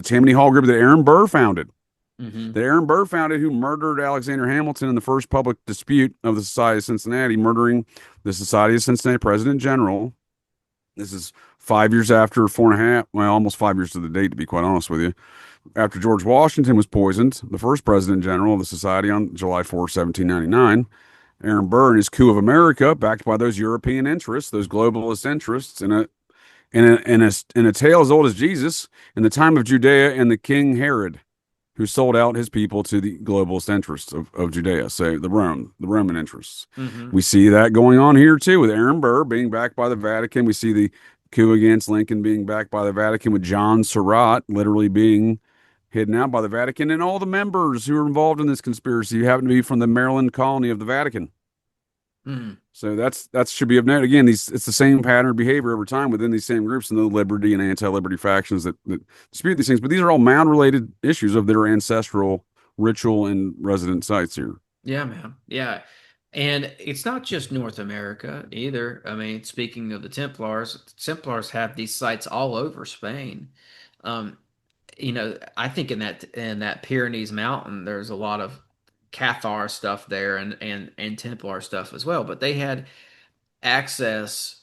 Tammany Hall group that Aaron Burr founded. Hmm. That Aaron Burr founded, who murdered Alexander Hamilton in the first public dispute of the Society of Cincinnati, murdering the Society of Cincinnati President General. This is 5 years after, 4.5, well, almost 5 years to the date, to be quite honest with you, after George Washington was poisoned, the first President General of the Society on July 4th, 1799. Aaron Burr and his coup of America, backed by those European interests, those globalist interests, in a tale as old as Jesus, in the time of Judea and the King Herod, who sold out his people to the globalist interests of Judea, so the Roman interests. Hmm. We see that going on here too, with Aaron Burr being backed by the Vatican. We see the coup against Lincoln being backed by the Vatican, with John Surratt literally being hidden out by the Vatican, and all the members who are involved in this conspiracy happen to be from the Maryland colony of the Vatican. Hmm. So that should be of note. Again, it's the same pattern of behavior over time within these same groups and the liberty and anti-liberty factions that dispute these things. But these are all mound-related issues of their ancestral ritual and resident sites here. Yeah, man. Yeah. And it's not just North America either. I mean, speaking of the Templars have these sites all over Spain. Um, I think in that Pyrenees mountain, there's a lot of Cathar stuff there and Templar stuff as well. But they had access.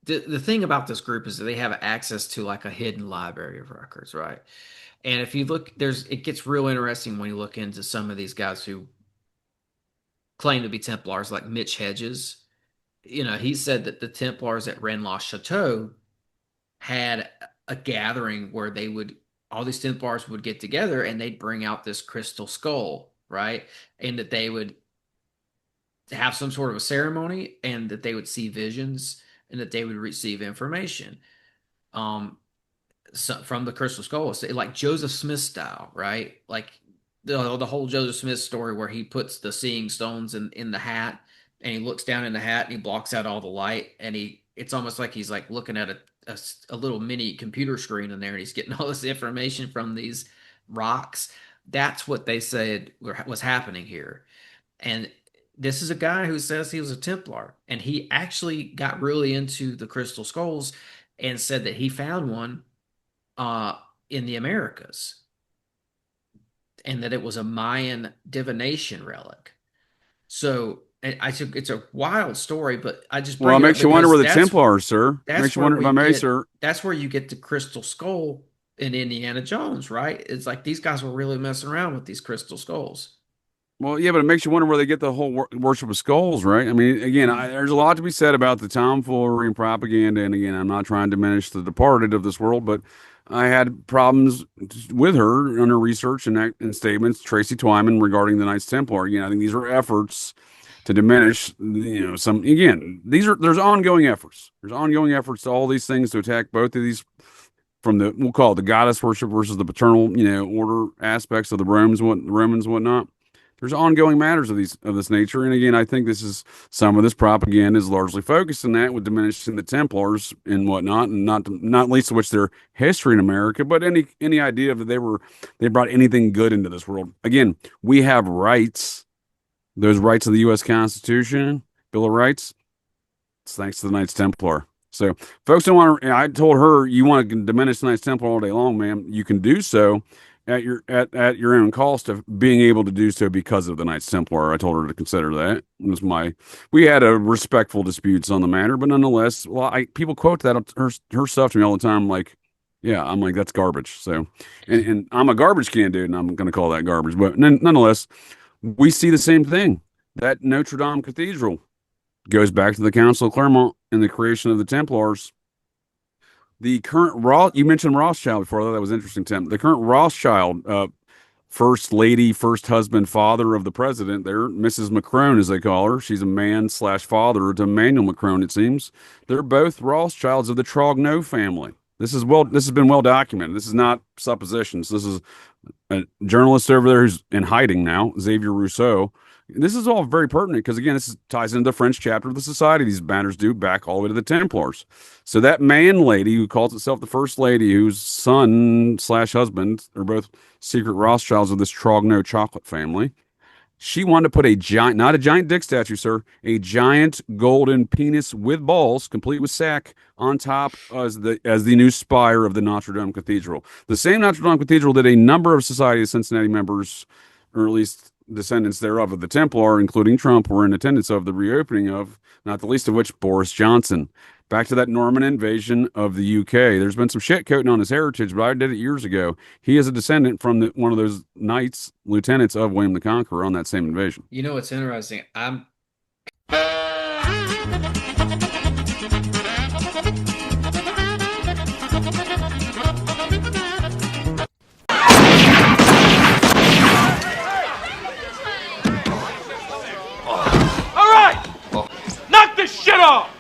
The thing about this group is that they have access to like a hidden library of records, right? And if you look, it gets real interesting when you look into some of these guys who claim to be Templars, like Mitch Hedges. He said that the Templars at Rennes Chateau had a gathering where all these Templars would get together and they'd bring out this crystal skull, right? And that they would have some sort of a ceremony and that they would see visions and that they would receive information. Um, from the Crystal Skull, so, like Joseph Smith style, right? Like the whole Joseph Smith story where he puts the seeing stones in the hat and he looks down in the hat and he blocks out all the light and it's almost like he's like looking at a little mini computer screen in there and he's getting all this information from these rocks. That's what they said was happening here. And this is a guy who says he was a Templar and he actually got really into the crystal skulls and said that he found one uh, in the Americas, and that it was a Mayan divination relic. So I took it's a wild story, but I just Well, bring it it up makes you wonder because where the Templars, sir. that's Makes you where wonder, if we I may, get sir. that's where you get the crystal skull in Indiana Jones, right? It's like these guys were really messing around with these crystal skulls. Well, yeah, but it makes you wonder where they get the whole worship of skulls, right? I mean, again, Mm. there's a lot to be said about the tomfoolery and propaganda. And again, I'm not trying to diminish the departed of this world, but I had problems with her on her research and statements, Tracy Twyman, regarding the Knights Templar. Again, I think these are efforts to diminish, some. Again, there's ongoing efforts. There's ongoing efforts to all these things to attack both of these from we'll call it the goddess worship versus the paternal, order aspects of the Romans, whatnot. There's ongoing matters of this nature, and again, I think some of this propaganda is largely focused in that, with diminishing the Templars and whatnot, and not least of which their history in America, but any idea that they brought anything good into this world. Again, we have rights, those rights of the U.S. Constitution, Bill of Rights. It's thanks to the Knights Templar. So, folks don't want to. I told her, you want to diminish the Knights Templar all day long, ma'am. You can do so at your own cost of being able to do so because of the Knights Templar. I told her to consider that. It was we had a respectful disputes on the matter, but nonetheless, well, people quote that her stuff to me all the time. Like, yeah, I'm like, that's garbage. So, and I'm a garbage can dude, and I'm going to call that garbage. But nonetheless, we see the same thing. That Notre Dame Cathedral goes back to the Council of Clermont and the creation of the Templars. The current you mentioned Rothschild before. That was interesting, Tim. The current Rothschild, first lady, first husband, father of the president there, Mrs. Macron, as they call her. She's a man/father to Emmanuel Macron, it seems. They're both Rothschilds of the Trogneau family. This has been well documented. This is not suppositions. This is A journalist over there who's in hiding now, Xavier Rousseau. This is all very pertinent because, again, ties into the French chapter of the Society. These banners do back all the way to the Templars. So that man lady who calls herself the First Lady, whose son slash husband are both secret Rothschilds of this Trogno chocolate family, she wanted to put a giant, not a giant dick statue, sir, a giant golden penis with balls, complete with sack, on top as the new spire of the Notre Dame Cathedral. The same Notre Dame Cathedral that a number of Society of Cincinnati members, or at least descendants thereof of the Templar, including Trump, were in attendance of the reopening of, not the least of which Boris Johnson. Back to that Norman invasion of the UK. There's been some shit coating on his heritage, but I did it years ago. He is a descendant from one of those knights, lieutenants of William the Conqueror on that same invasion. You know what's interesting? I'm All right! Knock this shit off!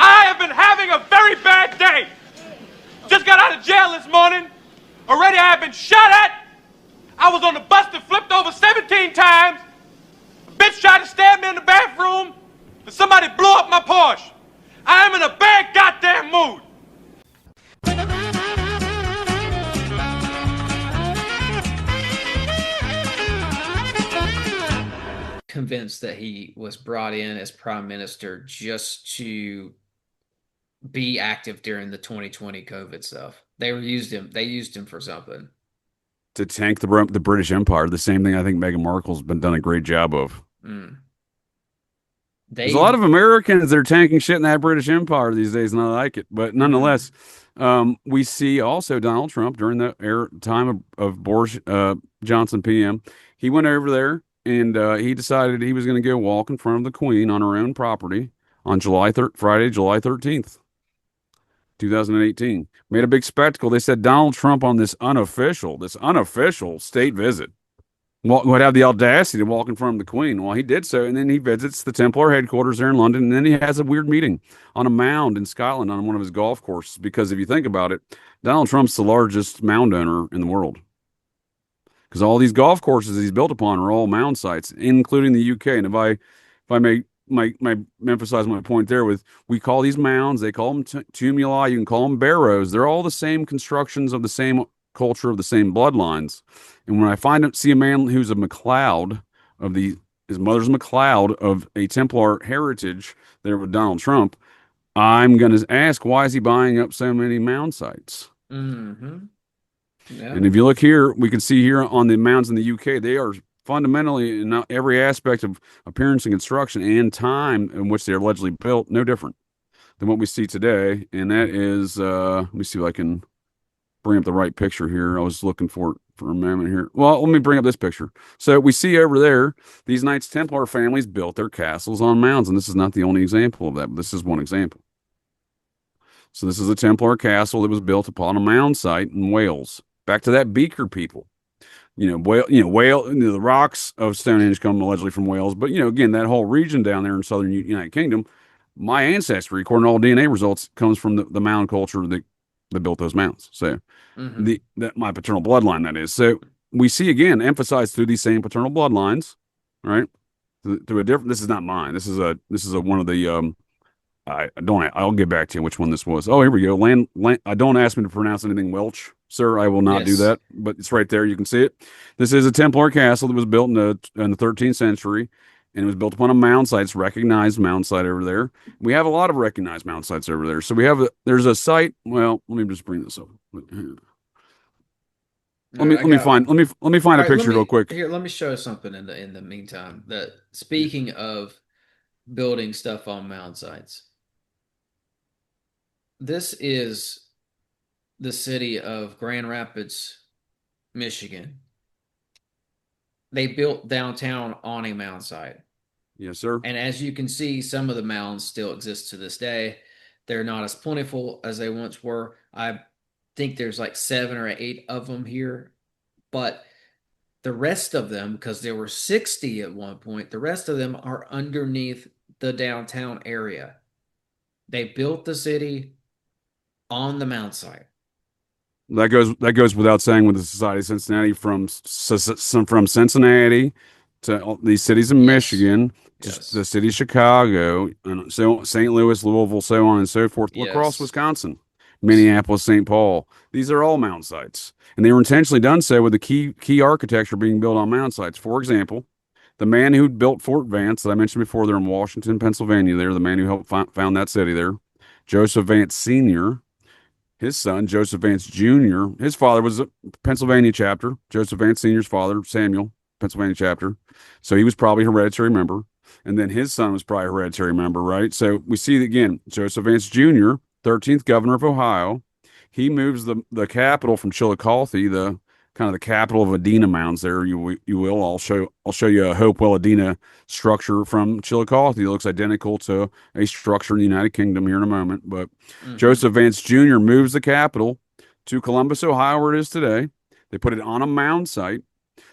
I have been having a very bad day. Just got out of jail this morning. Already I have been shot at. I was on the bus that flipped over 17 times. A bitch tried to stab me in the bathroom. And somebody blew up my Porsche. I am in a bad goddamn mood. convinced that he was brought in as prime minister just to be active during the 2020 COVID stuff. They used him for something. To tank the British Empire, the same thing I think Meghan Markle's been done a great job of. There's a lot of Americans that are tanking shit in that British Empire these days, and I like it. But nonetheless, we see also Donald Trump during the time of Boris Johnson PM. He went over there and he decided he was going to go walk in front of the Queen on her own property on Friday, July 13th, 2018. Made a big spectacle. They said Donald Trump on this unofficial state visit would have the audacity to walk in front of the Queen. Well, he did so, and then he visits the Templar headquarters there in London, and then he has a weird meeting on a mound in Scotland on one of his golf courses. Because if you think about it, Donald Trump's the largest mound owner in the world. Because all these golf courses he's built upon are all mound sites, including the UK. And if I may emphasize my point there with, we call these mounds, they call them tumuli, you can call them barrows. They're all the same constructions of the same culture, of the same bloodlines. And when I see a man who's a MacLeod his mother's MacLeod of a Templar heritage there with Donald Trump, I'm going to ask, why is he buying up so many mound sites? Mm-hmm. Yeah. And if you look here, we can see here on the mounds in the UK, they are fundamentally in every aspect of appearance and construction and time in which they're allegedly built, no different than what we see today. And that is, let me see if I can bring up the right picture here. I was looking for it for a moment here. Well, let me bring up this picture. So we see over there, these Knights Templar families built their castles on mounds. And this is not the only example of that, but this is one example. So this is a Templar castle that was built upon a mound site in Wales. Back to that Beaker people. The rocks of Stonehenge come allegedly from Wales, but again, that whole region down there in southern United Kingdom, my ancestry, according to all DNA results, comes from the mound culture that built those mounds. So my paternal bloodline, that is. So we see again emphasized through these same paternal bloodlines, right? To a different. This is not mine. This is one of the. I'll get back to you which one this was. Oh, here we go. Land. Don't ask me to pronounce anything Welsh, sir. I will not do that. But it's right there. You can see it. This is a Templar castle that was built in the 13th century, and it was built upon a mound site. It's recognized mound site over there. We have a lot of recognized mound sites over there. So there's a site. Well, let me just bring this up. Let me find a picture real quick. Here, let me show you something in the meantime. That speaking of building stuff on mound sites. This is the city of Grand Rapids, Michigan. They built downtown on a mound site. Yes, sir. And as you can see, some of the mounds still exist to this day. They're not as plentiful as they once were. I think there's like 7 or 8 of them here. But the rest of them, because there were 60 at one point, the rest of them are underneath the downtown area. They built the city on the mound site. That goes without saying with the Society of Cincinnati from Cincinnati to these cities in Yes. Michigan to the Yes. city of Chicago and so St. Louis, Louisville, so on and so forth. La Crosse, Yes. Wisconsin, Minneapolis, St. Paul. These are all mound sites, and they were intentionally done so with the key architecture being built on mound sites. For example, the man who built Fort Vance that I mentioned before, there in Washington, Pennsylvania, there, the man who helped found that city there, Joseph Vance Sr. His son, Joseph Vance Jr., his father was a Pennsylvania chapter. Joseph Vance Sr.'s father, Samuel, Pennsylvania chapter. So he was probably a hereditary member. And then his son was probably a hereditary member, right? So we see again, Joseph Vance Jr., 13th governor of Ohio. He moves the capital from Chillicothe, the kind of the capital of Adena Mounds there, you will. I'll show you a Hopewell Adena structure from Chillicothe. It looks identical to a structure in the United Kingdom here in a moment. But Mm-hmm. Joseph Vance Jr. moves the capital to Columbus, Ohio, where it is today. They put it on a mound site.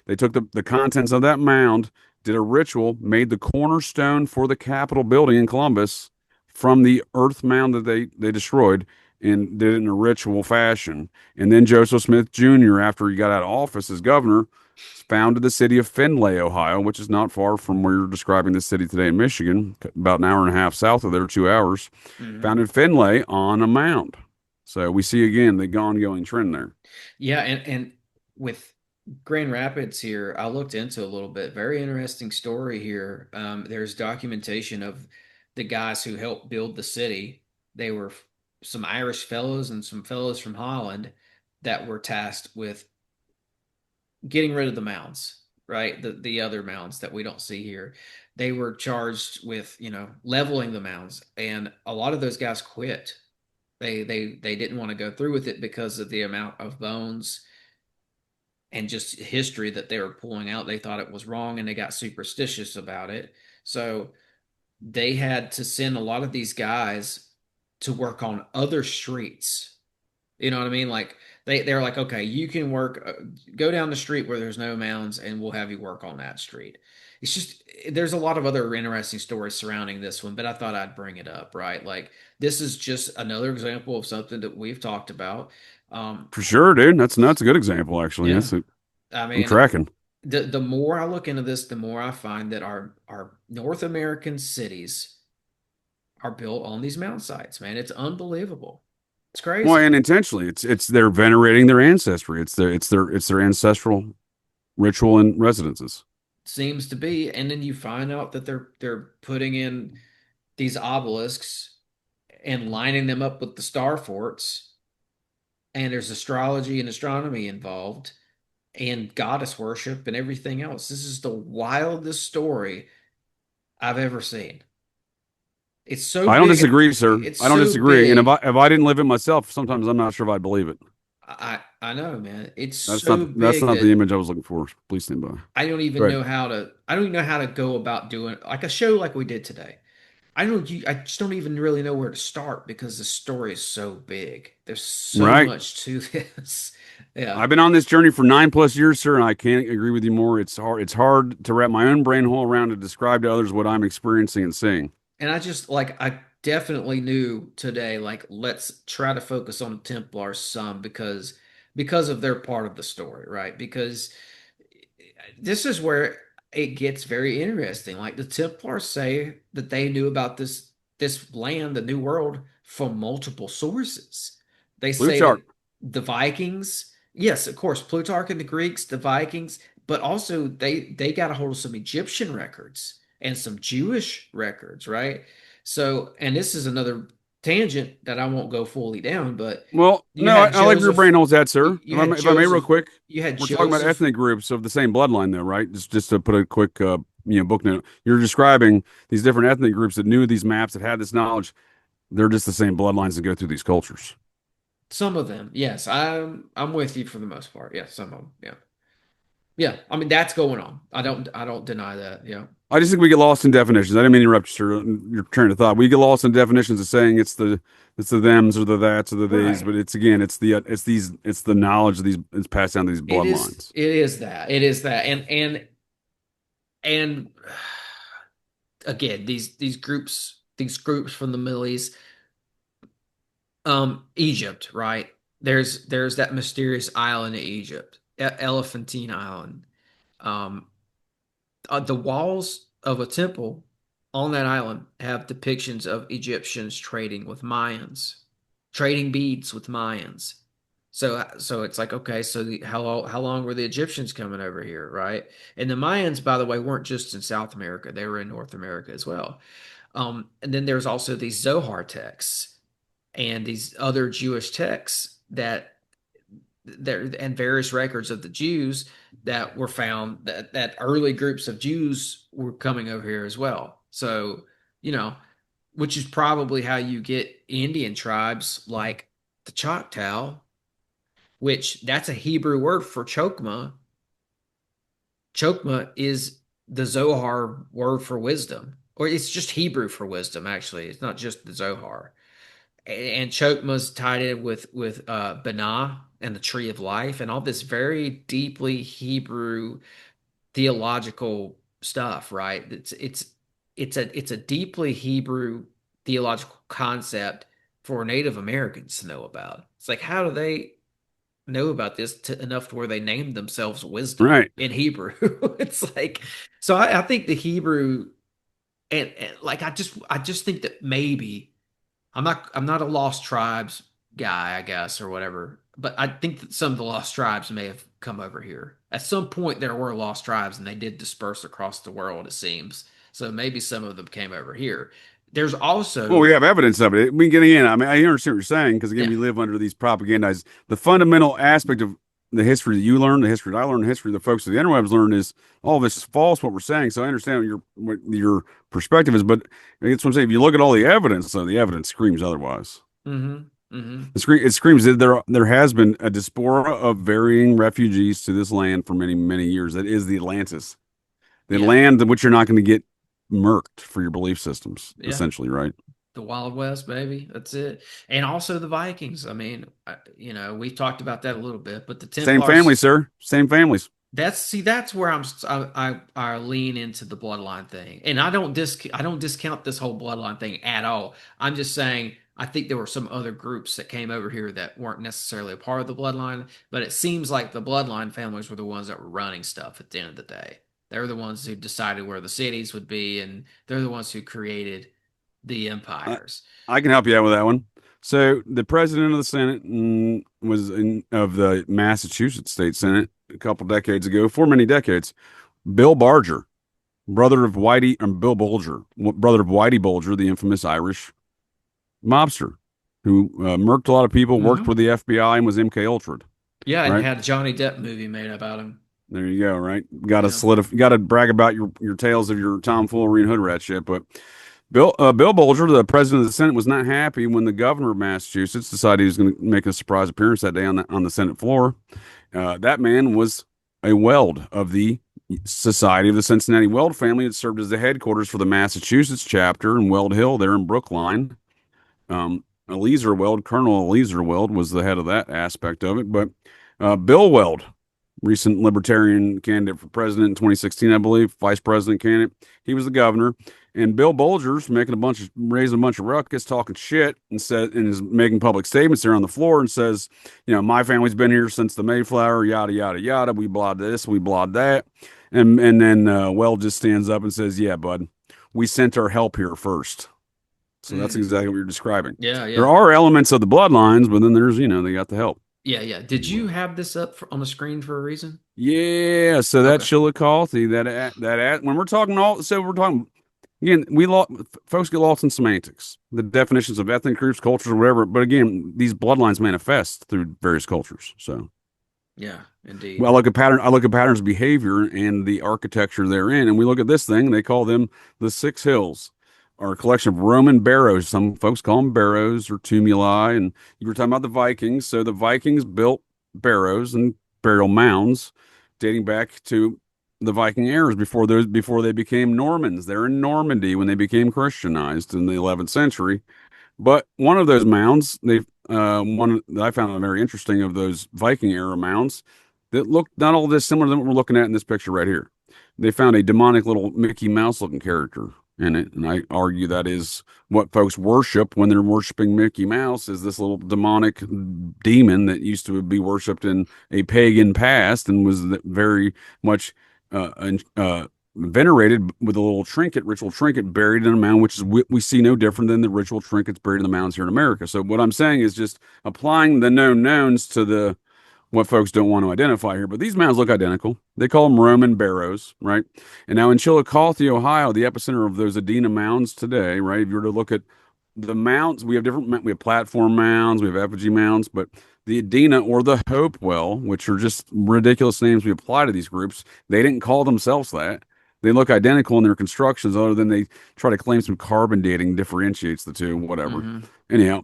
They took the contents of that mound, did a ritual, made the cornerstone for the Capitol building in Columbus from the earth mound that they destroyed and did it in a ritual fashion. And then Joseph Smith Jr., after he got out of office as governor, founded the city of Findlay, Ohio, which is not far from where you're describing this city today in Michigan, about an hour and a half south of there, 2 hours. Mm-hmm. Founded Findlay on a mound. So we see again the ongoing trend there. Yeah, and with Grand Rapids here, I looked into a little bit. Very interesting story here. There's documentation of the guys who helped build the city. They were some Irish fellows and some fellows from Holland that were tasked with getting rid of the mounds, right? The other mounds that we don't see here. They were charged with, leveling the mounds, and a lot of those guys quit. They didn't want to go through with it because of the amount of bones and just history that they were pulling out. They thought it was wrong and they got superstitious about it. So they had to send a lot of these guys to work on other streets. You know what I mean? Like they're like, okay, you can work, go down the street where there's no mounds, and we'll have you work on that street. It's just there's a lot of other interesting stories surrounding this one, but I thought I'd bring it up, right? Like this is just another example of something that we've talked about. Um, For sure, dude. That's a good example, actually. yeah, I I'm mean, tracking. the more I look into this, the more I find that our North American cities are built on these mountain sites, man. It's unbelievable. It's Well, crazy. and intentionally, it's they're venerating their ancestry. It's their ancestral ritual and residences. Seems to be, and then you find out that they're putting in these obelisks and lining them up with the star forts, and there's astrology and astronomy involved, and goddess worship and everything else. This is the wildest story I've ever seen. It's so I don't big. disagree, sir. It's I don't so disagree. And if I big. if I didn't live it myself, sometimes I'm not sure if I'd believe it. I know, man. It's That's not so that's big not the that image I was looking for. Please stand by. Right. I don't even know how to go about doing like a show like we did today. I just don't even really know where to start because the story is so big. There's so Right. much to this. Yeah. I've been on this journey for 9+ years, sir, and I can't agree with you more. It's hard to wrap my own brain hole around to describe to others what I'm experiencing and seeing. And I definitely knew today, like, let's try to focus on the Templars some because of their part of the story, right? Because this is where it gets very interesting. Like the Templars say that they knew about this land, the New World, from multiple sources. They say Plutarch. that the Vikings, yes, of course, Plutarch and the Greeks, the Vikings, but also they got a hold of some Egyptian records and some Jewish records, right? So, and this is another tangent that I won't go fully down, but Well, you no, had I like where your Joseph, brain holds at, sir. you had If I may, real Joseph, quick, you had we're talking about Joseph. ethnic groups of the same bloodline, though, right? Just to put a quick book note. You're describing these different ethnic groups that knew these maps, that had this knowledge. They're just the same bloodlines that go through these cultures. Some of them, yes, I'm with you for the most part. Yeah, some of them, yeah, yeah. I mean, that's going on. I don't deny that. Yeah, I just think we get lost in definitions. I didn't mean to interrupt you, sir. Your train of thought. We get lost in definitions of saying it's the thems or the that's or the these, right. but it's the knowledge of these, it's passed down these bloodlines. It is that, and again, these groups from the Middle East, Egypt, right? there's that mysterious island in Egypt, Elephantine Island. Um, the walls of a temple on that island have depictions of Egyptians trading with Mayans, trading beads with Mayans. So it's like, okay, so how long were the Egyptians coming over here, right? And the Mayans, by the way, weren't just in South America; they were in North America as well. And then there's also these Zohar texts and these other Jewish texts that there and various records of the Jews that were found that early groups of Jews were coming over here as well. So, you know, which is probably how you get Indian tribes like the Choctaw, which that's a Hebrew word for Chokmah. Chokmah is the Zohar word for wisdom, or it's just Hebrew for wisdom, actually. It's not just the Zohar. And Chokmah's tied in with Binah and the Tree of Life and all this very deeply Hebrew theological stuff, right? It's a deeply Hebrew theological concept for Native Americans to know about. It's like, how do they know about this enough to where they named themselves wisdom Right. in Hebrew? It's like, so I think the Hebrew and like I just think that maybe I'm not a lost tribes guy, I guess, or whatever. But I think that some of the lost tribes may have come over here. At some point there were lost tribes and they did disperse across the world, it seems. So maybe some of them came over here. There's Well, also we have evidence of it. We can get in. I mean, I understand what you're saying because again, yeah, we live under these propagandized. The fundamental aspect of the history that you learned, the history that I learned, the history the folks of the interwebs learned is all this is false. What we're saying. So I understand what your perspective is, but that's what I'm saying. If you look at all the evidence, though, the evidence screams otherwise. mm-hmm. It screams that there has been a diaspora of varying refugees to this land for many many years. That is the Atlantis, the Yeah, land in which you're not going to get murked for your belief systems, yeah. essentially, right? The Wild West, baby. That's it. And also the Vikings. I mean, we've talked about that a little bit, but the Same family, Templars. sir. Same families. That's where I lean into the bloodline thing, and I don't discount this whole bloodline thing at all. I'm just saying I think there were some other groups that came over here that weren't necessarily a part of the bloodline, but it seems like the bloodline families were the ones that were running stuff at the end of the day. They were the ones who decided where the cities would be, and they're the ones who created the I, empires. I can help you out with that one. So the president of the Senate of the Massachusetts State Senate a couple decades ago, for many decades, Bill Barger, brother of Bill Bolger, brother of Whitey Bulger, the infamous Irish mobster who murked a lot of people, worked Hmm. for the FBI, and was MK Ultra. Yeah, and Right had a Johnny Depp movie made about him. there, you go. Right, got to Yeah. got to brag about your tales of your tomfoolery and hood rat shit, but. Bill Bolger, the president of the Senate, was not happy when the governor of Massachusetts decided he was going to make a surprise appearance that day on the Senate floor. That man was a weld of the Society of the Cincinnati Weld family. It served as the headquarters for the Massachusetts chapter in Weld Hill, there in Brookline. Eliezer Weld, Colonel Eliezer Weld, was the head of that aspect of it. But Bill Weld, recent Libertarian candidate for president in 2016, I believe, vice president candidate, he was the governor. And Bill Bolger's raising a bunch of ruckus, talking shit, and is making public statements there on the floor and says, my family's been here since the Mayflower, yada yada yada. We blawed this, we blawed that, and then Weld just stands up and says, "Yeah, bud, we sent our help here first." So that's Mm. exactly what you're describing. Yeah, There yeah. are elements of the bloodlines, but then there's they got the help. Yeah, yeah. Did you have this up on the screen for a reason? Yeah, so that Okay. Chillicothe, when we're talking we're talking again, folks get lost in semantics, the definitions of ethnic groups, cultures, or whatever. But again, these bloodlines manifest through various cultures. So, Yeah, well, indeed. I look at patterns of behavior and the architecture therein, and we look at this thing. They call them the Six Hills, or a collection of Roman barrows. Some folks call them barrows or tumuli. And you were talking about the Vikings. So the Vikings built barrows and burial mounds dating back to the Viking eras before they became Normans. They're in Normandy when they became Christianized in the 11th century. But one of those mounds, one that I found very interesting of those Viking era mounds that looked not all this similar than what we're looking at in this picture right here. They found a demonic little Mickey Mouse looking character in it. And I argue that is what folks worship when they're worshiping Mickey Mouse, is this little demonic demon that used to be worshipped in a pagan past and was very much venerated with a little trinket, ritual trinket buried in a mound, which is we see no different than the ritual trinkets buried in the mounds here in America. So what I'm saying is just applying the known knowns to the what folks don't want to identify here, but these mounds look identical. They call them Roman barrows, right? And now in Chillicothe, Ohio, the epicenter of those Adena mounds today, right? If you were to look at the mounds, we have platform mounds, we have effigy mounds, but the Adena or the Hopewell, which are just ridiculous names we apply to these groups, they didn't call themselves that. They look identical in their constructions, other than they try to claim some carbon dating differentiates the two, whatever. Hmm. Anyhow,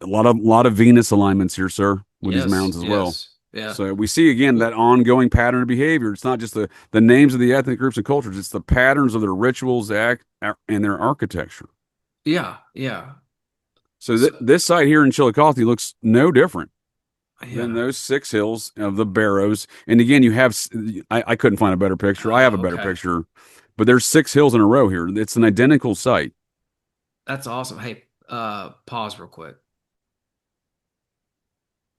a lot of Venus alignments here, sir, with these Yes, mounds as well. yes, yeah. So we see again that ongoing pattern of behavior. It's not just the names of the ethnic groups and cultures; it's the patterns of their rituals, and their architecture. Yeah, yeah. So So, this site here in Chillicothe looks no different than yeah. those six hills of the Barrows. And again, you have I couldn't find a better picture. I have a better Okay. picture, but there's six hills in a row here. It's an identical site. That's awesome. Hey, pause real quick.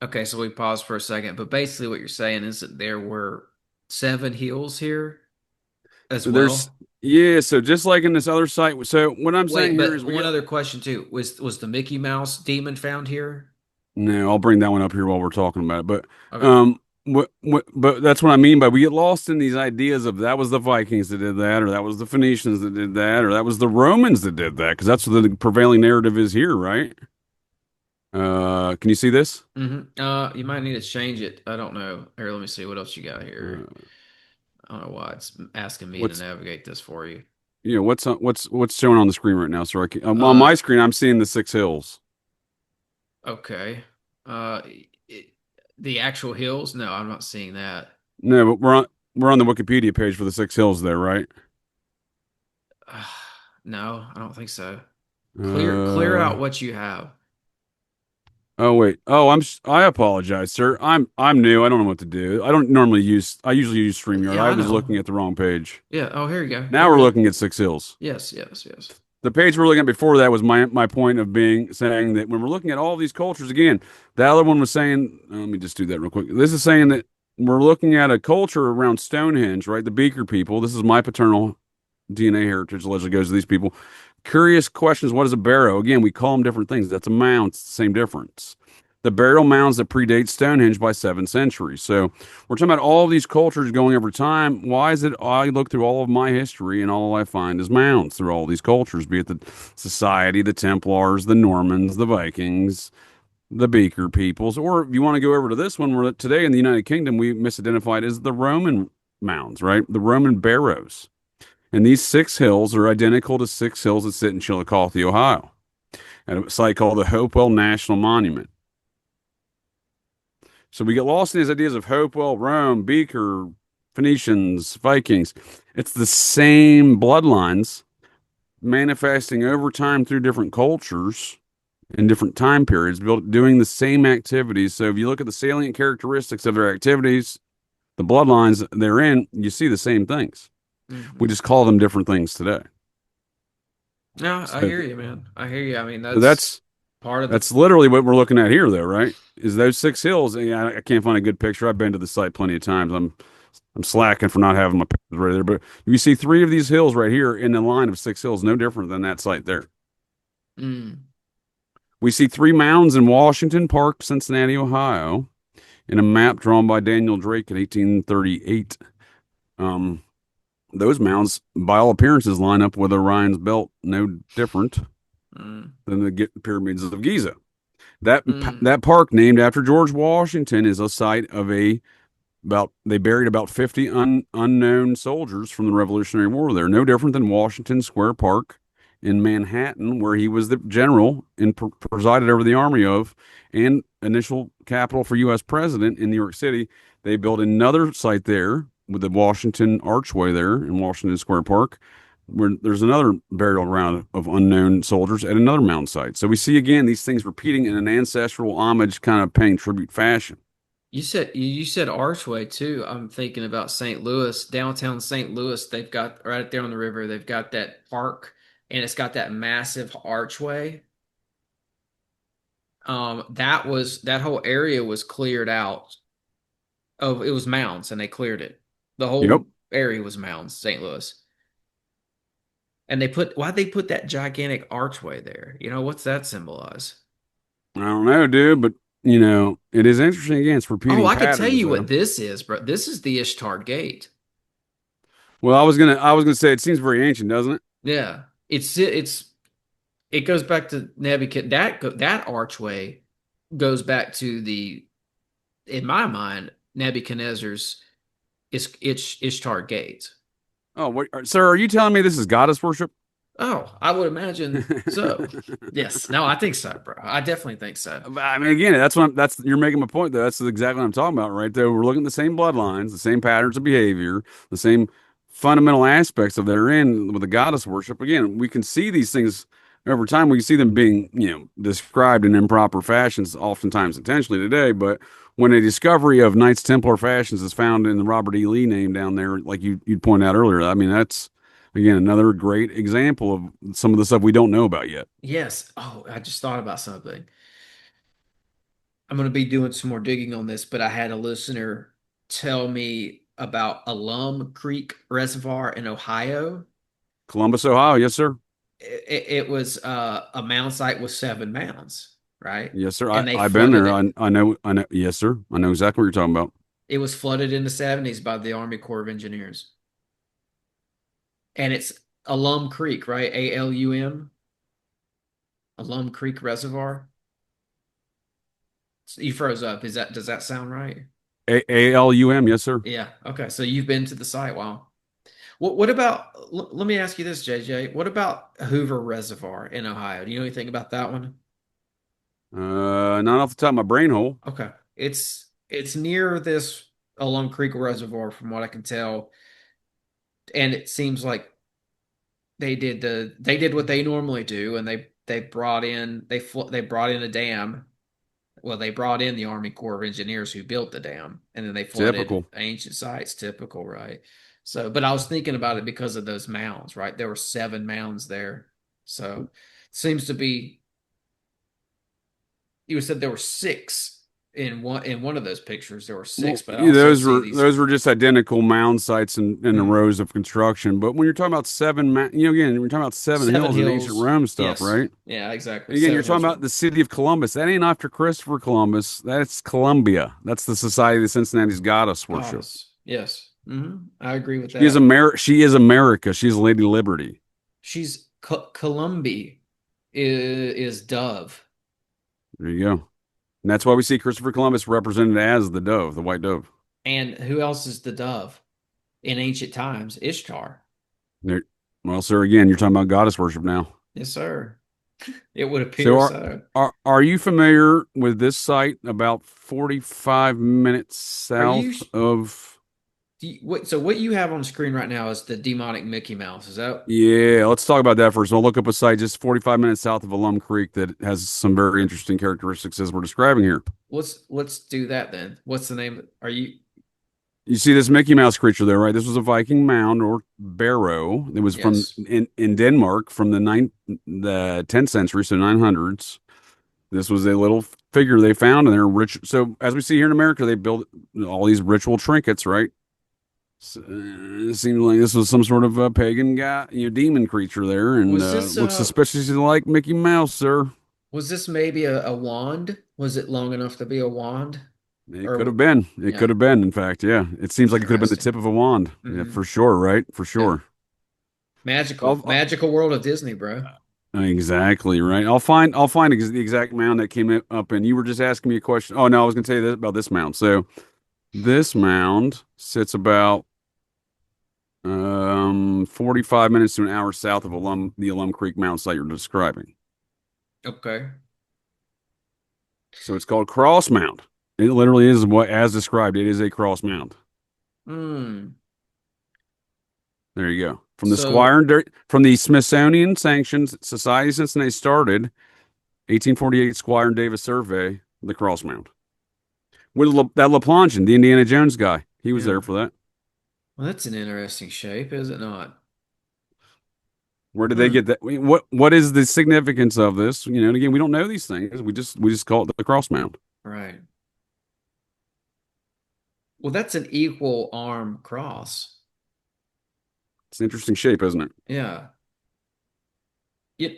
Okay, so we paused for a second, but basically what you're saying is that there were seven hills here as So there's well. yeah. So just like in this other site. So what I'm saying Wait, here is but we one got. other question too. Was the Mickey Mouse demon found here? No, I'll bring that one up here while we're talking about it. But Okay. but that's what I mean by we get lost in these ideas of that was the Vikings that did that, or that was the Phoenicians that did that, or that was the Romans that did that, because that's what the prevailing narrative is here, right? Can you see this? You might need to change it. I don't know. Here, let me see what else you got here. Uh, I don't know why it's asking me to what's navigate this for you. what's showing on the screen right now? So on Uh, my screen, I'm seeing the six hills. okay. Uh, it, the actual hills? No, I'm not seeing that. No, but we're on the Wikipedia page for the six hills there, right? No, I don't think so. Clear Uh, out what you have. Oh wait. Oh, I apologize, sir. I'm new. I don't know what to do. I usually use StreamYard. Yeah, I I was looking know. at the wrong page. Yeah. Oh, here you go. Now You're we're good. looking at Six Hills. Yes, yes, yes. The page we're looking at before that was my point of saying that when we're looking at all these cultures again, the other one was saying, let me just do that real quick. This is saying that we're looking at a culture around Stonehenge, right? The Beaker people. This is my paternal DNA heritage allegedly goes to these people. Curious questions. What is a barrow? Again, we call them different things. That's a mound. It's the same difference. The burial mounds that predate Stonehenge by 7 centuries. So we're talking about all these cultures going over time. Why is it I look through all of my history and all I find is mounds through all these cultures, be it the Society, the Templars, the Normans, the Vikings, the Beaker peoples, or if you want to go over to this one, where today in the United Kingdom we misidentified as the Roman mounds, right? The Roman barrows. And these six hills are identical to six hills that sit in Chillicothe, Ohio, at a site called the Hopewell National Monument. So we get lost in these ideas of Hopewell, Rome, Beaker, Phoenicians, Vikings. It's the same bloodlines manifesting over time through different cultures in different time periods, doing the same activities. So if you look at the salient characteristics of their activities, the bloodlines they're in, you see the same things. We Hmm. just call them different things today. No, I So, hear you, man. I hear you. I mean, so that's that's part of the. That's literally what we're looking at here, though, right? Is those six hills? Yeah, I can't find a good picture. I've been to the site plenty of times. I'm slacking for not having my pictures right there. But you see three of these hills right here in the line of six hills, no different than that site there. Mm, We see three mounds in Washington Park, Cincinnati, Ohio, in a map drawn by Daniel Drake in 1838. Um, those mounds, by all appearances, line up with Orion's belt, no different mm, than the pyramids of Giza. That mm, that park, named after George Washington, is a site of they buried about 50 unknown soldiers from the Revolutionary War there. No different than Washington Square Park in Manhattan, where he was the general and presided over the army of, and initial capital for U.S. president in New York City. They built another site there with the Washington Archway there in Washington Square Park, where there's another burial ground of unknown soldiers at another mountain site. So we see again these things repeating in an ancestral homage kind of paying tribute fashion. you said Archway too. I'm thinking about St. Louis, downtown St. Louis. They've got right there on the river. They've got that park and it's got that massive archway. That whole area was cleared out. Oh, it was mounds, and they cleared it. The Yep. whole area was mounds, St. Louis. And why'd they put that gigantic archway there? What's that symbolize? I don't know, dude, but it is interesting. Again, it's Oh, repeating I could tell patterns, you though. what this is, bro. This is the Ishtar Gate. Well, I was gonna say it seems very ancient, doesn't it? Yeah, it goes back to Nebuchadnezzar. That archway goes back to in my mind, Nebuchadnezzar's Ishtar Gate. Oh, wait, sir, are you telling me this is goddess worship? Oh, I would imagine so. Yes, no, I think so, bro. I definitely think so. I mean, again, that's you're making my point, though. That's exactly what I'm talking about, right there. We're looking at the same bloodlines, the same patterns of behavior, the same fundamental aspects of that are in with the goddess worship. Again, we can see these things over time. We can see them being, described in improper fashions, oftentimes intentionally today. But when a discovery of Knights Templar fashions is found in the Robert E. Lee name down there, like you'd point out earlier, I mean, that's again another great example of some of the stuff we don't know about yet. Yes. Oh, I just thought about something. I'm going to be doing some more digging on this, but I had a listener tell me about Alum Creek Reservoir in Ohio. Columbus, Ohio, yes, sir. It was a mound site with 7 mounds, right? Yes, sir. And they I've been flooded there. it. I know. Yes, sir. I know exactly what you're talking about. It was flooded in the 70s by the Army Corps of Engineers. And it's Alum Creek, right? ALUM, Alum Creek Reservoir. You froze up. Does that sound right? ALUM, yes, sir. Yeah. Okay. So you've been to the site. Wow. What about, let me ask you this, JJ. What about Hoover Reservoir in Ohio? Do you know anything about that one? Not off the top of my brain hole. Okay. It's near this Alum Creek Reservoir from what I can tell. And it seems like they did what they normally do, and they brought in a dam. Well, they brought in the Army Corps of Engineers who built the dam, and then they flooded Typical. ancient sites. Typical, right? So, but I was thinking about it because of those mounds, right? There were 7 mounds there. So, seems to be. You said there were 6 in one of those pictures. There were Well, 6, but I yeah, also those see were these. those were just identical mound sites in the Mhm. rows of construction. But when you're talking about again, we're talking about seven 7 hills in ancient hills. Rome stuff, Yes. right? Yeah, exactly. Again, you're 7 talking hills. about the city of Columbus. That ain't after Christopher Columbus. That's Columbia. That's the Society of Cincinnati's goddess worship. Goddess. Yes. I agree with She is that. She is America. She's Lady Liberty. She's Columbi is dove. There you go. And that's why we see Christopher Columbus represented as the dove, the white dove. And who else is the dove in ancient times? Ishtar. There, well, sir, again, you're talking about goddess worship now. Yes, sir. It would So appear so. are you familiar with this site about 45 minutes Are you south of what you have on screen right now is the demonic Mickey Mouse. Is that Yeah, let's talk about that first. I'll look up a site just 45 minutes south of Alum Creek that has some very interesting characteristics as we're describing here. let's do that then. What's the name? Are You see this Mickey Mouse creature there, right? This was a Viking mound or barrow. It was Yes. in Denmark from the 10th century, so 900s. This was a little figure they found, and they're rich. So as we see here in America, they build all these ritual trinkets, right? So, it seemed like this was some sort of a pagan guy, demon creature there, and Was this looks suspiciously like Mickey Mouse, sir. was this maybe a wand? Was it long enough to be a wand? It Or could have been. It yeah. could have been. In fact, yeah. It seems like it could have been the Interesting. tip of a wand. Yeah, Mhm. for sure, right? For sure. Magical world of Disney, bro. Exactly right. I'll find the exact mound that came up, and you were just asking me a question. Oh no, I was going to tell you this about this mound. So this mound sits about 45 minutes to an hour south of the Alum Creek mound site you're describing. Okay. So it's called Cross Mound. It literally is what as described. It is a cross mound. Hmm. There you go. So From the Smithsonian sanctioned Society since they started, 1848 Squire and Davis survey, the Cross Mound. With that LaPlanchian, the Indiana Jones guy, he was Yeah. there for that. Well, that's an interesting shape, is it not? Where did they Hmm. get that? What is the significance of this? And again, we don't know these things. We just call it the cross mound. Right. Well, that's an equal arm cross. It's an interesting shape, isn't it? Yeah.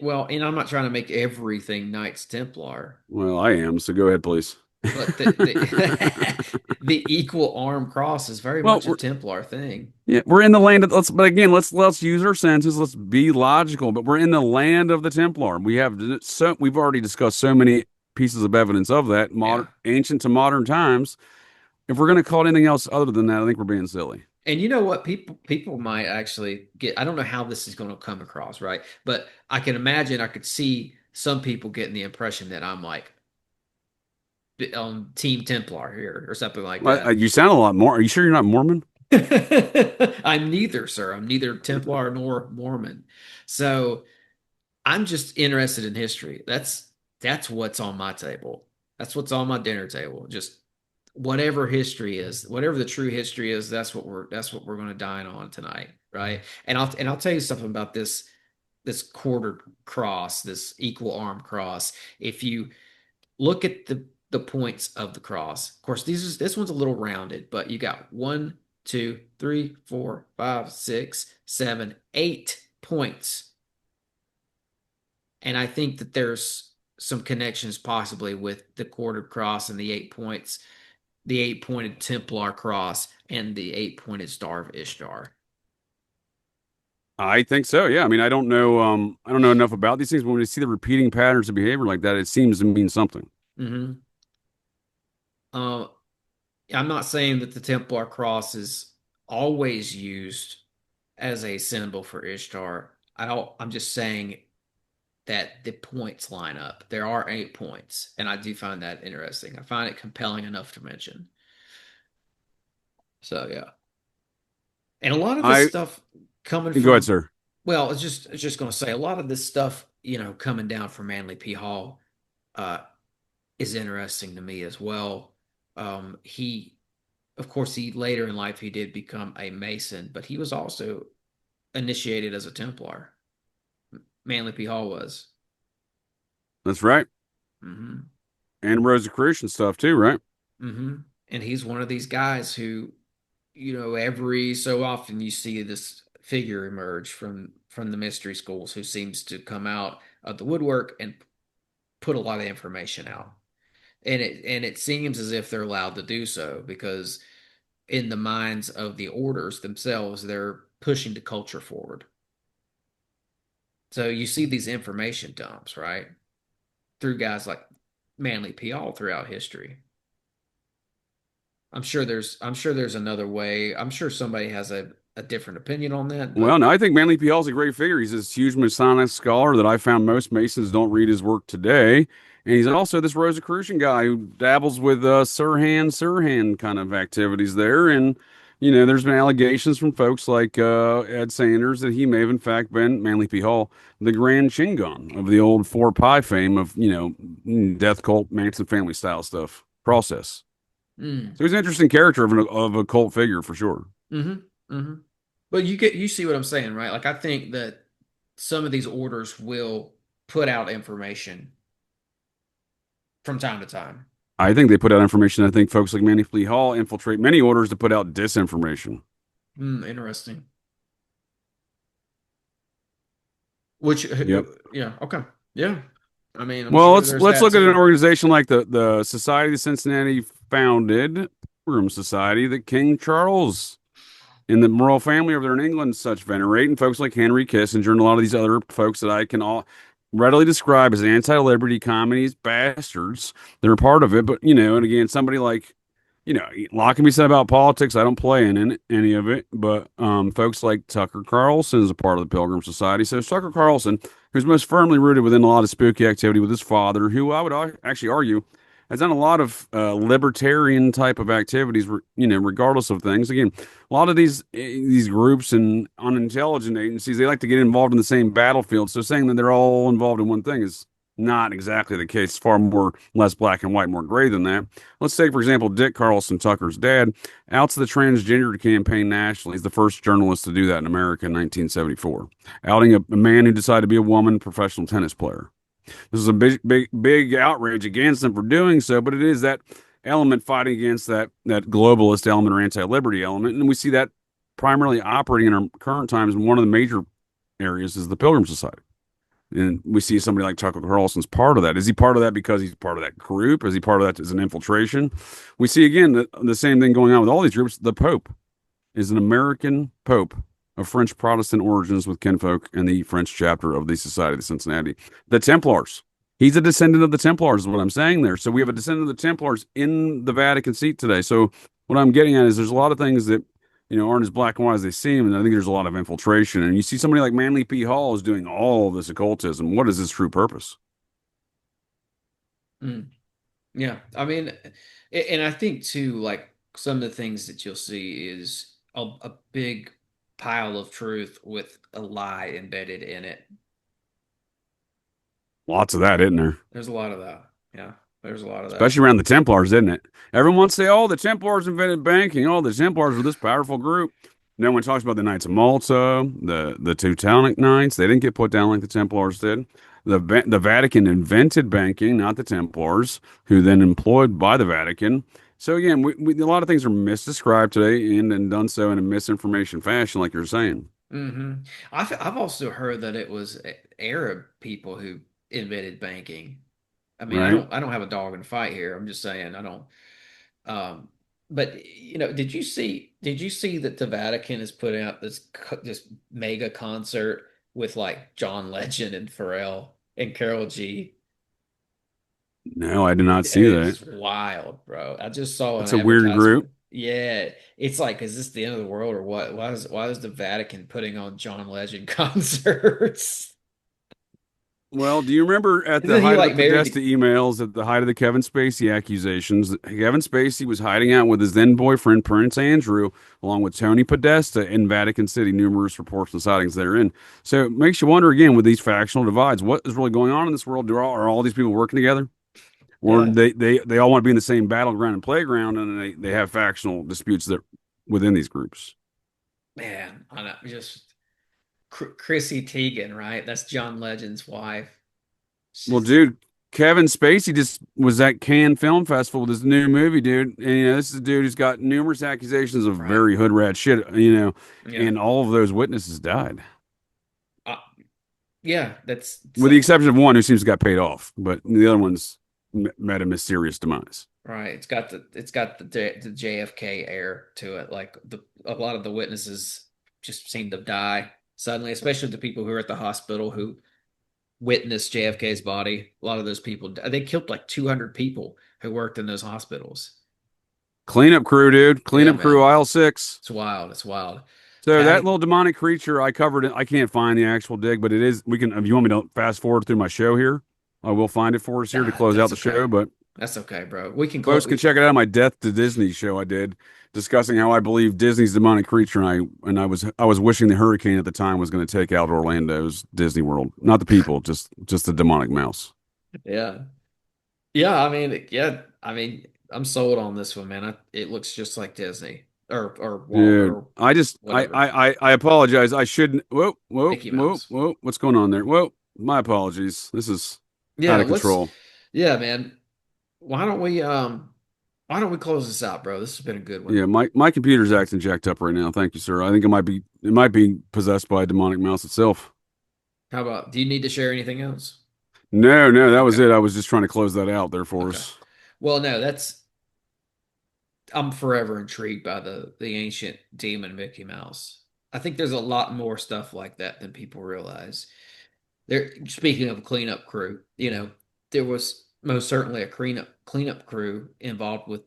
Well, and I'm not trying to make everything Knights Templar, Well, I am. So go ahead, please. but the the equal arm cross is very Well, much a Templar thing. we're in the land of but again, let's use our senses. Let's be logical. But we're in the land of the Templar. We've already discussed so many pieces of evidence of that, Yeah. modern, ancient to modern times. If we're going to call it anything else other than that, I think we're being silly. And you know what? People might actually get, I don't know how this is going to come across, right? But I can imagine, I could see some people getting the impression that I'm like on Team Templar here or something like that. You sound a lot more. Are you sure you're not Mormon? I'm neither, sir. I'm neither Templar nor Mormon. So I'm just interested in history. That's what's on my table. That's what's on my dinner table. Just whatever history is, whatever the true history is, that's what we're going to dine on tonight, right? And I'll tell you something about this quartered cross, this equal arm cross. If you look at the points of the cross, of course, this one's a little rounded, but you got 1, 2, 3, 4, 5, 6, 7, 8 points. And I think that there's some connections possibly with the quartered cross and the 8 points, the 8 pointed Templar cross, and the 8 pointed Star of Ishtar. I think so. Yeah. I mean, I don't know. I don't know enough about these things, but when you see the repeating patterns of behavior like that, it seems to mean something. Hmm. Uh, I'm not saying that the Templar cross is always used as a symbol for Ishtar. I'm just saying that the points line up. There are 8 points, and I do find that interesting. I find it compelling enough to mention. So yeah, and a lot of this I stuff coming Go ahead, from, sir. well, it's just going to say a lot of this stuff, coming down from Manly P. Hall, uh, is interesting to me as well. He, of course, he later in life he did become a Mason, but he was also initiated as a Templar. Manly P. Hall was. That's right. Hmm. And Rosicrucian stuff too, right? Hmm. And he's one of these guys who, every so often you see this figure emerge from the mystery schools who seems to come out of the woodwork and put a lot of information out. And it seems as if they're allowed to do so because in the minds of the orders themselves, they're pushing the culture forward. So you see these information dumps, right? Through guys like Manly P. all throughout history. I'm sure there's another way. I'm sure somebody has a different opinion on that, Well, but no, I think Manly P. Hall's a great figure. He's this huge Masonic scholar that I found most Masons don't read his work today. And he's also this Rosicrucian guy who dabbles with Sirhan kind of activities there. And, there's been allegations from folks like Ed Sanders that he may have, in fact, been Manly P. Hall, the Grand Chingon of the old Four Pie fame of, death cult, Manson family style stuff, process. mm, So he's an interesting character of a cult figure for sure. mm-hmm, mm-hmm. But you see what I'm saying, right? Like I think that some of these orders will put out information from time to time. I think they put out information. I think folks like Manny Flea Hall infiltrate many orders to put out disinformation. Interesting. Which, Yep. yeah, okay, yeah. I mean, I'm Well, sure let's there's let's that look at an too. organization like the Society of Cincinnati founded Pilgrim Society that King Charles and the royal family over there in England such venerate, and folks like Henry Kissinger and a lot of these other folks that I can all readily describe as anti-liberty communists, bastards that are part of it. But and again, somebody like a lot can be said about politics. I don't play in any of it, but folks like Tucker Carlson is a part of the Pilgrim Society. So Tucker Carlson, who's most firmly rooted within a lot of spooky activity with his father, who I would actually argue has done a lot of libertarian type of activities, regardless of things. Again, a lot of these groups and unintelligent agencies, they like to get involved in the same battlefield. So saying that they're all involved in one thing is not exactly the case. It's far more less black and white, more gray than that. Let's take, for example, Dick Carlson, Tucker's dad, outs the transgender campaign nationally. He's the first journalist to do that in America in 1974, outing a man who decided to be a woman professional tennis player. This is a big outrage against him for doing so, but it is that element fighting against that globalist element or anti-liberty element, and we see that primarily operating in our current times. One of the major areas is the Pilgrim Society. And we see somebody like Tucker Carlson's part of that. Is he part of that because he's part of that group? Is he part of that as an infiltration? We see again the same thing going on with all these groups. The Pope is an American Pope of French Protestant origins with kinfolk in the French chapter of the Society of Cincinnati. The Templars. He's a descendant of the Templars, is what I'm saying there. So we have a descendant of the Templars in the Vatican seat today. So what I'm getting at is there's a lot of things that aren't as black and white as they seem. And I think there's a lot of infiltration. And you see somebody like Manly P. Hall is doing all of this occultism. What is his true purpose? Yeah, I mean, and I think too, like some of the things that you'll see is a big pile of truth with a lie embedded in it. Lots of that, isn't there? There's a lot of that. Yeah, there's a lot of that. Especially around the Templars, isn't it? Everyone wants to say, oh, the Templars invented banking. Oh, the Templars were this powerful group. No one talks about the Knights of Malta, the Teutonic Knights. They didn't get put down like the Templars did. The Vatican invented banking, not the Templars, who then employed by the Vatican. So again, a lot of things are misdescribed today and done so in a misinformation fashion, like you're saying. hmm I've also heard that it was Arab people who invented banking. I mean, Right? I don't have a dog in the fight here. I'm just saying I don't. But did you see that the Vatican is putting out this mega concert with like John Legend and Pharrell and Carol G? No, I did not see that. It's wild, bro. I just saw an That's a weird advertisement. group. Yeah, it's like, is this the end of the world or what? Why is the Vatican putting on John Legend concerts? Well, do you remember at the Isn't he height of the like married Podesta to? emails, at the height of the Kevin Spacey accusations, Kevin Spacey was hiding out with his then boyfriend, Prince Andrew, along with Tony Podesta in Vatican City, numerous reports and sightings therein. So it makes you wonder again with these factional divides, what is really going on in this world? Are all these people working together? Or Yeah, they all want to be in the same battleground and playground, and they have factional disputes that within these groups. man, I know, just Chrissy Teigen, right? That's John Legend's wife. Well, She's dude, Kevin Spacey just was at Cannes Film Festival with his new movie, dude. And this is a dude who's got numerous accusations of right. very hood rat shit, Yeah. and all of those witnesses died, Uh, yeah, that's with the so exception of one who seems to got paid off, but the other ones met a mysterious demise. right. It's got the JFK air to it. Like a lot of the witnesses just seem to die suddenly, especially the people who are at the hospital who witnessed JFK's body. A lot of those people, they killed like 200 people who worked in those hospitals. Cleanup crew, dude. Yeah, Cleanup crew, man. aisle six. It's wild. It's wild. So that Patty, little demonic creature, I covered it. I can't find the actual dig, but it is. We can. If you want me to fast forward through my show here, I will find it for us here to nah, close out that's the okay. show. But That's okay, bro. We can close. folks can check it out on my Death to Disney show I did, discussing how I believe Disney's demonic creature, and I was wishing the hurricane at the time was going to take out Orlando's Disney World, not the people, just the demonic mouse. Yeah. Yeah, I mean, yeah, I mean, I'm sold on this one, man. It looks just like Disney or Walt Dude, or I just whatever. I apologize. I shouldn't. Whoa, whoa, Mickey whoa, Mouse. whoa. What's going on there? Whoa, my apologies. This is Yeah, out of let's control. yeah, man. Why don't we why don't we close this out, bro? This has been a good one. Yeah, my computer's acting jacked up right now. Thank you, sir. I think it might be possessed by a demonic mouse itself. How about, do you need to share anything else? No, no, that was Okay. it. I was just trying to close that out there for Okay. us. Well, no, I'm forever intrigued by the ancient demon Mickey Mouse. I think there's a lot more stuff like that than people realize. There, speaking of a cleanup crew, there was most certainly a cleanup crew involved with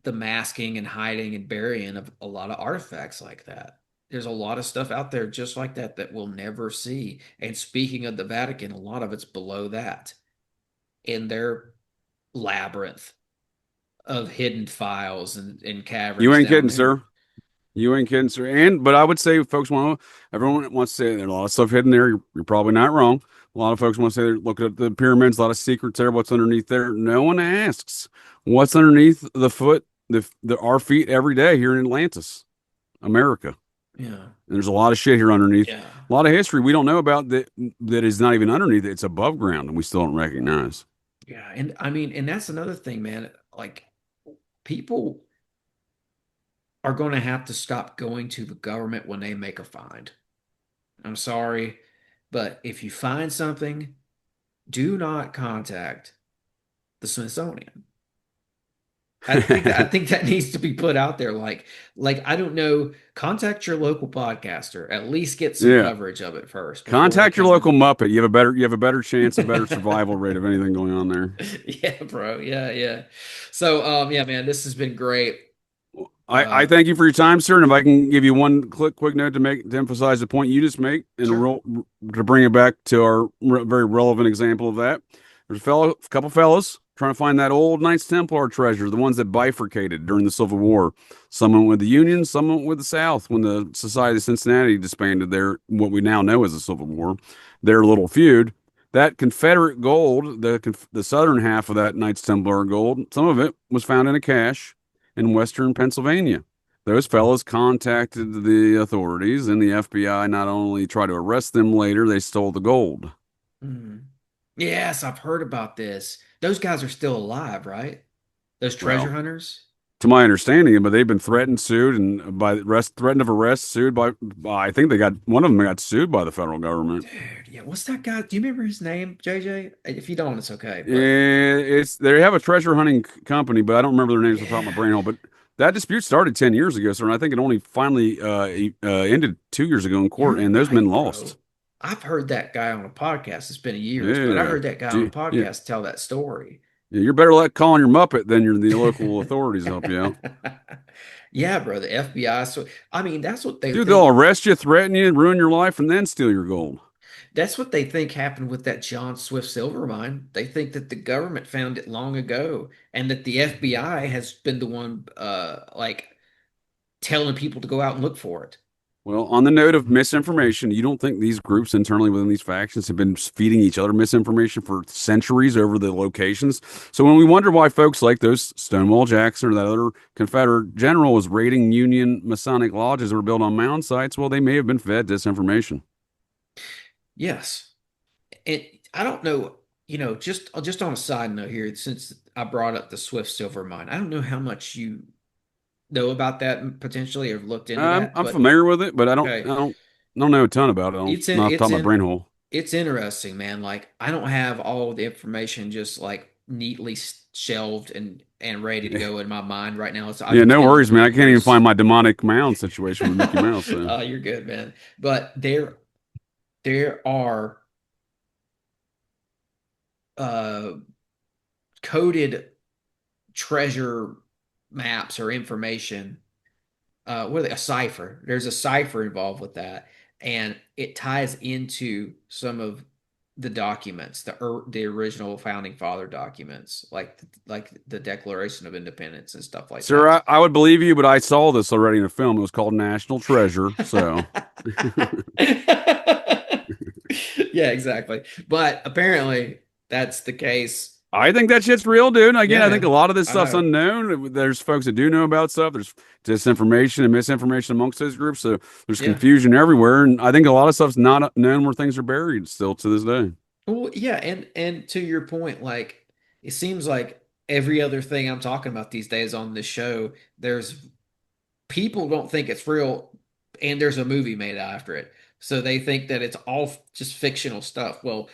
the masking and hiding and burying of a lot of artifacts like that. There's a lot of stuff out there just like that that we'll never see. And speaking of the Vatican, a lot of it's below that in their labyrinth of hidden files and You caverns ain't down kidding, there. sir. You ain't kidding, sir. But I would say, folks, everyone wants to say there's a lot of stuff hidden there. You're probably not wrong. A lot of folks want to say they're looking at the pyramids, a lot of secrets there. What's underneath there? No one asks what's underneath our feet every day here in Atlantis, America. Yeah. And there's a lot of shit here underneath. Yeah. A lot of history we don't know about that is not even underneath it. It's above ground and we still don't recognize. Yeah. And I mean, and that's another thing, man. Like, people are going to have to stop going to the government when they make a find. I'm sorry, but if you find something, do not contact the Smithsonian. I think that needs to be put out there. Like I don't know, contact your local podcaster. At least get some Yeah. coverage of it first. before Contact they your come local Muppet. You have a better chance, a better survival rate of anything going on there. Yeah, bro. Yeah, yeah. So, yeah, man, this has been great. I thank you for your time, sir. And if I can give you one quick note to emphasize the point you just make, and Sure. to bring it back to our very relevant example of that, there's a couple fellows trying to find that old Knights Templar treasure, the ones that bifurcated during the Civil War. Some went with the Union, some went with the South when the Society of Cincinnati disbanded what we now know as the Civil War, their little feud. That Confederate gold, the southern half of that Knights Templar gold, some of it was found in a cache in western Pennsylvania. Those fellows contacted the authorities, and the FBI not only tried to arrest them later, they stole the gold. Mhm. Yes, I've heard about this. Those guys are still alive, right? Those treasure Well, hunters? to my understanding, but they've been threatened, sued, and threatened of arrest, sued I think one of them got sued by the federal government. Dude, yeah. What's that guy? Do you remember his name, JJ? If you don't, it's okay. Yeah, But they have a treasure hunting company, but I don't remember their names off the top of my yeah. brain hole. But that dispute started 10 years ago, sir, and I think it only finally ended 2 years ago in court, You're and those men right, lost. bro. I've heard that guy on a podcast. It's been years, but I Yeah. heard that guy on a Yeah. podcast tell that story. Yeah, you're better let calling your Muppet than the local authorities help you out. Yeah, bro. The FBI. So, I mean, that's what they Dude, they'll think. arrest you, threaten you, ruin your life, and then steal your gold. That's what they think happened with that John Swift silver mine. They think that the government found it long ago, and that the FBI has been the one, like telling people to go out and look for it. Well, on the note of misinformation, you don't think these groups internally within these factions have been feeding each other misinformation for centuries over the locations? So when we wonder why folks like those Stonewall Jackson or that other Confederate general was raiding Union Masonic lodges that were built on mound sites, well, they may have been fed disinformation. Yes, and I don't know. Just on a side note here, since I brought up the Swift silver mine, I don't know how much you know about that and potentially or looked into that, I'm but familiar with it, but I don't, okay, I don't know a ton about it. it's in Not off the top it's of my brain in hole. it's interesting, man. Like I don't have all the information just like neatly shelved and ready to go in my mind right now. So Yeah, I've no been worries, man. I can't even rumors. find my demonic mound situation with Mickey Mouse. So. Oh, you're good, man. But there are uh coded treasure maps or information. What are they? A cipher. There's a cipher involved with that, and it ties into some of the documents, the original founding father documents, like the Declaration of Independence and stuff like Sir, that. I would believe you, but I saw this already in a film. It was called National Treasure. So, Yeah, exactly. But apparently that's the case. I think that shit's real, dude. Again, Yeah, I think a man. lot of this I stuff's know. unknown. There's folks that do know about stuff. There's disinformation and misinformation amongst those groups. So there's Yeah. confusion everywhere. And I think a lot of stuff's not known where things are buried still to this day. Well, yeah, and to your point, like it seems like every other thing I'm talking about these days on this show, there's people don't think it's real, and there's a movie made after it. So they think that it's all just fictional stuff. Well,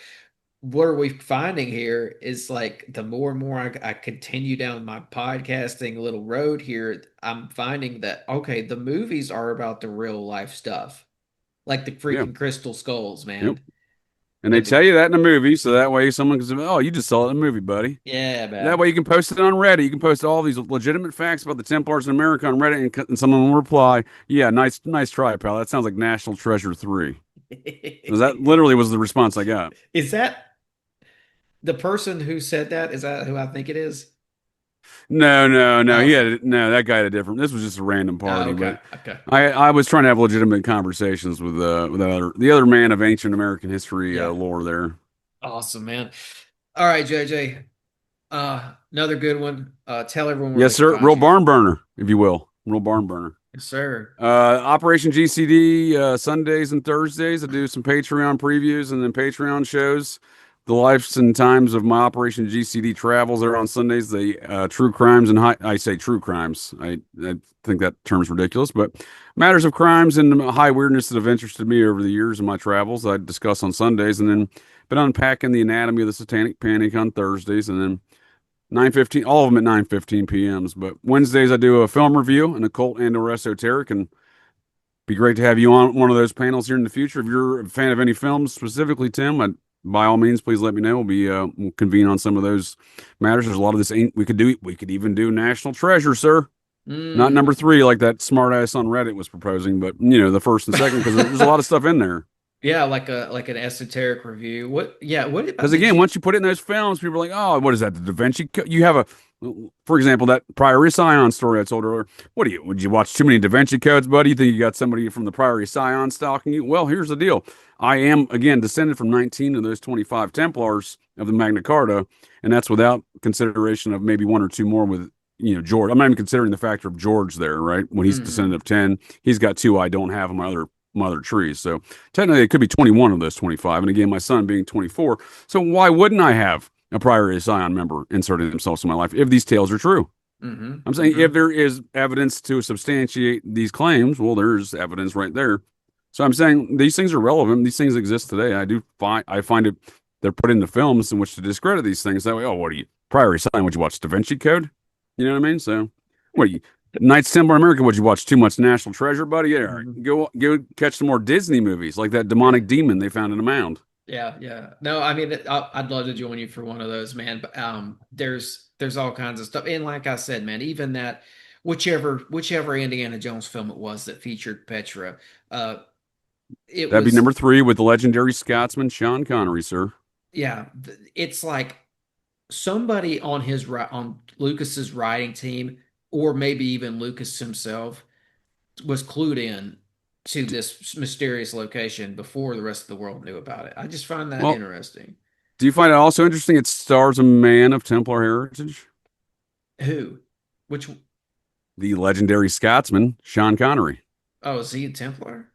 what are we finding here is like the more and more I continue down my podcasting little road here, I'm finding that okay, the movies are about the real life stuff, like the Yeah. freaking crystal skulls, Yep. man. And they Like the tell you that in a movie. So that way someone can say, oh, you just saw it in a movie, buddy. yeah, That man. way you can post it on Reddit. You can post all these legitimate facts about the Templars in America on Reddit, and someone will reply, "Yeah, nice try, pal. That sounds like National Treasure 3." Because that literally was the response I got. Is that the person who said that? Is that who I think it is? No. Oh, okay. No, that guy had a different. This was just a random Oh, party, okay. but Okay. I was trying to have legitimate conversations with the other man of ancient American history Yeah. lore there. Awesome, man. All right, JJ. Another good one. Tell everyone where Yes, they can sir. find Real you. barn burner, if you will. Real barn burner. Yes, sir. Operation GCD, Sundays and Thursdays. I do some Patreon previews and then Patreon shows. The lives and times of my Operation GCD travels are on Sundays. The true crimes and I say true crimes. I think that term's ridiculous, but matters of crimes and high weirdness that have interested me over the years of my travels, I discuss on Sundays, and then been unpacking the anatomy of the Satanic Panic on Thursdays, and then 9:15, all of them at 9:15 p.m.s. But Wednesdays I do a film review, an occult and/or esoteric, and be great to have you on one of those panels here in the future. If you're a fan of any films specifically, Tim, by all means, please let me know. We'll convene on some of those matters. There's a lot of this. We could even do National Treasure, sir. Not number 3 like that smart ass on Reddit was proposing, but the first and second, because there's a lot of stuff in there. Yeah, like an esoteric review. What? Yeah, what? Because again, once you put it in those films, people are like, "Oh, what is that? The Da Vinci Code?" You have for example, that Priory Scion story I told earlier. Would you watch too many Da Vinci Codes, buddy? You think you got somebody from the Priory Scion stalking you? Well, here's the deal. I am again descended from 19 of those 25 Templars of the Magna Carta, and that's without consideration of maybe 1 or 2 more with George. I'm not even considering the factor of George there, right? When he's descendant of 10, he's got 2 I don't have in my other trees. So technically it could be 21 of those 25. And again, my son being 24. So why wouldn't I have a Priory Scion member inserted themselves in my life if these tales are true? I'm saying if there is evidence to substantiate these claims, well, there's evidence right there. So I'm saying these things are relevant. These things exist today. I find it, they're put into films in which to discredit these things. That way, what are you, Priory Scion, would you watch Da Vinci Code? You know what I mean? So what are you, Knights Templar America, would you watch too much National Treasure, buddy? Yeah, all right. Go catch some more Disney movies, like that demonic demon they found in a mound. Yeah. No, I mean, I'd love to join you for one of those, man. But there's all kinds of stuff, and like I said, man, even that whichever Indiana Jones film it was that featured Petra, that'd be number 3 with the legendary Scotsman Sean Connery, sir. Yeah, it's like somebody on Lucas's writing team, or maybe even Lucas himself, was clued in to this mysterious location before the rest of the world knew about it. I just find that interesting. Do you find it also interesting it stars a man of Templar heritage? Who? Which? The legendary Scotsman, Sean Connery. Oh, is he a Templar?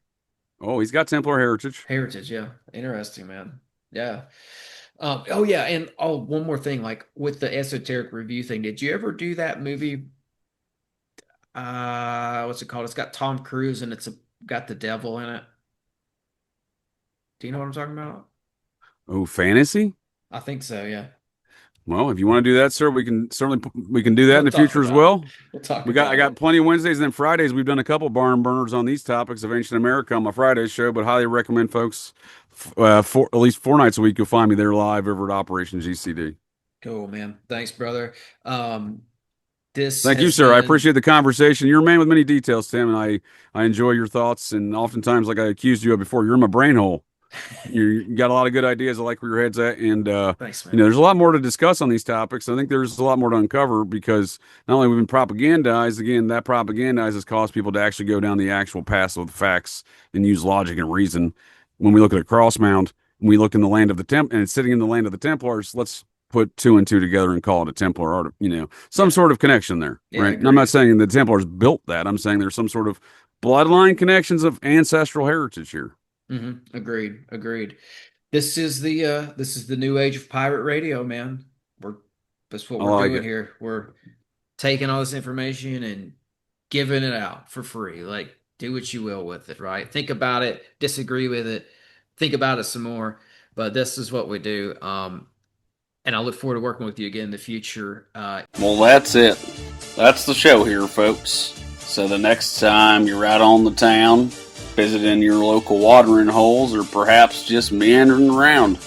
Oh, he's got Templar heritage. Heritage, yeah. Interesting, man. Yeah. Oh, yeah, and one more thing, like with the esoteric review thing, did you ever do that movie? What's it called? It's got Tom Cruise and it's got the devil in it. Do you know what I'm talking about? Oh, fantasy? I think so, yeah. Well, if you want to do that, sir, we can do that in the future as well. We'll talk. I got plenty of Wednesdays and then Fridays. We've done a couple barn burners on these topics of ancient America on my Friday show, but highly recommend folks for at least 4 nights a week. You'll find me there live over at Operation GCD. Cool, man. Thanks, brother. Thank you, sir. I appreciate the conversation. You're a man with many details, Tim, and I enjoy your thoughts. And oftentimes, like I accused you of before, you're in my brain hole. You got a lot of good ideas. I like where your head's at, and thanks, man. There's a lot more to discuss on these topics. I think there's a lot more to uncover because not only have we been propagandized, again, that propagandized has caused people to actually go down the actual path of the facts and use logic and reason. When we look at a cross mound, and we look in the land of the and it's sitting in the land of the Templars, let's put 2 and 2 together and call it a Templar art, some sort of connection there, right? And I'm not saying the Templars built that. I'm saying there's some sort of bloodline connections of ancestral heritage here. Agreed. This is the new age of pirate radio, man. That's what we're doing here. We're taking all this information and giving it out for free. Like, do what you will with it, right? Think about it, disagree with it, think about it some more. But this is what we do. And I look forward to working with you again in the future. Well, that's it. That's the show here, folks. So the next time you're out on the town, visiting your local watering holes, or perhaps just meandering around,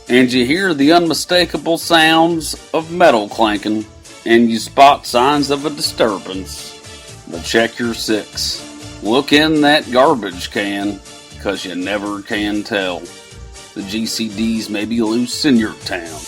and you hear the unmistakable sounds of metal clanking, and you spot signs of a disturbance, well, check your 6. Look in that garbage can, 'cause you never can tell. The GCDs may be loose in your town.